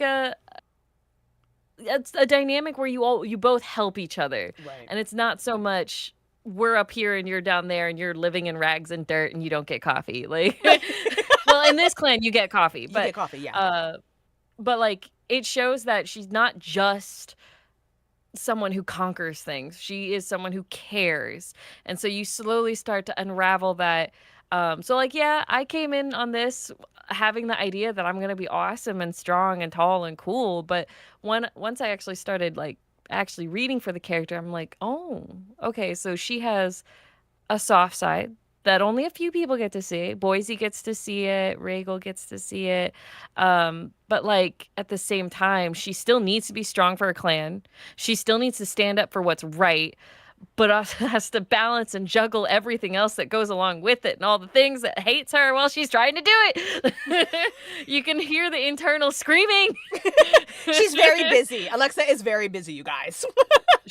it's a dynamic where you both help each other. Right. And it's not so much we're up here and you're down there and you're living in rags and dirt and you don't get coffee. Like, well, in this clan you get coffee, but you get coffee, yeah. But like it shows that she's not just someone who conquers things. She is someone who cares. And so you slowly start to unravel that. So like, yeah, I came in on this having the idea that I'm going to be awesome and strong and tall and cool. But once I actually started like actually reading for the character, I'm like, oh, okay. So she has a soft side that only a few people get to see. Boise gets to see it. Raegel gets to see it. But like at the same time, she still needs to be strong for her clan. She still needs to stand up for what's right, but also has to balance and juggle everything else that goes along with it and all the things that hates her while she's trying to do it. You can hear the internal screaming. She's very busy. Alexa is very busy, you guys.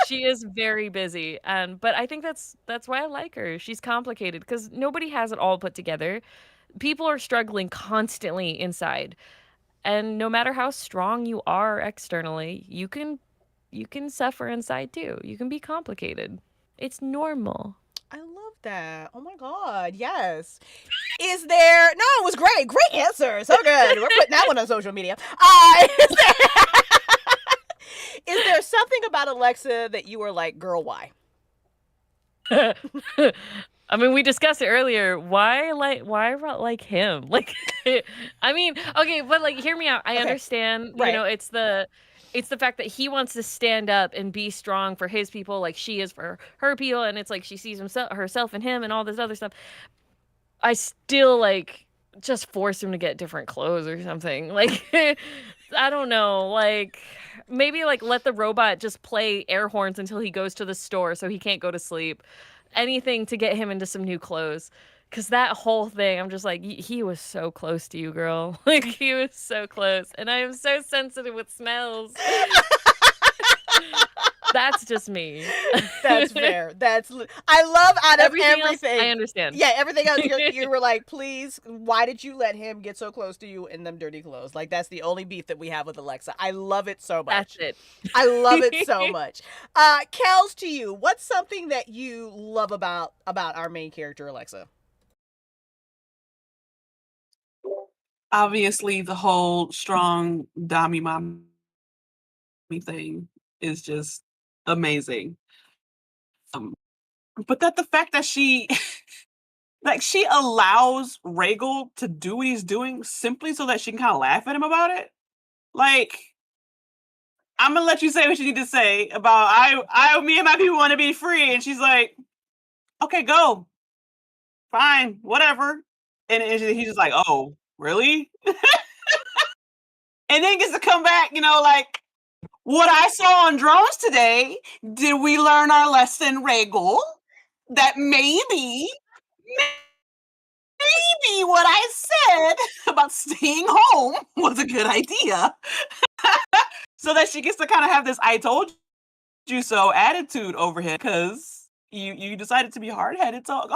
She is very busy. But I think that's why I like her. She's complicated because nobody has it all put together. People are struggling constantly inside. And no matter how strong you are externally, you can suffer inside too. You can be complicated. It's normal. I love that. Oh my God. Yes. Is there, no, it was great. Great answer. So good. We're putting that one on social media. Is there something about Alexa that you were like, girl, why? I mean, we discussed it earlier. Why like him? Like, I mean, okay, but like, hear me out. I understand, right. It's the fact that he wants to stand up and be strong for his people like she is for her people. And it's like, she sees herself and him and all this other stuff. I still like just force him to get different clothes or something. Like, I don't know, like maybe like let the robot just play air horns until he goes to the store so he can't go to sleep. Anything to get him into some new clothes. Because that whole thing, I'm just like, he was so close to you, girl. Like, he was so close. And I am so sensitive with smells. That's just me. That's fair. I love out of everything. Else, I understand. Yeah, everything else, you were like, please, why did you let him get so close to you in them dirty clothes? Like, that's the only beef that we have with Alexa. I love it so much. That's it. I love it so much. Kels, to you, what's something that you love about our main character, Alexa? Obviously, the whole strong Dami mommy thing is just amazing. But that the fact that she she allows Raegel to do what he's doing simply so that she can kind of laugh at him about it. Like, I'm gonna let you say what you need to say about me and my people want to be free, and she's like, okay, go. fine, whatever. And he's just like, oh, really? And then gets to come back, like, what I saw on drones today, did we learn our lesson, Raegel? That maybe what I said about staying home was a good idea. So that she gets to kind of have this I told you so attitude over him because you decided to be hard-headed. So, okay,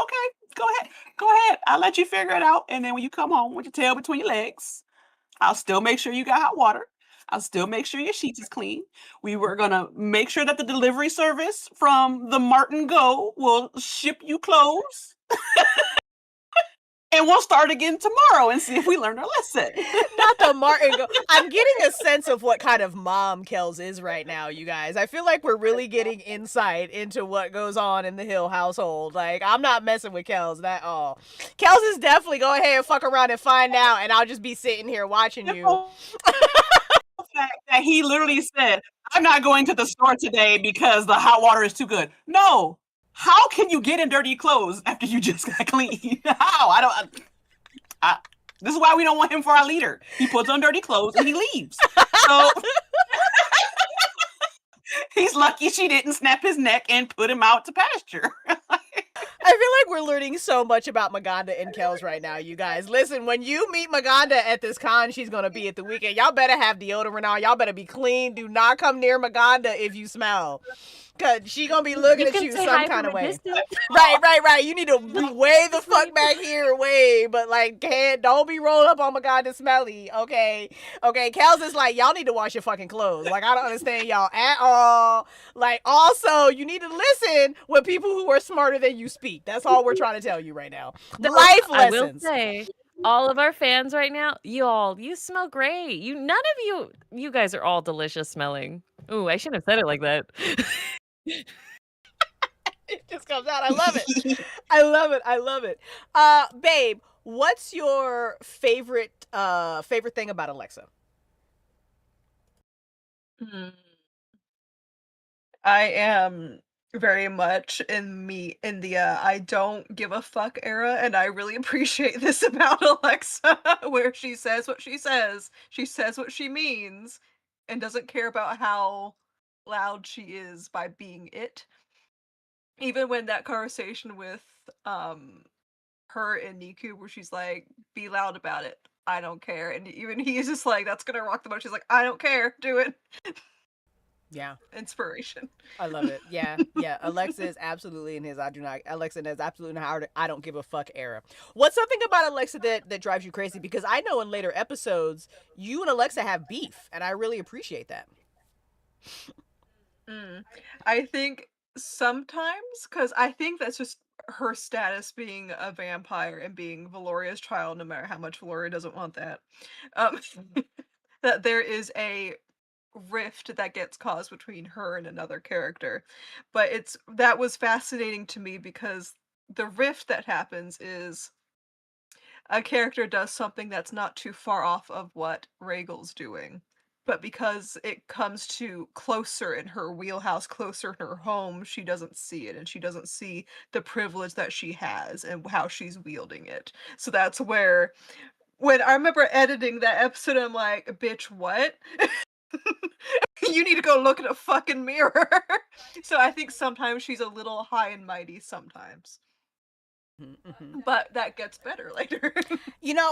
go ahead. I'll let you figure it out. And then when you come home with your tail between your legs, I'll still make sure you got hot water. I'll still make sure your sheets is clean. We were going to make sure that the delivery service from the Martin Go will ship you clothes. And we'll start again tomorrow and see if we learned our lesson. Not the Martin Go. I'm getting a sense of what kind of mom Kels is right now, you guys. I feel like we're really getting insight into what goes on in the Hill household. Like, I'm not messing with Kels at all. Kels is definitely go ahead and fuck around and find out, and I'll just be sitting here watching you. That he literally said, I'm not going to the store today because the hot water is too good. No. How can you get in dirty clothes after you just got clean? How? This is why we don't want him for our leader. He puts on dirty clothes and he leaves. So he's lucky she didn't snap his neck and put him out to pasture. I feel like we're learning so much about Maganda and Kels right now, you guys. Listen, when you meet Maganda at this con she's going to be at the weekend, y'all better have deodorant on. Y'all better be clean. Do not come near Maganda if you smell. Because she going to be looking at you some kind of way. Right. You need to be way the fuck back here, way. But, like, don't be rolled up on Maganda smelly, okay? Okay, Kels is like, y'all need to wash your fucking clothes. Like, I don't understand y'all at all. Like, also, you need to listen when people who are smarter than you speak. That's all we're trying to tell you right now. Life lessons. I will say, all of our fans right now, you smell great. None of you guys are all delicious smelling. Ooh, I shouldn't have said it like that. It just comes out. I love it. I love it. Babe, what's your favorite thing about Alexa? I am very much in the I don't give a fuck era, and I really appreciate this about Alexa, where she says what she says what she means, and doesn't care about how loud she is by being it. Even when that conversation with her and Niku, where she's like, be loud about it, I don't care, and even he's just like, that's gonna rock the boat. She's like, I don't care, do it. Yeah. Inspiration. I love it. Yeah. Alexa is absolutely in his Alexa is absolutely in her I don't give a fuck era. What's something about Alexa that drives you crazy? Because I know in later episodes, you and Alexa have beef, and I really appreciate that. I think sometimes, because I think that's just her status being a vampire and being Valoria's child, no matter how much Valoria doesn't want that, that there is a rift that gets caused between her and another character. But that was fascinating to me because the rift that happens is a character does something that's not too far off of what Raegel's doing. But because it comes to closer in her wheelhouse, closer in her home, she doesn't see it, and she doesn't see the privilege that she has and how she's wielding it. So that's where, when I remember editing that episode, I'm like, bitch, what? You need to go look in a fucking mirror. So I think sometimes she's a little high and mighty sometimes. But that gets better later.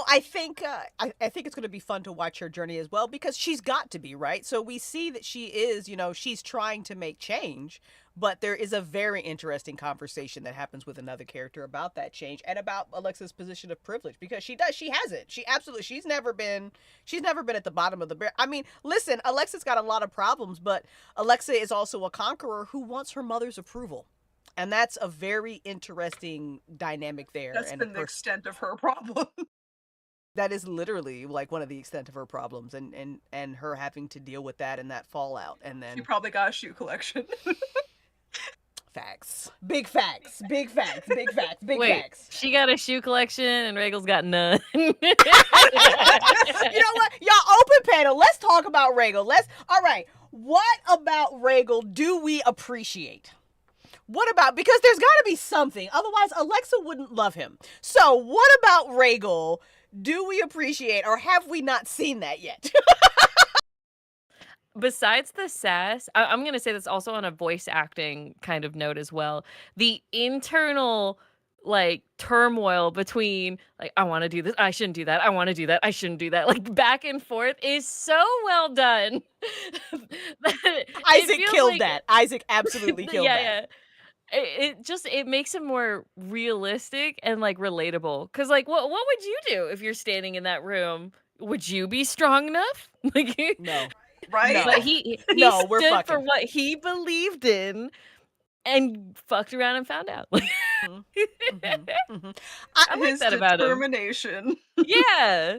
I think I think it's going to be fun to watch her journey as well, because she's got to be, right? So we see that she is, she's trying to make change, but there is a very interesting conversation that happens with another character about that change and about Alexa's position of privilege, because she has it. She's never been at the bottom of the barrel. I mean, listen, Alexa's got a lot of problems, but Alexa is also a conqueror who wants her mother's approval. And that's a very interesting dynamic there. That's been the extent of her problem. That is literally like one of the extent of her problems, and her having to deal with that and that fallout. And then she probably got a shoe collection. Facts. Big facts. Big facts. Big facts. Big Wait, facts. She got a shoe collection and Raegel's got none. You know what? Y'all, open panel. Let's talk about Raegel. All right. What about Raegel do we appreciate? What about, because there's got to be something, otherwise Alexa wouldn't love him. So what about Raegel? Do we appreciate, or have we not seen that yet? Besides the sass, I'm going to say this also on a voice acting kind of note as well. The internal like turmoil between like, I want to do this, I shouldn't do that, I want to do that, I shouldn't do that, like back and forth is so well done. Isaac killed that. Isaac absolutely killed that. Yeah. It makes it more realistic and like relatable. Cause like what would you do if you're standing in that room? Would you be strong enough? Like no. Right? No. But he No, stood we're fucking. for what he believed in and fucked around and found out. I like that about him. Determination. Yeah.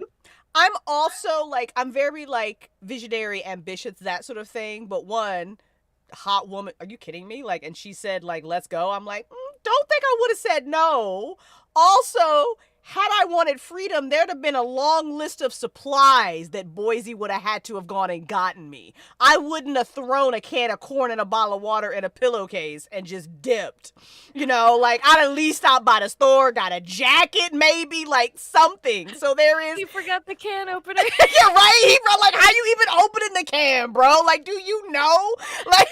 I'm also like, I'm very like visionary, ambitious, that sort of thing. But one hot woman, are you kidding me? Like, and she said like, let's go. I'm like, don't think I would have said no. Also, had I wanted freedom, there'd have been a long list of supplies that Boise would have had to have gone and gotten me. I wouldn't have thrown a can of corn and a bottle of water in a pillowcase and just dipped. You know, like, I'd at least stop by the store, got a jacket, maybe, like, something. So there is... You forgot the can opener. Yeah, right? Bro, like, how you even opening the can, bro? Like, do you know? Like,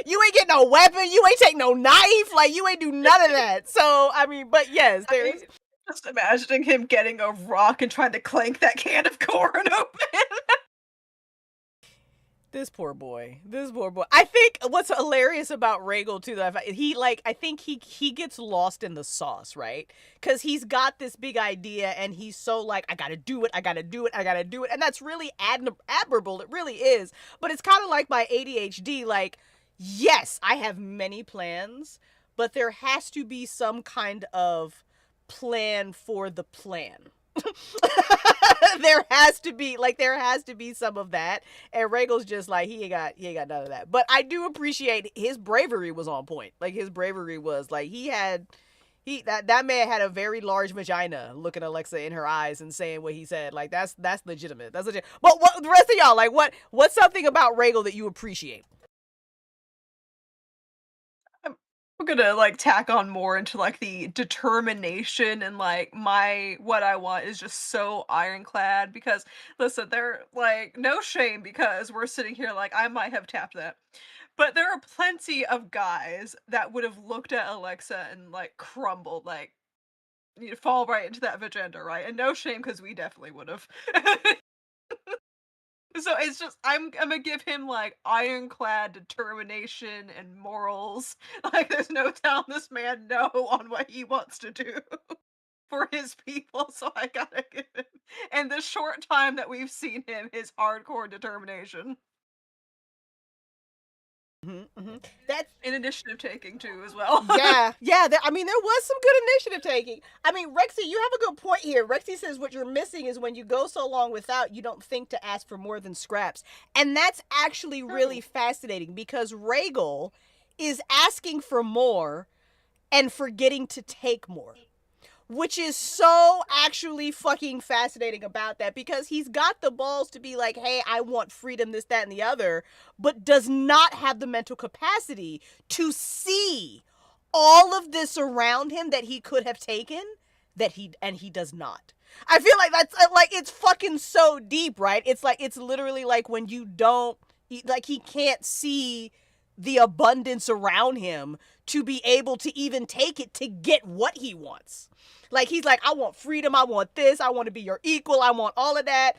you ain't get no weapon, you ain't take no knife, like, you ain't do none of that. So, I mean, but yes, there's... Just imagining him getting a rock and trying to clank that can of corn open. This poor boy. I think what's hilarious about Raegel too, that I think he gets lost in the sauce, right? Because he's got this big idea and he's so like, I gotta do it, and that's really admirable. It really is. But it's kind of like my ADHD. Like, yes, I have many plans, but there has to be some kind of plan for the plan. there has to be some of that, and Raegel's just like, he ain't got none of that. But I do appreciate his bravery was on point. Like, his bravery was like, that man had a very large vagina looking Alexa in her eyes and saying what he said. Like, that's legitimate. That's legit. But what the rest of y'all, like, what's something about Raegel that you appreciate? I'm gonna like tack on more into like the determination and like what I want is just so ironclad, because listen, they're like, no shame, because we're sitting here like, I might have tapped that, but there are plenty of guys that would have looked at Alexa and like crumbled, like, you fall right into that vagina, right? And no shame, because we definitely would have. So it's just, I'm gonna give him like ironclad determination and morals. Like, there's no telling this man no on what he wants to do for his people. So I gotta give him, and the short time that we've seen him, his hardcore determination. That's an initiative taking too, as well. yeah. There was some good initiative taking. I mean, Rexy, you have a good point here. Rexy says what you're missing is when you go so long without, you don't think to ask for more than scraps, and that's actually really fascinating, because Raegel is asking for more and forgetting to take more. Which is so actually fucking fascinating about that, because he's got the balls to be like, hey, I want freedom, this, that, and the other, but does not have the mental capacity to see all of this around him that he could have taken, and he does not. I feel like that's like, it's fucking so deep, right? It's like, it's literally like when you don't, like, he can't see the abundance around him to be able to even take it to get what he wants. Like, he's like, I want freedom, I want this, I want to be your equal, I want all of that.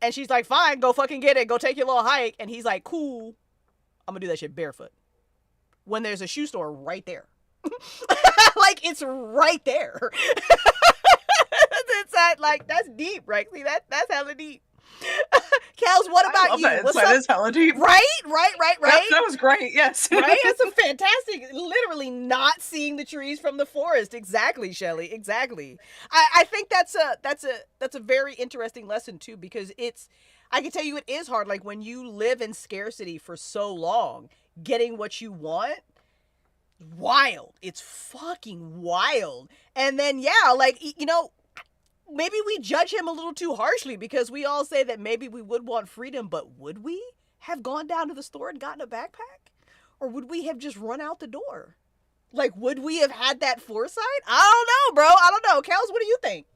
And she's like, fine, go fucking get it, go take your little hike. And he's like, cool, I'm gonna do that shit barefoot. When there's a shoe store right there. Like, it's right there. It's like, that's deep, right? See, that's hella deep. Kels, what about you? That is hella deep. Right? That was great, yes. Right? That's a fantastic, literally not seeing the trees from the forest. Exactly, Shelley. Exactly. I think that's a very interesting lesson too, because I can tell you it is hard. Like, when you live in scarcity for so long, getting what you want, wild. It's fucking wild. And then, yeah, like, you know, maybe we judge him a little too harshly, because we all say that maybe we would want freedom, but would we have gone down to the store and gotten a backpack? Or would we have just run out the door? Like, would we have had that foresight? I don't know, bro. I don't know. Kels, what do you think?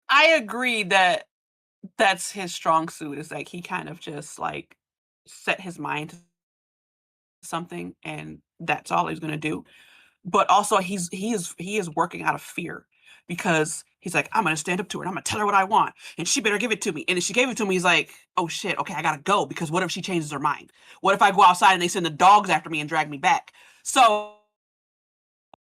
I agree that that's his strong suit. Is like he kind of just like set his mind to something, and that's all he's gonna do. But also he is working out of fear because he's like, I'm gonna stand up to her and I'm gonna tell her what I want, and she better give it to me. And if she gave it to me, he's like, oh shit, okay, I gotta go because what if she changes her mind? What if I go outside and they send the dogs after me and drag me back? So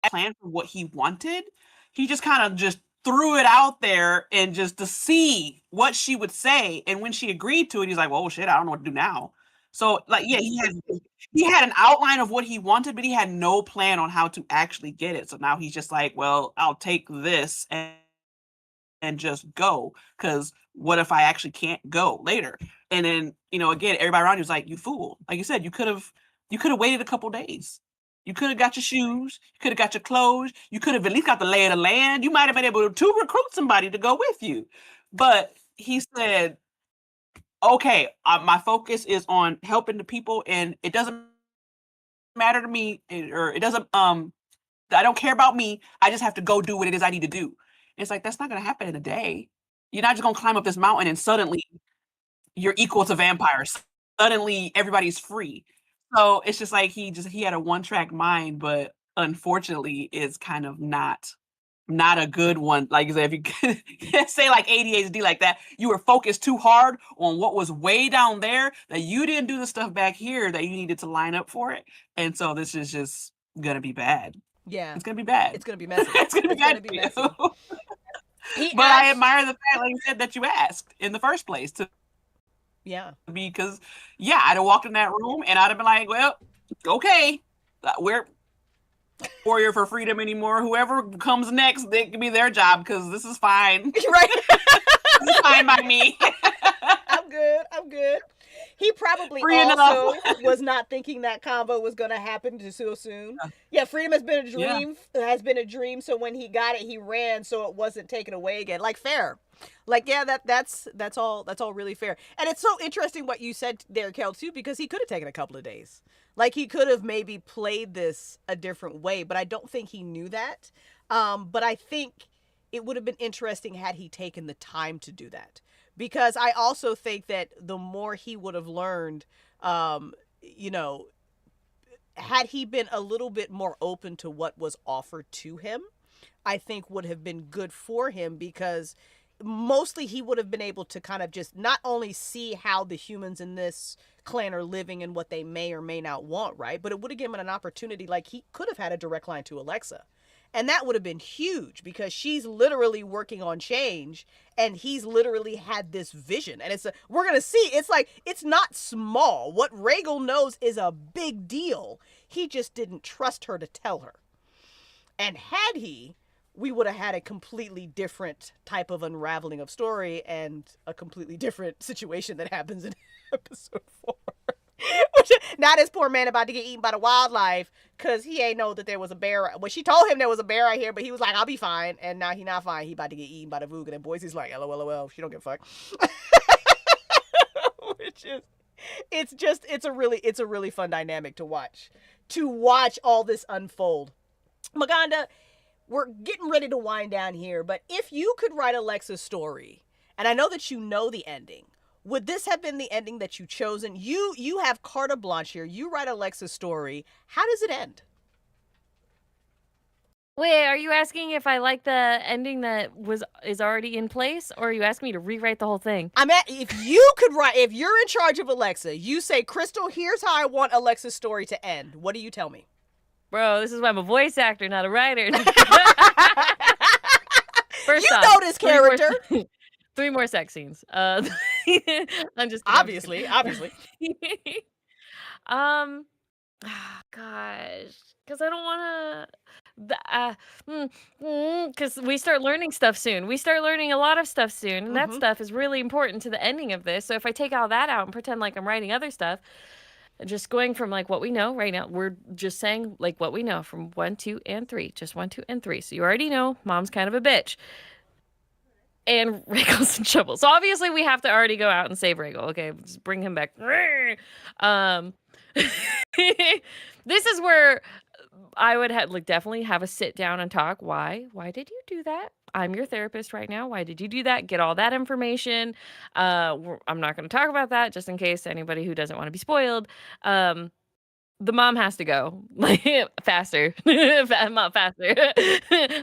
plan for what he wanted. He just kind of just threw it out there and just to see what she would say. And when she agreed to it, he's like, well, shit, I don't know what to do now. So like, yeah, he had an outline of what he wanted, but he had no plan on how to actually get it. So now he's just like, well, I'll take this and just go, because what if I actually can't go later? And then, again, everybody around you was like, you fool. Like you said, you could have waited a couple days. You could have got your shoes, you could have got your clothes, you could have at least got the lay of the land. You might have been able to recruit somebody to go with you. But he said, okay, my focus is on helping the people, and it doesn't matter to me, or it doesn't, I don't care about me. I just have to go do what it is I need to do. It's like, that's not going to happen in a day. You're not just going to climb up this mountain and suddenly you're equal to vampires. Suddenly everybody's free. So it's just like he had a one-track mind, but unfortunately it's kind of not a good one. Like I said, if you can't say like ADHD like that, you were focused too hard on what was way down there that you didn't do the stuff back here that you needed to line up for it. And so this is just gonna be bad. Yeah. It's gonna be bad. It's gonna be messy. It's gonna be bad for you. But I admire the fact, like you said, that you asked in the first place to. Yeah. Because, yeah, I'd have walked in that room and I'd have been like, well, okay, we're warrior for freedom anymore. Whoever comes next, it can be their job because this is fine. Right. This is fine by me. I'm good. He probably Free also enough. was not thinking that combo was going to happen so soon. Yeah, freedom has been a dream. Has been a dream. So when he got it, he ran so it wasn't taken away again. Like, fair. Like, yeah, that's all really fair. And it's so interesting what you said there, Kel, too, because he could have taken a couple of days. Like, he could have maybe played this a different way, but I don't think he knew that. But I think it would have been interesting had he taken the time to do that. Because I also think that the more he would have learned, had he been a little bit more open to what was offered to him, I think would have been good for him, because mostly he would have been able to kind of just not only see how the humans in this clan are living and what they may or may not want, right? But it would have given him an opportunity. Like, he could have had a direct line to Alexa. And that would have been huge, because she's literally working on change, and he's literally had this vision. And we're going to see, it's like, it's not small. What Raegel knows is a big deal. He just didn't trust her to tell her. And had he, we would have had a completely different type of unraveling of story and a completely different situation that happens in episode 4. Now this poor man about to get eaten by the wildlife because he ain't know that there was a bear. Well, she told him there was a bear right here, but he was like, I'll be fine. And now he not fine. He about to get eaten by the Voog. And then Boise's like, LOL, she don't give a fuck. Which is, it's a really fun dynamic to watch. To watch all this unfold. Maganda, we're getting ready to wind down here, but if you could write Alexa's story, and I know that you know the ending, would this have been the ending that you chosen? You have carte blanche here. You write Alexa's story. How does it end? Wait, are you asking if I like the ending that is already in place, or are you asking me to rewrite the whole thing? If you're in charge of Alexa, you say, Crystal, here's how I want Alexa's story to end. What do you tell me? Bro, this is why I'm a voice actor, not a writer. First you off, know this character. 3 more sex scenes. I'm just obviously. Oh, gosh, because I don't want to. Because we start learning stuff soon. We start learning a lot of stuff soon, and that stuff is really important to the ending of this. So if I take all that out and pretend like I'm writing other stuff, just going from like what we know right now, we're just saying like what we know from 1, 2, and 3. Just 1, 2, and 3. So you already know Mom's kind of a bitch. And Raegel's in trouble. So obviously we have to already go out and save Raegel. Okay, just bring him back. This is where I would have like definitely have a sit down and talk. Why did you do that? I'm your therapist right now. Why did you do that? Get all that information. I'm not going to talk about that just in case anybody who doesn't want to be spoiled. The mom has to go like faster. Not faster.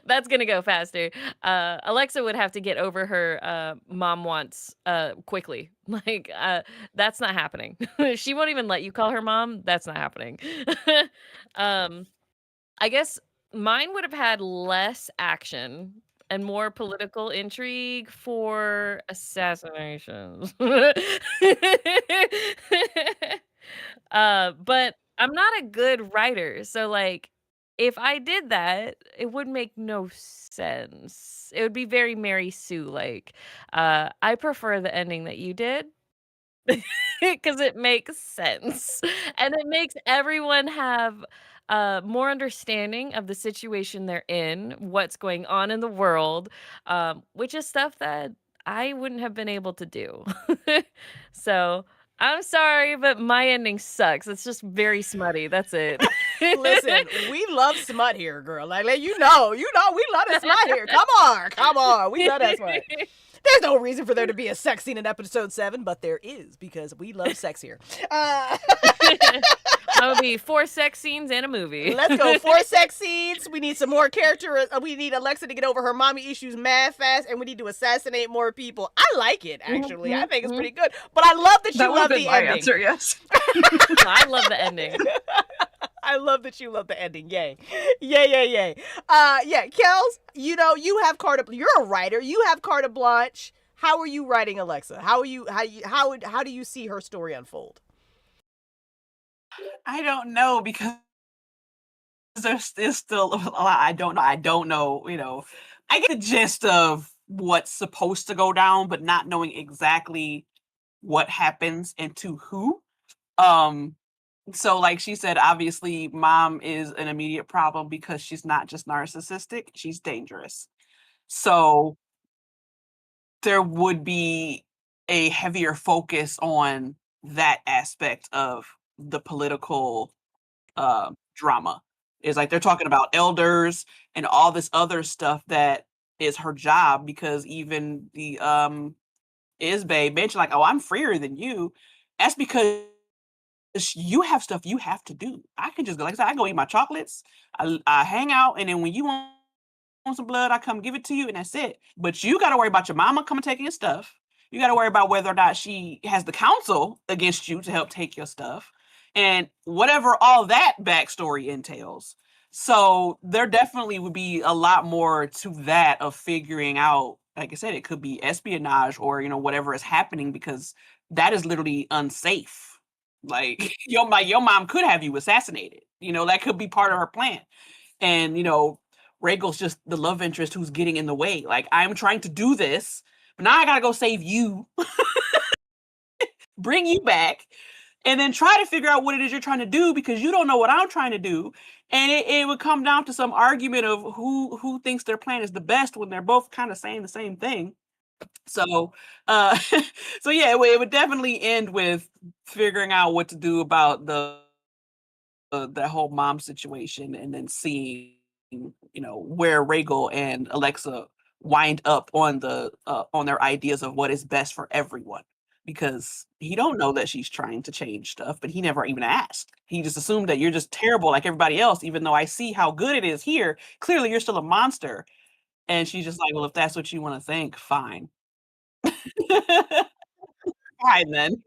That's gonna go faster. Alexa would have to get over her mom wants quickly. Like that's not happening. She won't even let you call her mom. That's not happening. um, I guess mine would have had less action and more political intrigue for assassinations. But I'm not a good writer, so, like, if I did that, it would make no sense. It would be very Mary Sue like. I prefer the ending that you did because it makes sense, and it makes everyone have, more understanding of the situation they're in, what's going on in the world, which is stuff that I wouldn't have been able to do. So, I'm sorry, but my ending sucks. It's just very smutty, that's it. Listen, we love smut here, girl. Like you know, we love the smut here. Come on, we love that smut. There's no reason for there to be a sex scene in episode 7, but there is because we love sex here. That would be 4 sex scenes and a movie. Let's go. 4 sex scenes. We need some more character. We need Alexa to get over her mommy issues mad fast, and we need to assassinate more people. I like it, actually. I think it's pretty good. But I love that you love the ending. Answer, yes. I love the ending. I love that you love the ending. Yay. Yay. Yeah, Kels, you know, you're a writer. You have carte blanche. How are you writing Alexa? How do you see her story unfold? I don't know because there's still a lot I don't know. I don't know, I get the gist of what's supposed to go down, but not knowing exactly what happens and to who. So like she said, obviously mom is an immediate problem because she's not just narcissistic, she's dangerous. So there would be a heavier focus on that aspect of the political drama. Is like they're talking about elders and all this other stuff that is her job because even the Isbay mentioned like, oh, I'm freer than you. That's because you have stuff you have to do. I can just go, like I said, I go eat my chocolates, I hang out, and then when you want some blood, I come give it to you, and that's it. But you got to worry about your mama coming taking your stuff. You got to worry about whether or not she has the counsel against you to help take your stuff, and whatever all that backstory entails. So there definitely would be a lot more to that of figuring out. Like I said, it could be espionage or whatever is happening because that is literally unsafe. Like your mom could have you assassinated. That could be part of her plan. And Raegel's just the love interest who's getting in the way. Like I'm trying to do this, but now I gotta go save you, bring you back, and then try to figure out what it is you're trying to do because you don't know what I'm trying to do. And it would come down to some argument of who thinks their plan is the best when they're both kind of saying the same thing. So, so yeah, it would definitely end with figuring out what to do about the whole mom situation, and then seeing where Raegel and Alexa wind up on their ideas of what is best for everyone. Because he don't know that she's trying to change stuff, but he never even asked. He just assumed that you're just terrible like everybody else, even though I see how good it is here. Clearly, you're still a monster. And she's just like, well, if that's what you want to think, fine. Fine then.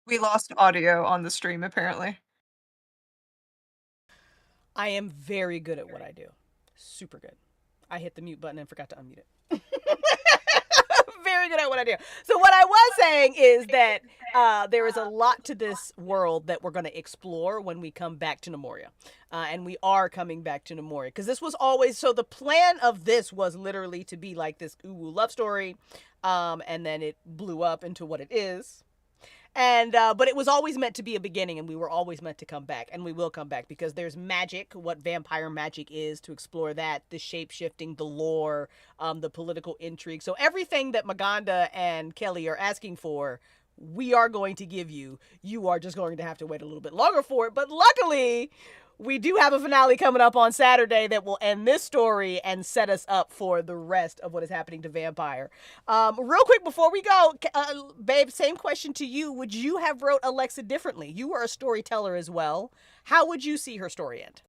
We lost audio on the stream, apparently. I am very good at what I do. Super good. I hit the mute button and forgot to unmute it. Very good at what I do. So what I was saying is that there is a lot to this world that we're going to explore when we come back to Nomoria. And we are coming back to Nomoria. Because this was always... So the plan of this was literally to be like this ooh love story. And then it blew up into what it is. And but it was always meant to be a beginning, and we were always meant to come back, and we will come back because there's magic, what vampire magic is, to explore that, the shape-shifting, the lore, the political intrigue. So everything that Maganda and Kelly are asking for, we are going to give you. You are just going to have to wait a little bit longer for it. But luckily, we do have a finale coming up on Saturday that will end this story and set us up for the rest of what is happening to Vampire. Real quick before we go, babe, same question to you. Would you have wrote Alexa differently? You were a storyteller as well. How would you see her story end?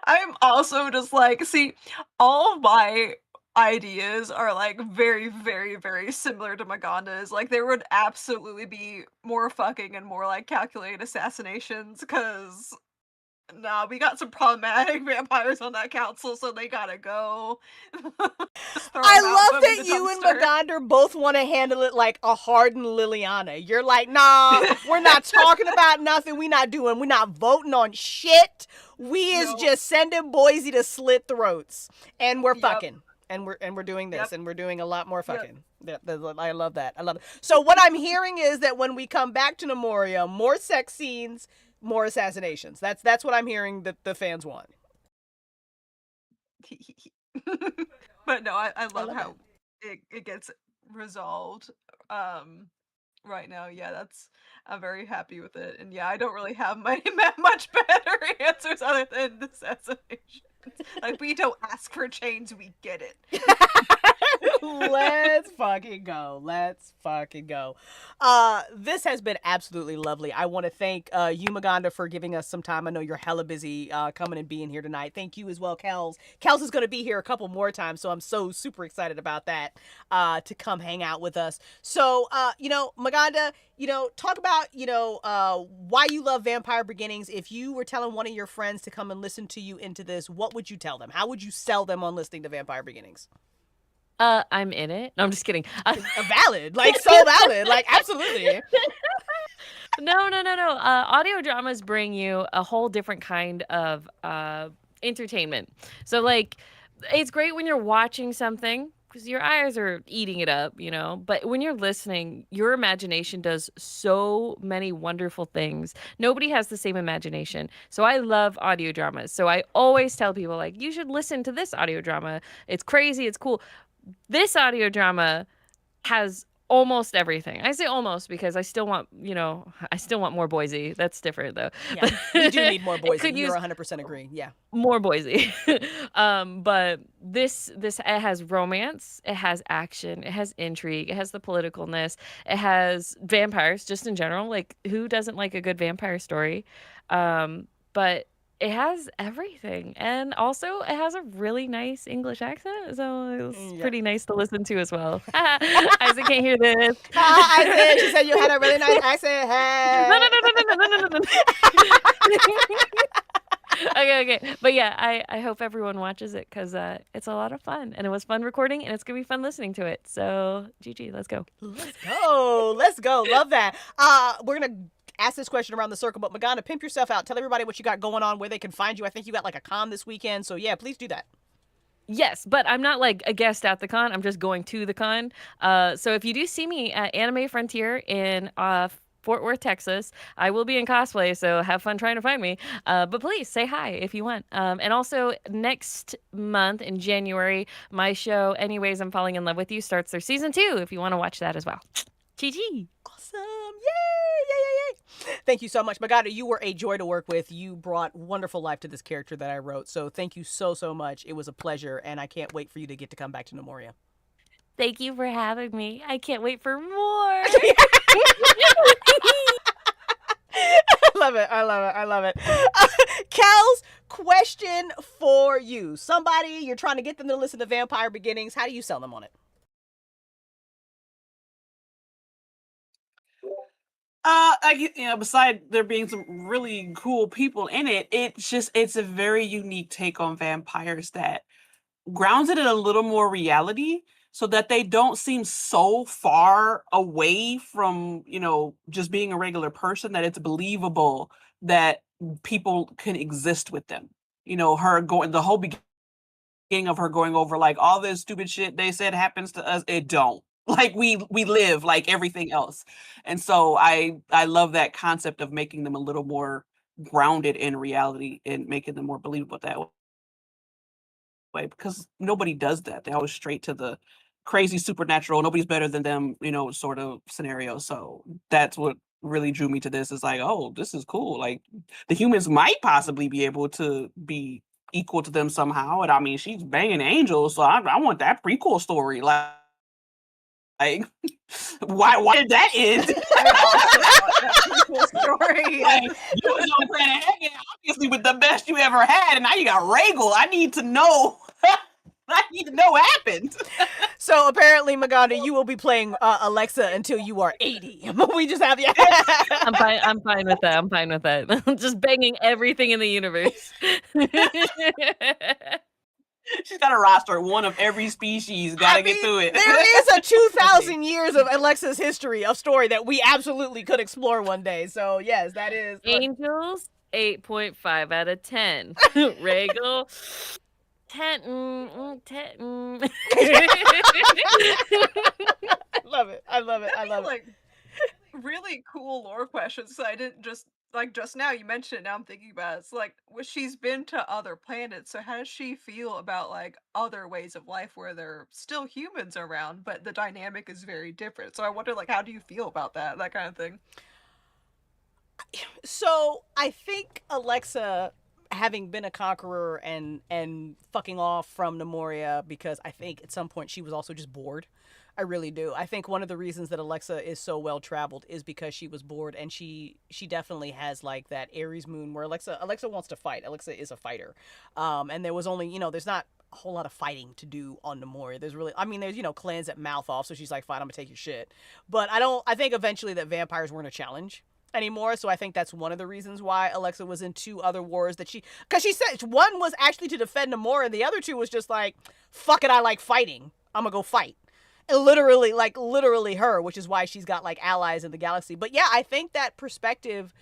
I'm also just like, see, all of my ideas are like very, very, very similar to Maganda's. Like, there would absolutely be more fucking and more like calculated assassinations because nah, we got some problematic vampires on that council, so they gotta go. I love that you and Maganda both want to handle it like a hardened Liliana. You're like, nah, we're not talking about nothing. We're not voting on shit. We is just sending Boise to slit throats. And we're fucking. And we're doing this. And we're doing a lot more fucking. I love that. I love it. So what I'm hearing is that when we come back to Nomoria, more sex scenes, more assassinations. That's what I'm hearing that the fans want. But no, I love how it gets resolved right now. Yeah, I'm very happy with it. And yeah, I don't really have much better answers other than the assassinations. Like, we don't ask for change, we get it. Let's fucking go. Let's fucking go. This has been absolutely lovely. I want to thank you, Maganda, for giving us some time. I know you're hella busy coming and being here tonight. Thank you as well, Kels. Kels is going to be here a couple more times, so I'm so super excited about that to come hang out with us. So, Maganda, talk about, why you love Vampire Beginnings. If you were telling one of your friends to come and listen to you into this, what would you tell them? How would you sell them on listening to Vampire Beginnings? I'm in it. No, I'm just kidding. Valid. Like, so valid. Like, absolutely. No. Audio dramas bring you a whole different kind of entertainment. So, like, it's great when you're watching something because your eyes are eating it up, But when you're listening, your imagination does so many wonderful things. Nobody has the same imagination. So I love audio dramas. So I always tell people, like, you should listen to this audio drama. It's crazy. It's cool. This audio drama has almost everything. I say almost because I still want, more Boise. That's different, though. Yeah, we do need more Boise. You're 100% agree. Yeah. More Boise. But this it has romance, it has action, it has intrigue, it has the politicalness, it has vampires just in general. Like, who doesn't like a good vampire story? But it has everything. And also, it has a really nice English accent. So it's pretty nice to listen to as well. Isaac can't hear this. Isaac, she said you had a really nice accent. Hey. No. Okay. But yeah, I hope everyone watches it because it's a lot of fun. And it was fun recording, and it's going to be fun listening to it. So, GG, let's go. Let's go. Love that. We're going to ask this question around the circle, but Maganda, pimp yourself out. Tell everybody what you got going on, where they can find you. I think you got like a con this weekend. So yeah, please do that. Yes, but I'm not like a guest at the con. I'm just going to the con. So if you do see me at Anime Frontier in Fort Worth, Texas, I will be in cosplay, so have fun trying to find me. But please say hi if you want. And also next month in January, my show, Anyways, I'm Falling in Love with You, starts their season 2 if you want to watch that as well. GG. Awesome. Yay. Thank you so much. Maganda, you were a joy to work with. You brought wonderful life to this character that I wrote. So thank you so much. It was a pleasure, and I can't wait for you to get to come back to Nomoria. Thank you for having me. I can't wait for more. I love it. Kels, question for you. Somebody, you're trying to get them to listen to Vampire Beginnings. How do you sell them on it? Beside there being some really cool people in it, it's a very unique take on vampires that grounds it in a little more reality so that they don't seem so far away from, just being a regular person that it's believable that people can exist with them. Her going the whole beginning of her going over like all this stupid shit they said happens to us, it don't. Like we live like everything else. And so I love that concept of making them a little more grounded in reality and making them more believable that way, because nobody does that. They always straight to the crazy supernatural, nobody's better than them, sort of scenario. So that's what really drew me to this, is like, oh, this is cool. Like the humans might possibly be able to be equal to them somehow. And I mean, she's banging angels, so I want that prequel story. Like, why did that end? Story. Like, you was on Planet Nomoria, obviously with the best you ever had, and now you got Raegel. I need to know. I need to know what happened. So apparently, Maganda, you will be playing Alexa until you are 80. We just have you. I'm fine with that. I'm fine with that. I'm just banging everything in the universe. She's got a roster, one of every species. Gotta get through it. There is a 2,000 years of Alexa's history of story that we absolutely could explore one day. So yes, that is Angels, 8.5 out of 10. Raegel, 10. I love it. I love it. I love it. Like really cool lore questions. So I didn't just just now you mentioned it. Now I'm thinking about it. It's like, she's been to other planets. So how does she feel about like other ways of life where there are still humans around, but the dynamic is very different? So I wonder, like, how do you feel about that kind of thing? So I think Alexa, having been a conqueror and fucking off from Nomoria, because I think at some point she was also just bored. I really do. I think one of the reasons that Alexa is so well traveled is because she was bored, and she definitely has like that Aries moon where Alexa wants to fight. Alexa is a fighter. And there was only, there's not a whole lot of fighting to do on Nomoria. There's clans that mouth off, so she's like, fine, I'm gonna take your shit. But I think eventually that vampires weren't a challenge anymore, so I think that's one of the reasons why Alexa was in 2 other wars because she said one was actually to defend Nomoria, and the other 2 was just like, fuck it, I like fighting, I'm gonna go fight. And literally her, which is why she's got like allies in the galaxy. But yeah, I think that perspective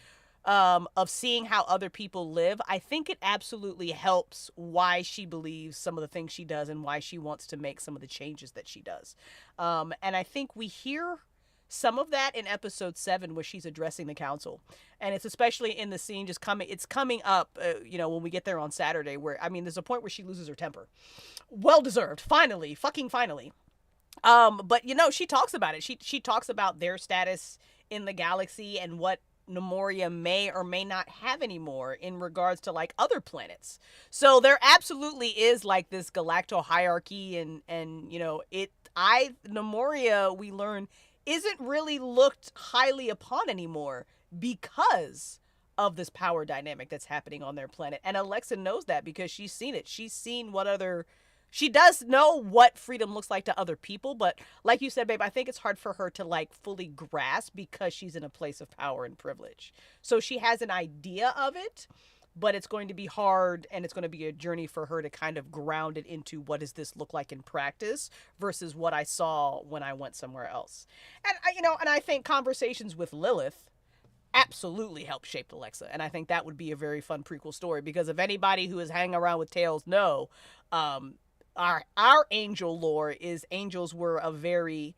of seeing how other people live, I think it absolutely helps why she believes some of the things she does and why she wants to make some of the changes that she does. And I think we hear some of that in episode 7 where she's addressing the council, and it's especially in the scene it's coming up when we get there on Saturday, where there's a point where she loses her temper, well deserved, fucking finally. But she talks about it. She talks about their status in the galaxy and what Nomoria may or may not have anymore in regards to like other planets. So there absolutely is like this galacto hierarchy, and Nomoria, we learn, isn't really looked highly upon anymore because of this power dynamic that's happening on their planet. And Alexa knows that because she's seen it. She's seen she does know what freedom looks like to other people, but like you said, babe, I think it's hard for her to like fully grasp because she's in a place of power and privilege. So she has an idea of it, but it's going to be hard, and it's going to be a journey for her to kind of ground it into what does this look like in practice versus what I saw when I went somewhere else. And I think conversations with Lilith absolutely helped shape Alexa, and I think that would be a very fun prequel story, because if anybody who is hanging around with Tales know, our angel lore is angels were a very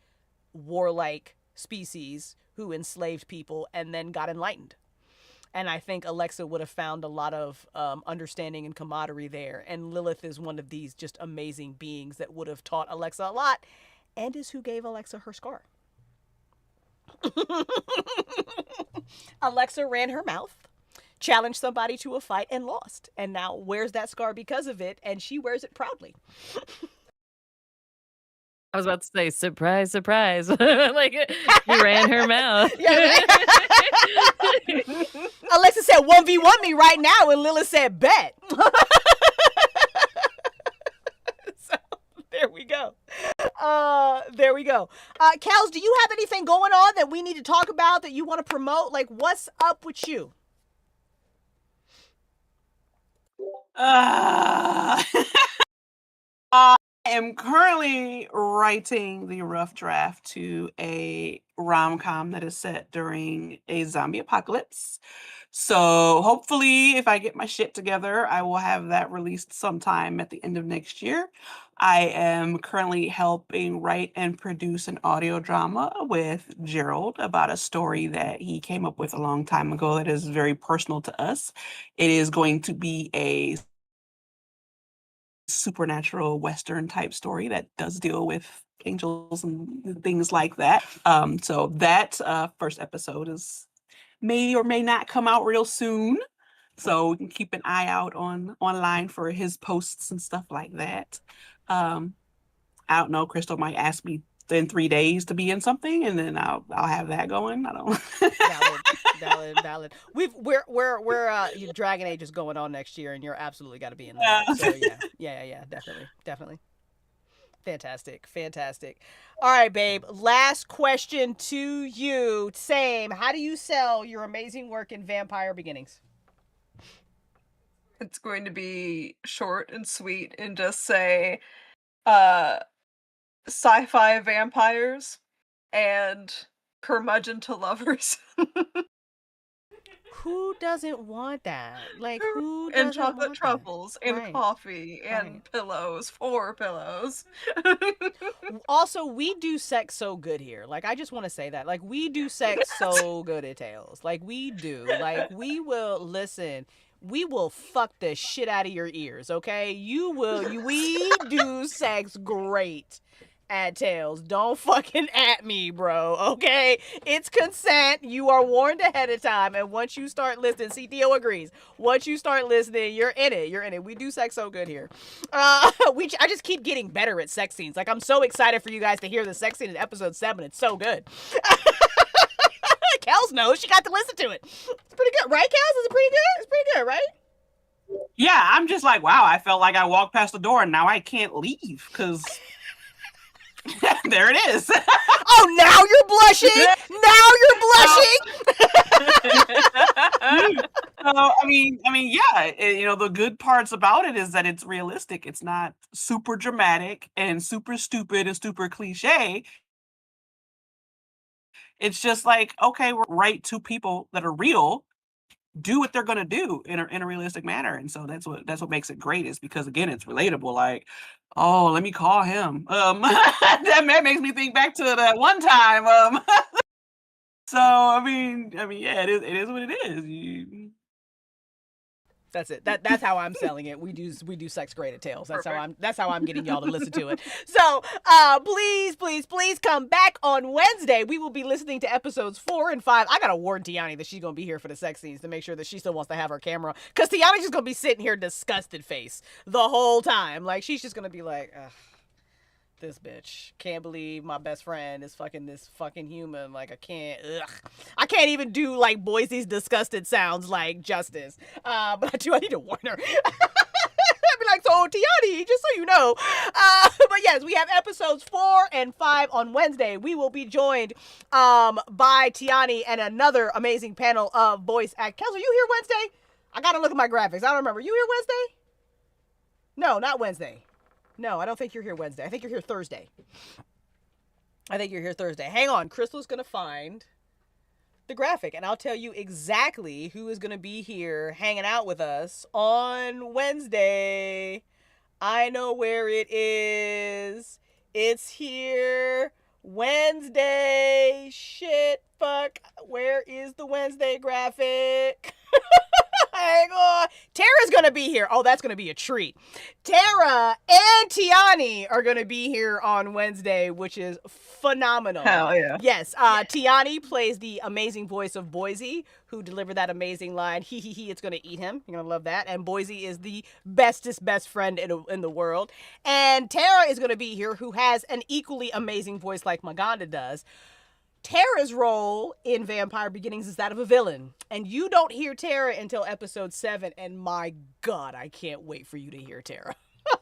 warlike species who enslaved people and then got enlightened. And I think Alexa would have found a lot of understanding and camaraderie there. And Lilith is one of these just amazing beings that would have taught Alexa a lot, and is who gave Alexa her scar. Alexa ran her mouth, challenged somebody to a fight, and lost. And now wears that scar because of it, and she wears it proudly. I was about to say, surprise, surprise. Like, he ran her mouth. Alexa said 1v1 me right now, and Lilith said bet. So there we go. There we go. Kels, do you have anything going on that we need to talk about that you want to promote? Like, what's up with you? I am currently writing the rough draft to a rom-com that is set during a zombie apocalypse. So hopefully, if I get my shit together, I will have that released sometime at the end of next year. I am currently helping write and produce an audio drama with Gerald about a story that he came up with a long time ago that is very personal to us. It is going to be a supernatural Western type story that does deal with angels and things like that. So that first episode is may or may not come out real soon. So we can keep an eye out online for his posts and stuff like that. I don't know, Crystal might ask me in 3 days to be in something, and then I'll have that going. I don't. Valid. We're Dragon Age is going on next year, and you're absolutely got to be in that. So yeah, definitely. Fantastic. All right, babe. Last question to you. Same. How do you sell your amazing work in Vampire Beginnings? It's going to be short and sweet and just say, sci-fi vampires and curmudgeon to lovers. Who doesn't want that? Like, who doesn't and chocolate want truffles that? and Right. coffee and pillows, 4 pillows. Also, we do sex so good here. Like, I just want to say that. Like, we do sex so good at Tales. Like, we do. Like, we will listen. We will fuck the shit out of your ears, okay? We do sex great at Tales. Don't fucking at me, bro, okay? It's consent. You are warned ahead of time, and once you start listening, CTO agrees. Once you start listening, you're in it. We do sex so good here. I just keep getting better at sex scenes. Like, I'm so excited for you guys to hear the sex scene in episode 7. It's so good. Kels knows. She got to listen to it. It's pretty good, right, Kels? Is it pretty good? It's pretty good, right? Yeah, I'm just like, wow, I felt like I walked past the door and now I can't leave because there it is. Oh, now you're blushing. So, I mean, yeah, the good parts about it is that it's realistic. It's not super dramatic and super stupid and super cliche. It's just like, okay, we're right two people that are real, do what they're gonna do in a realistic manner, and so that's what makes it great. Is because again, it's relatable. Like, oh, let me call him. That makes me think back to that one time. So I mean, yeah, it is what it is. That's it. That's how I'm selling it. We do sex great at Tales. That's how I'm getting y'all to listen to it. So please come back on Wednesday. We will be listening to episodes 4 and 5. I gotta warn Tiani that she's gonna be here for the sex scenes to make sure that she still wants to have her camera. Cause Tiani's just gonna be sitting here disgusted face the whole time. Like she's just gonna be like, ugh. This bitch can't believe my best friend is fucking this fucking human. Like I can't even do like Boise's disgusted sounds like justice. But I need to warn her. I'd be like, so Tiani, just so you know. But yes, we have episodes 4 and 5 on Wednesday. We will be joined by Tiani and another amazing panel of voice act. Kels, are you here Wednesday? I gotta look at my graphics. I don't remember. You here Wednesday? No, not Wednesday. No, I don't think you're here Wednesday. I think you're here Thursday. Hang on. Crystal's going to find the graphic, and I'll tell you exactly who is going to be here hanging out with us on Wednesday. I know where it is. It's here Wednesday. Shit, fuck. Where is the Wednesday graphic? Tara's gonna be here. Oh, that's gonna be a treat. Tara and Tiani are gonna be here on Wednesday, which is phenomenal. Hell yeah. Yes, Tiani plays the amazing voice of Boise, who delivered that amazing line, he, it's gonna eat him. You're gonna love that. And Boise is the bestest best friend in the world. And Tara is gonna be here, who has an equally amazing voice like Maganda does. Tara's role in Vampire Beginnings is that of a villain. And you don't hear Tara until episode 7. And my God, I can't wait for you to hear Tara.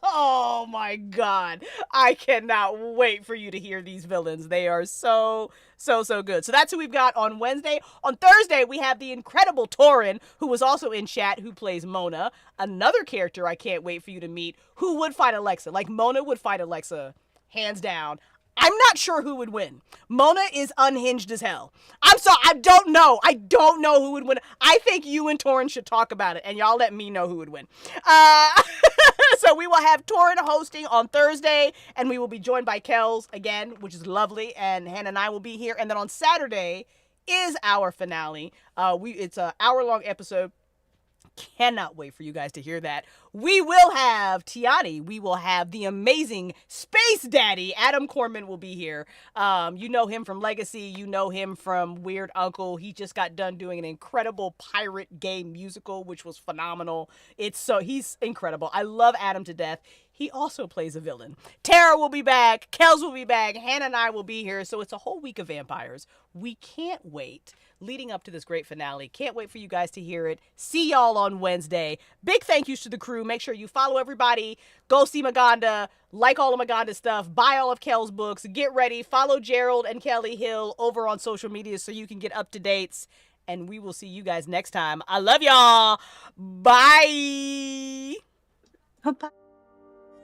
Oh my God. I cannot wait for you to hear these villains. They are so good. So that's who we've got on Wednesday. On Thursday, we have the incredible Torin, who was also in chat, who plays Mona. Another character I can't wait for you to meet, who would fight Alexa. Like, Mona would fight Alexa, hands down. I'm not sure who would win. Mona is unhinged as hell. I'm sorry. I don't know. I don't know who would win. I think you and Torin should talk about it, and y'all let me know who would win. So we will have Torin hosting on Thursday, and we will be joined by Kels again, which is lovely, and Hannah and I will be here. And then on Saturday is our finale. It's an hour-long episode. Cannot wait for you guys to hear that. We will have Tiani. We will have the amazing Space Daddy. Adam Corman will be here. You know him from Legacy. You know him from Weird Uncle. He just got done doing an incredible pirate game musical, which was phenomenal. He's incredible. I love Adam to death. He also plays a villain. Tara will be back. Kels will be back. Hannah and I will be here. So it's a whole week of vampires. We can't wait. Leading up to this great finale. Can't wait for you guys to hear it. See y'all on Wednesday. Big thank yous to the crew. Make sure you follow everybody. Go see Maganda. Like all of Maganda's stuff. Buy all of Kel's books. Get ready. Follow Gerald and Kelly Hill over on social media so you can get up to dates. And we will see you guys next time. I love y'all. Bye. Bye.